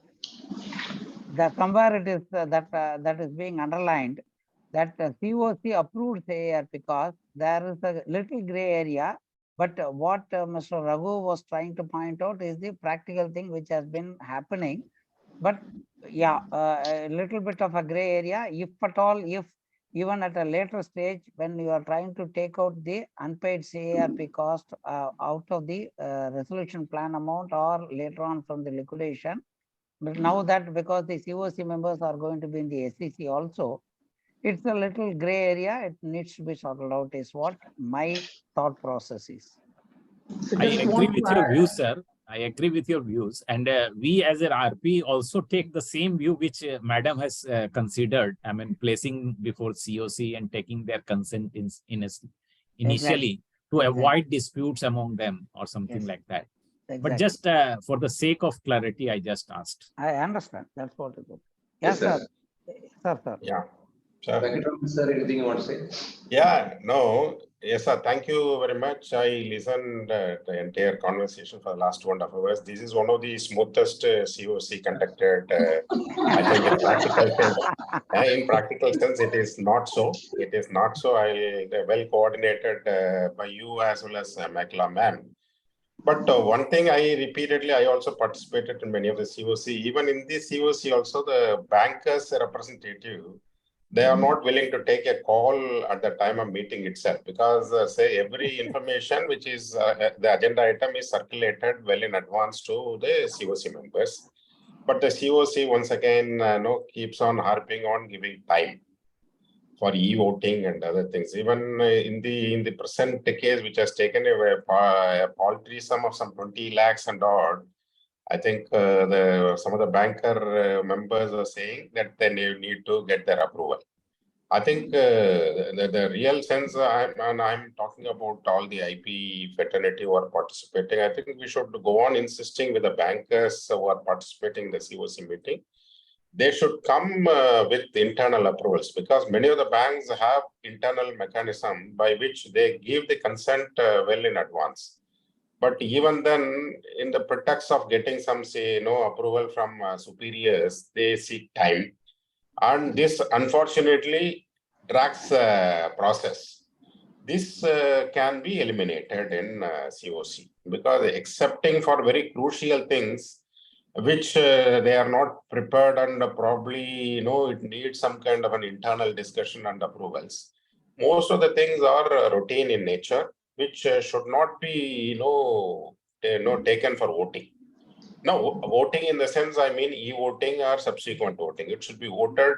Speaker 13: Somewhere it is that is being underlined, that CoC approved CARP cost. There is a little gray area, but what Mr. Raghu was trying to point out is the practical thing which has been happening. But yeah, a little bit of a gray area. If at all, if even at a later stage, when you are trying to take out the unpaid CARP cost out of the resolution plan amount or later on from the liquidation. But now that because the CoC members are going to be in the SEC also, it's a little gray area. It needs to be sorted out is what my thought process is.
Speaker 12: I agree with your views, sir. I agree with your views. And we as an RP also take the same view which Madam has considered. I mean, placing before CoC and taking their consent initially to avoid disputes among them or something like that. But just for the sake of clarity, I just asked.
Speaker 13: I understand. That's what it is. Yes, sir. Sir.
Speaker 14: Yeah.
Speaker 5: Sir, anything you want to say?
Speaker 14: Yeah, no. Yes, sir. Thank you very much. I listened the entire conversation for the last 2.5 hours. This is one of the smoothest CoC conducted. I think in practical sense. In practical sense, it is not so. It is not so. Well coordinated by you as well as Mekala ma'am. But one thing I also participated in many of the CoC. Even in the CoC also, the bankers representative, they are not willing to take a call at the time of meeting itself because say every information which is the agenda item is circulated well in advance to the CoC members. But the CoC once again keeps on harping on giving time for e-voting and other things. Even in the present case, which has taken a paltry sum of some 20 lakhs and odd, I think some of the banker members are saying that they need to get their approval. I think the real sense, I'm talking about all the IP fraternity who are participating. I think we should go on insisting with the bankers who are participating in the CoC meeting. They should come with internal approvals because many of the banks have internal mechanism by which they give the consent well in advance. But even then, in the pretext of getting some, approval from superiors, they seek time. And this, unfortunately, drags process. This can be eliminated in CoC because accepting for very crucial things, which they are not prepared and probably, it needs some kind of an internal discussion and approvals. Most of the things are routine in nature, which should not be, taken for voting. Now, voting in the sense, I mean, e-voting or subsequent voting. It should be voted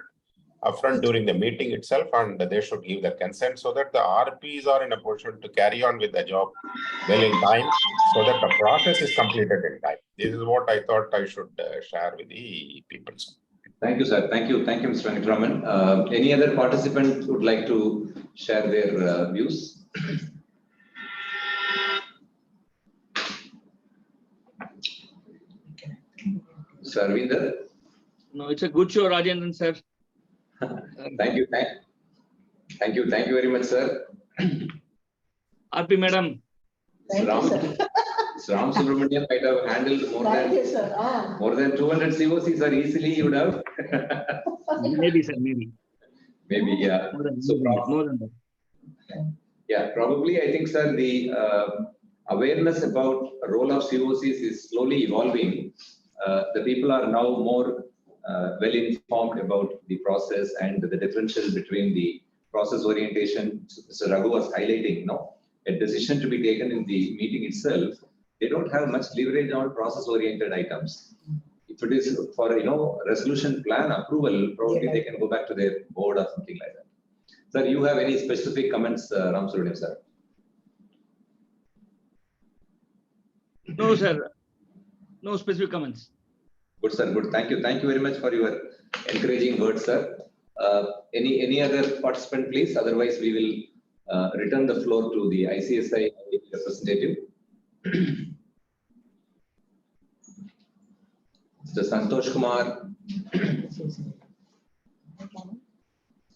Speaker 14: upfront during the meeting itself, and they should give their consent so that the RPs are in a position to carry on with the job well in time, so that the process is completed in time. This is what I thought I should share with the people.
Speaker 5: Thank you, sir. Thank you, Mr. Venkatraman. Any other participant would like to share their views? Sir Arvinder?
Speaker 15: No, it's a good show, Rajendran, sir.
Speaker 5: Thank you very much, sir.
Speaker 15: RP madam.
Speaker 1: Thank you, sir.
Speaker 5: Ram Subramanian might have handled more than 200 CoCs are easily, you would have.
Speaker 15: Maybe, sir, maybe.
Speaker 5: Maybe, yeah.
Speaker 15: More than that.
Speaker 5: Yeah, probably, I think, sir, the awareness about role of CoCs is slowly evolving. The people are now more well informed about the process and the differential between the process orientation. Mr. Raghu was highlighting, a decision to be taken in the meeting itself. They don't have much leverage on process oriented items. If it is for, resolution plan approval, probably they can go back to their board or something like that. Sir, you have any specific comments, Ram Subramanian, sir?
Speaker 15: No, sir. No specific comments.
Speaker 5: Good, sir. Good. Thank you. Thank you very much for your encouraging words, sir. Any other participant, please? Otherwise, we will return the floor to the ICSI representative. Mr. Santosh Kumar,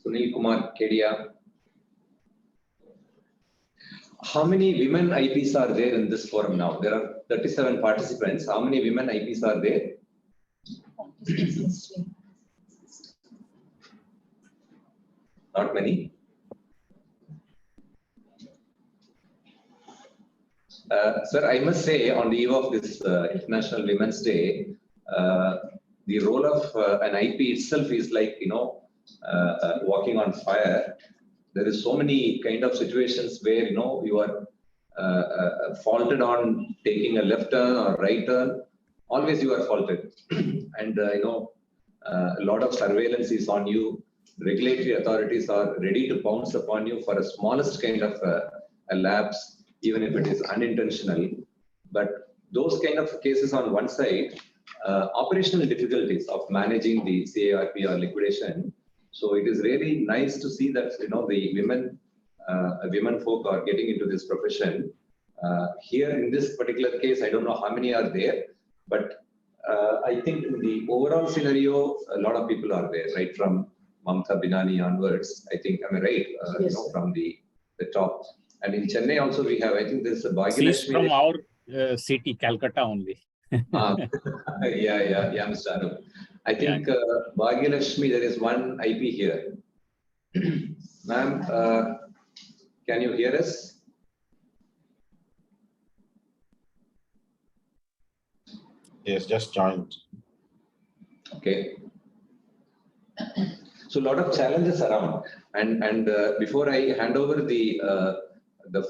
Speaker 5: Sunil Kumar Kedia. How many women IPs are there in this forum now? There are 37 participants. How many women IPs are there? Not many. Sir, I must say, on the eve of this International Women's Day, the role of an IP itself is like, walking on fire. There is so many kind of situations where you are faulted on taking a left turn or right turn. Always you are faulted, and a lot of surveillance is on you. Regulatory authorities are ready to pounce upon you for a smallest kind of a lapse, even if it is unintentional. But those kind of cases on one side, operational difficulties of managing the CARP or liquidation. So it is really nice to see that the women folk are getting into this profession. Here in this particular case, I don't know how many are there, but I think in the overall scenario, a lot of people are there, right from Mamta Binani onwards. I think, am I right?
Speaker 1: Yes.
Speaker 5: From the top. And in Chennai also we have, I think there's a
Speaker 12: She's
Speaker 5: Bhagilakshmi.
Speaker 12: from our city, Calcutta only.
Speaker 5: Yeah, Mr. Anup. I think Bhagilakshmi, there is one IP here. Ma'am, can you hear us?
Speaker 14: Yes, just joined.
Speaker 5: Okay. So a lot of challenges around, and before I hand over the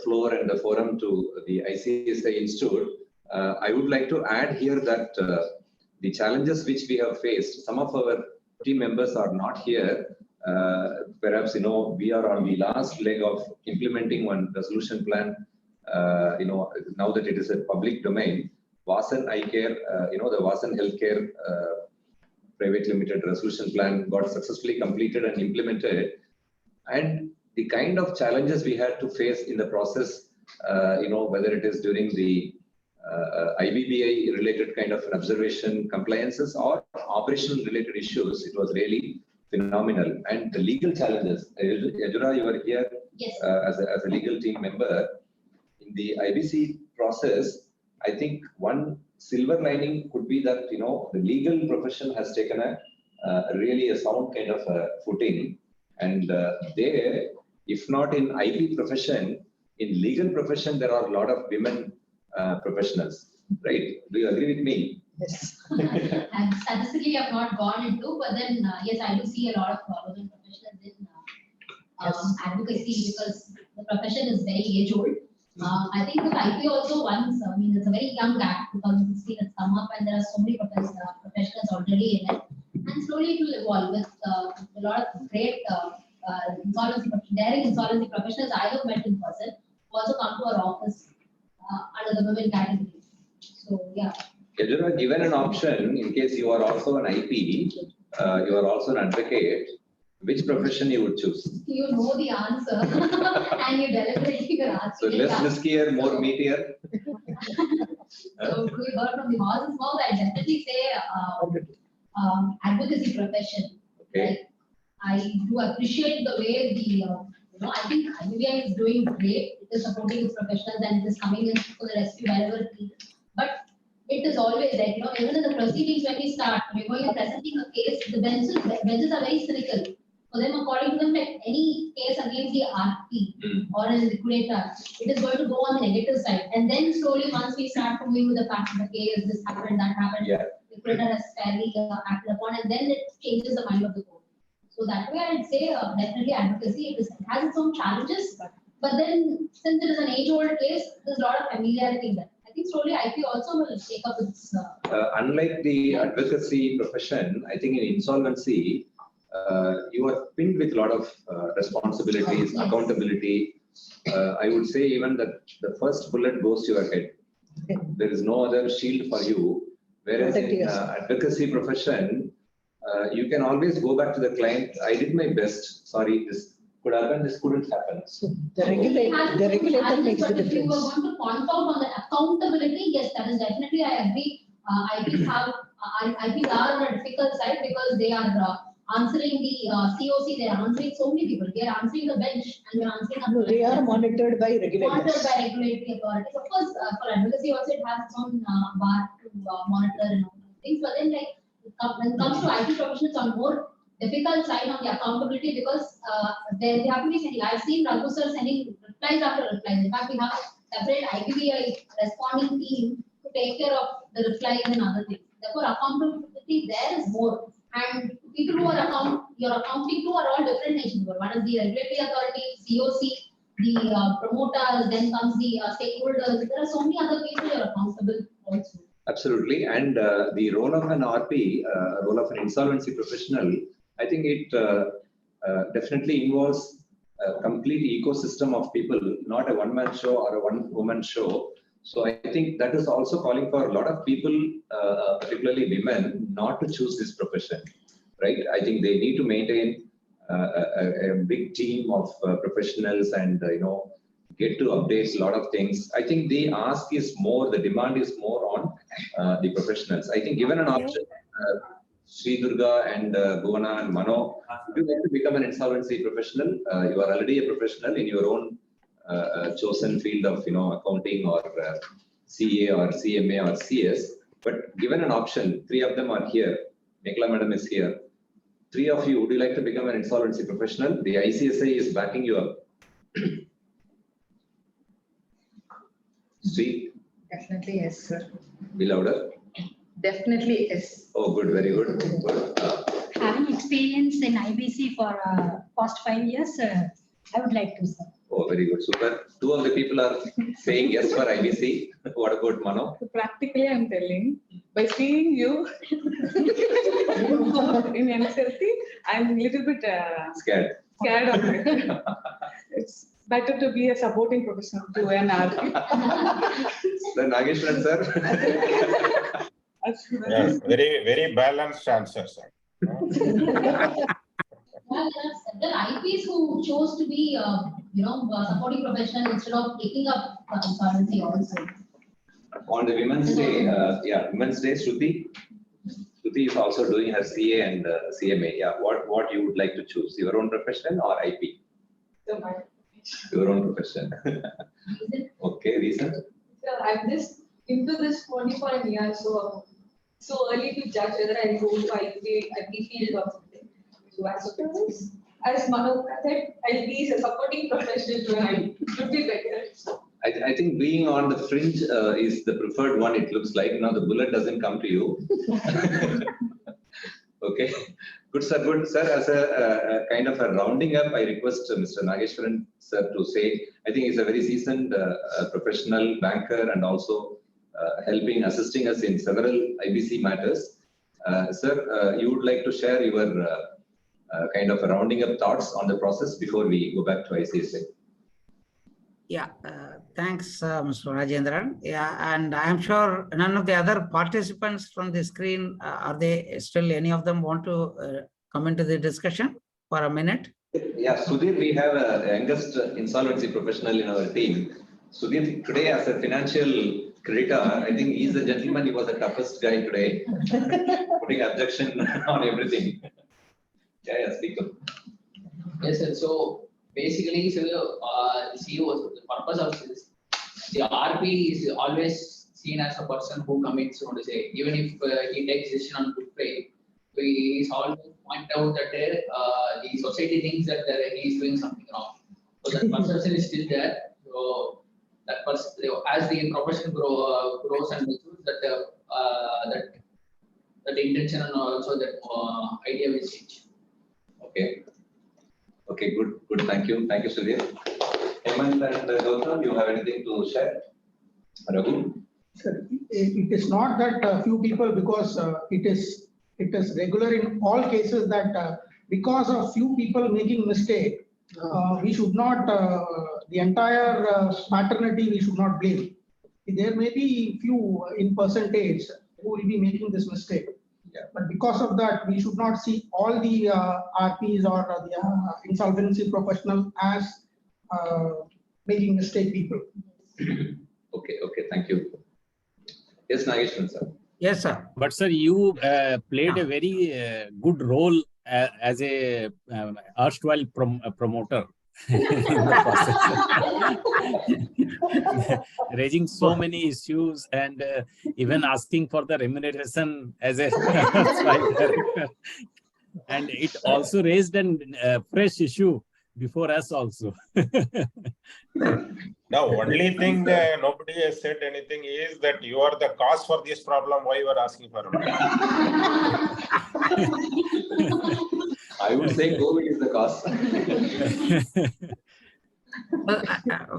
Speaker 5: floor and the forum to the ICSI Institute, I would like to add here that the challenges which we have faced, some of our team members are not here. Perhaps we are on the last leg of implementing one resolution plan. Now that it is a public domain, Vasan Eye Care, the Vasan Healthcare Private Limited resolution plan got successfully completed and implemented. And the kind of challenges we had to face in the process, whether it is during the IBBI related kind of an observation compliances or operational related issues, it was really phenomenal. And the legal challenges, Yajura, you are here.
Speaker 10: Yes.
Speaker 5: As a legal team member. In the IBC process, I think one silver lining could be that, the legal profession has taken a really a sound kind of a footing. And there, if not in IP profession, in legal profession, there are a lot of women professionals, right? Do you agree with me?
Speaker 1: Yes.
Speaker 10: And statistically, I've not gone into, but then, yes, I do see a lot of women professionals in advocacy because the profession is very age old. I think with IP also once, it's a very young act, 2016 it's come up and there are so many professionals already in it. And slowly it will evolve with a lot of great daring insolvency professionals I have met in person who also come to our office under the women category. So, yeah.
Speaker 5: Yajura, given an option, in case you are also an IP, you are also an advocate, which profession you would choose?
Speaker 10: You know the answer and you deliberately your answer.
Speaker 5: So less riskier, more meatier.
Speaker 10: So we heard from the horse's mouth, I definitely say advocacy profession.
Speaker 5: Okay.
Speaker 10: Like, I do appreciate the way I think IBBI is doing great. It is supporting its professionals and it is coming in for the rescue wherever it is. But it is always like, even in the proceedings when we start, we're going and presenting a case, the benches are very cynical. For them, according to them, like any case against the RP or a liquidator, it is going to go on the negative side. And then slowly, once we start moving with the fact of the case, this happened, that happened, liquidator has fairly acted upon, and then it changes the mind of the court. So that way, I'd say definitely advocacy. It has its own challenges, but then since it is an age-old case, there's a lot of familiarity there. I think slowly IP also will take up its.
Speaker 5: Unlike the advocacy profession, I think in insolvency, you are pinned with a lot of responsibilities, accountability. I would say even that the first bullet goes to your head. There is no other shield for you. Whereas in advocacy profession, you can always go back to the client. I did my best. Sorry, this could happen. This couldn't happen.
Speaker 1: So the regulator makes the difference.
Speaker 10: If you are going to point out on the accountability, yes, that is definitely, I agree. IPs are on a difficult side because they are answering the CoC, they are answering so many people. They are answering the bench and they are answering.
Speaker 1: No, they are monitored by regulators.
Speaker 10: Monitored by regulatory authorities. Of course, for advocacy also it has its own bar to monitor and all things. But then, like when it comes to IT professionals, on more difficult side on the accountability because they have to be sending. I've seen Raghu sir sending replies after replies. In fact, we have a separate IBBI responding team to take care of the replies and other things. Therefore, accountability there is more. And to
Speaker 16: people who are you're accounting to are all different nations. One is the regulatory authority, CoC, the promoters, then comes the stakeholders. There are so many other people you're accountable also.
Speaker 5: Absolutely. And the role of an RP, role of an insolvency professional, I think it definitely involves a complete ecosystem of people, not a one-man show or a one-woman show. So I think that is also calling for a lot of people, particularly women, not to choose this profession, right? I think they need to maintain a big team of professionals and, get to update a lot of things. I think the ask is more, the demand is more on the professionals. I think given an option, Sri Durga and Bhuvana and Mano, if you want to become an insolvency professional, you are already a professional in your own chosen field of accounting or CA or CMA or CS. But given an option, 3 of them are here. Mekala madam is here. 3 of you, would you like to become an insolvency professional? The ICSI is backing you up. Sweet.
Speaker 3: Definitely yes, sir.
Speaker 5: Be louder.
Speaker 3: Definitely yes.
Speaker 5: Oh, good, very good. Good.
Speaker 10: Having experience in IBC for past 5 years, I would like to, sir.
Speaker 5: Oh, very good. Super. 2 of the people are saying yes for IBC. What about Mano?
Speaker 6: So practically, I'm telling, by seeing you in NCLT, I'm a little bit
Speaker 5: Scared.
Speaker 6: Scared of it. It's better to be a supporting professional to an RP.
Speaker 14: Then Nageshwaran sir. Yes, very, very balanced answer, sir.
Speaker 16: Well, there are IPs who chose to be, supporting professional instead of taking up consultancy also.
Speaker 5: On the Women's Day, Women's Day, Shruti is also doing her CA and CMA. Yeah, what you would like to choose, your own profession or IP? Your own profession. Okay, reason?
Speaker 4: So I'm just into this only for a year, so early to judge whether I go to IP field or something. So as Manu said, I'll be a supporting professional to an IP. Should be better.
Speaker 5: I think being on the fringe is the preferred one. It looks like now the bullet doesn't come to you. Okay, good sir. Good sir. As a kind of a rounding up, I request Mr. Nageshwaran sir to say. I think he's a very seasoned professional banker and also assisting us in several IBC matters. Sir, you would like to share your kind of a rounding up thoughts on the process before we go back to ICSA.
Speaker 9: Yeah, thanks, Mr. Rajendran. Yeah, and I'm sure none of the other participants from the screen, are they still, any of them want to come into the discussion for a minute?
Speaker 5: Yeah, Sudhir, we have a youngest insolvency professional in our team. Sudhir, today as a financial creditor, I think he's the gentleman, he was the toughest guy today, putting objection on everything. Yeah, speak up.
Speaker 2: Yes, sir. So basically, the purpose of this, the RP is always seen as a person who commits, so to say, even if he takes decision on good faith, we always point out that the society thinks that he is doing something wrong. So that perception is still there. So that person, as the profession grows and matures, that intention and also that idea will change.
Speaker 5: Okay. Okay, good. Thank you. Thank you, Sudhir. Hemant and Gautam, you have anything to share? Raghu?
Speaker 8: Sir, it is not that few people, because it is regular in all cases that because of few people making mistake, we should not, the entire fraternity we should not blame. There may be few in percentage who will be making this mistake. Yeah. But because of that, we should not see all the RPs or the insolvency professional as making mistake people.
Speaker 5: Okay, thank you. Yes, Nageshwaran sir.
Speaker 12: Yes, sir. But sir, you played a very good role as a erstwhile promoter in the process. Raising so many issues and even asking for the remuneration as a erstwhile director. And it also raised a fresh issue before us also.
Speaker 14: The only thing nobody has said anything is that you are the cause for this problem. Why you are asking for money?
Speaker 5: I would say COVID is the cause.
Speaker 9: Well,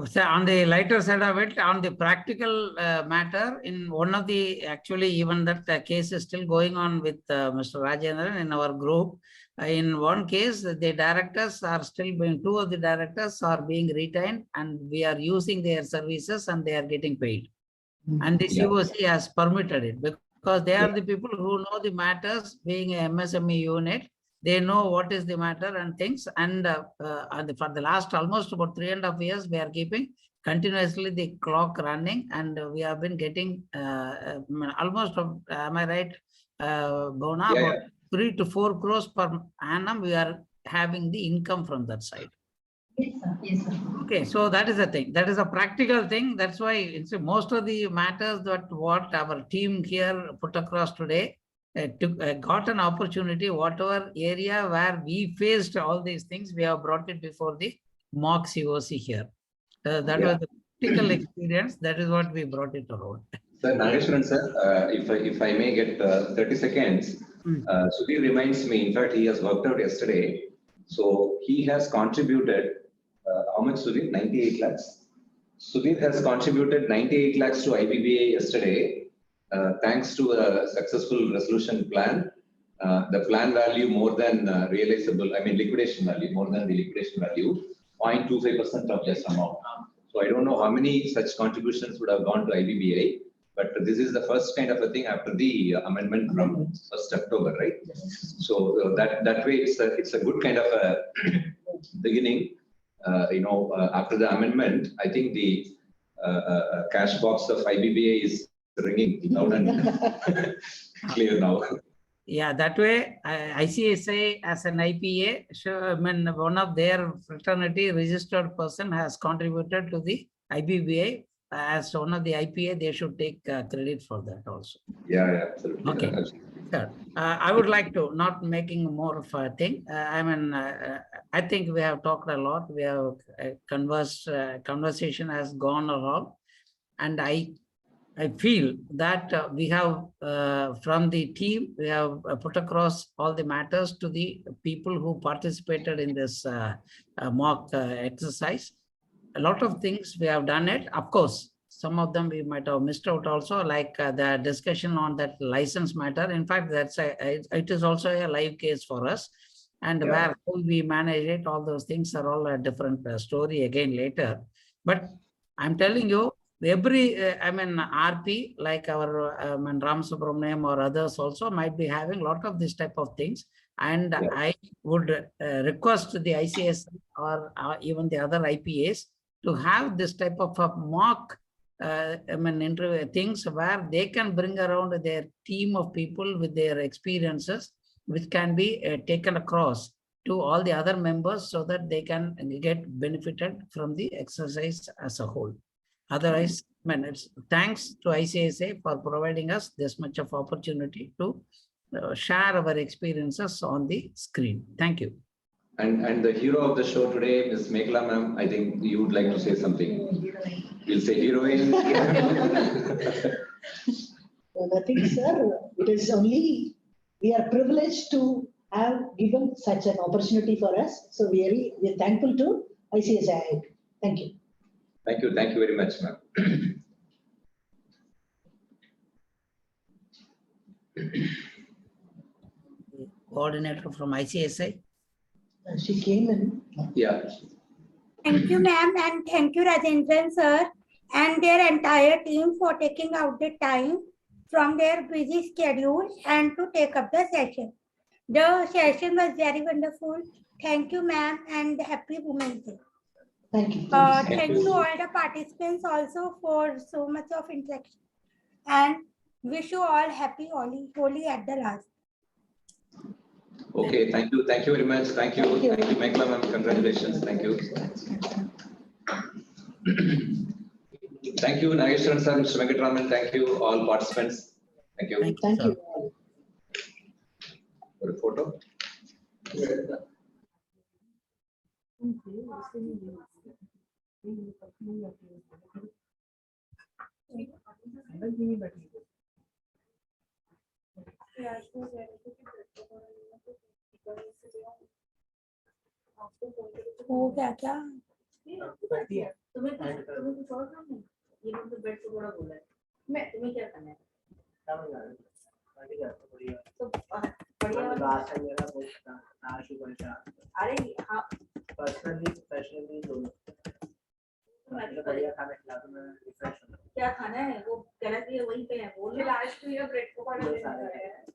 Speaker 9: so on the lighter side of it, on the practical matter, in one of the, actually even that case is still going on with Mr. Rajendran in our group. In one case, the directors are still being, two of the directors are being retained and we are using their services and they are getting paid. And the CoC has permitted it because they are the people who know the matters, being a MSME unit. They know what is the matter and things. And for the last almost about 3.5 years, we are keeping continuously the clock running, and we have been getting almost, am I right, Bona, about 3 to 4 crores per annum. We are having the income from that side.
Speaker 10: Yes, sir. Yes, sir.
Speaker 9: Okay, so that is the thing. That is a practical thing. That's why it's most of the matters that what our team here put across today got an opportunity. Whatever area where we faced all these things, we have brought it before the mock CoC here. That was the practical experience. That is what we brought it around.
Speaker 5: Sir, Nageshwaran sir, if I may get 30 seconds, Sudhir reminds me, in fact, he has worked out yesterday. So he has contributed, how much Sudhir? 98 lakhs. Sudhir has contributed 98 lakhs to IBBA yesterday, thanks to a successful resolution plan. The plan value more than realizable, I mean liquidation value, more than the liquidation value, 0.25% of just amount. So I don't know how many such contributions would have gone to IBBA, but this is the first kind of a thing after the amendment from 1st October, right? So that way it's a good kind of a beginning. After the amendment, I think the cash box of IBBA is ringing loud and clear now.
Speaker 9: Yeah, that way ICSI as an IPA, sure, I mean, one of their fraternity registered person has contributed to the IBBA. As one of the IPA, they should take credit for that also.
Speaker 5: Yeah, absolutely.
Speaker 9: Okay. Sure. I would like to, not making more of a thing. I think we have talked a lot. We have conversation has gone along, and I feel that we have, from the team, we have put across all the matters to the people who participated in this mock exercise. A lot of things we have done it. Of course, some of them we might have missed out also, like the discussion on that license matter. In fact, it is also a live case for us. And where we manage it, all those things are all a different story again later. But I'm telling you, every, RP, like our Ram Subramaniam or others also might be having a lot of this type of things. And I would request the ICS or even the other IPAs to have this type of a mock interview things where they can bring around their team of people with their experiences, which can be taken across to all the other members so that they can get benefited from the exercise as a whole. Otherwise, it's thanks to ICSA for providing us this much of opportunity to share our experiences on the screen. Thank you.
Speaker 5: And the hero of the show today, Ms. Mekala ma'am, I think you would like to say something. You'll say heroine.
Speaker 1: Well, I think, sir, it is only, we are privileged to have given such an opportunity for us. So we are thankful to ICSI. Thank you.
Speaker 5: Thank you very much, ma'am.
Speaker 9: Coordinator from ICSI.
Speaker 1: She came in.
Speaker 5: Yeah.
Speaker 17: Thank you, ma'am, and thank you, Rajendran sir, and their entire team for taking out the time from their busy schedule and to take up the session. The session was very wonderful. Thank you, ma'am, and happy Women's Day.
Speaker 1: Thank you.
Speaker 17: Thank you all the participants also for so much of interaction, and wish you all happy Holi at the last.
Speaker 5: Okay, thank you very much. Thank you, Mekala ma'am. Congratulations. Thank you. Thank you, Nageshwaran sir, Mr. Venkatraman. Thank you, all participants. Thank you.
Speaker 1: Thank you.
Speaker 5: For a photo.
Speaker 17: हो गया क्या?
Speaker 18: तुम्हें कुछ और काम है? ये लोग तो बेड पे थोड़ा बोला है। तुम्हें क्या करना है? तो बढ़िया अरे हाँ
Speaker 7: पर्सनली प्रोफेशनली दोनों बढ़िया खाना खिला दो, मैं रिफ्रेश हो जाऊं।
Speaker 18: क्या खाना है? वो गलत है वहीं पे है। बोल लास्ट तो ये ब्रेड पकौड़ा देना है।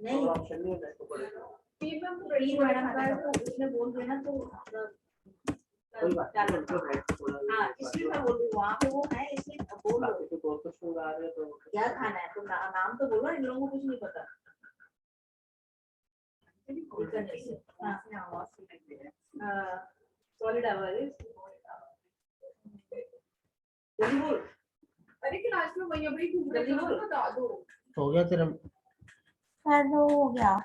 Speaker 18: नहीं
Speaker 7: ऑप्शन नहीं है ब्रेड पकौड़े का।
Speaker 18: फिर मैडम का उसने बोल दिया ना तो
Speaker 7: कोई बात नहीं, उनको ब्रेड पकौड़ा
Speaker 18: हाँ इसलिए मैं बोल रही हूँ वहाँ पे वो है इसलिए बोल
Speaker 7: बाकी तो बहुत कुछ लोग आ रहे हैं तो
Speaker 18: क्या खाना है? तो नाम तो बोलो, इन लोगों को कुछ नहीं पता। सॉलिड आवाज जल्दी बोल। अरे कि लास्ट में वही अभी बता दो।
Speaker 7: हो गया तेरा?
Speaker 17: हो गया।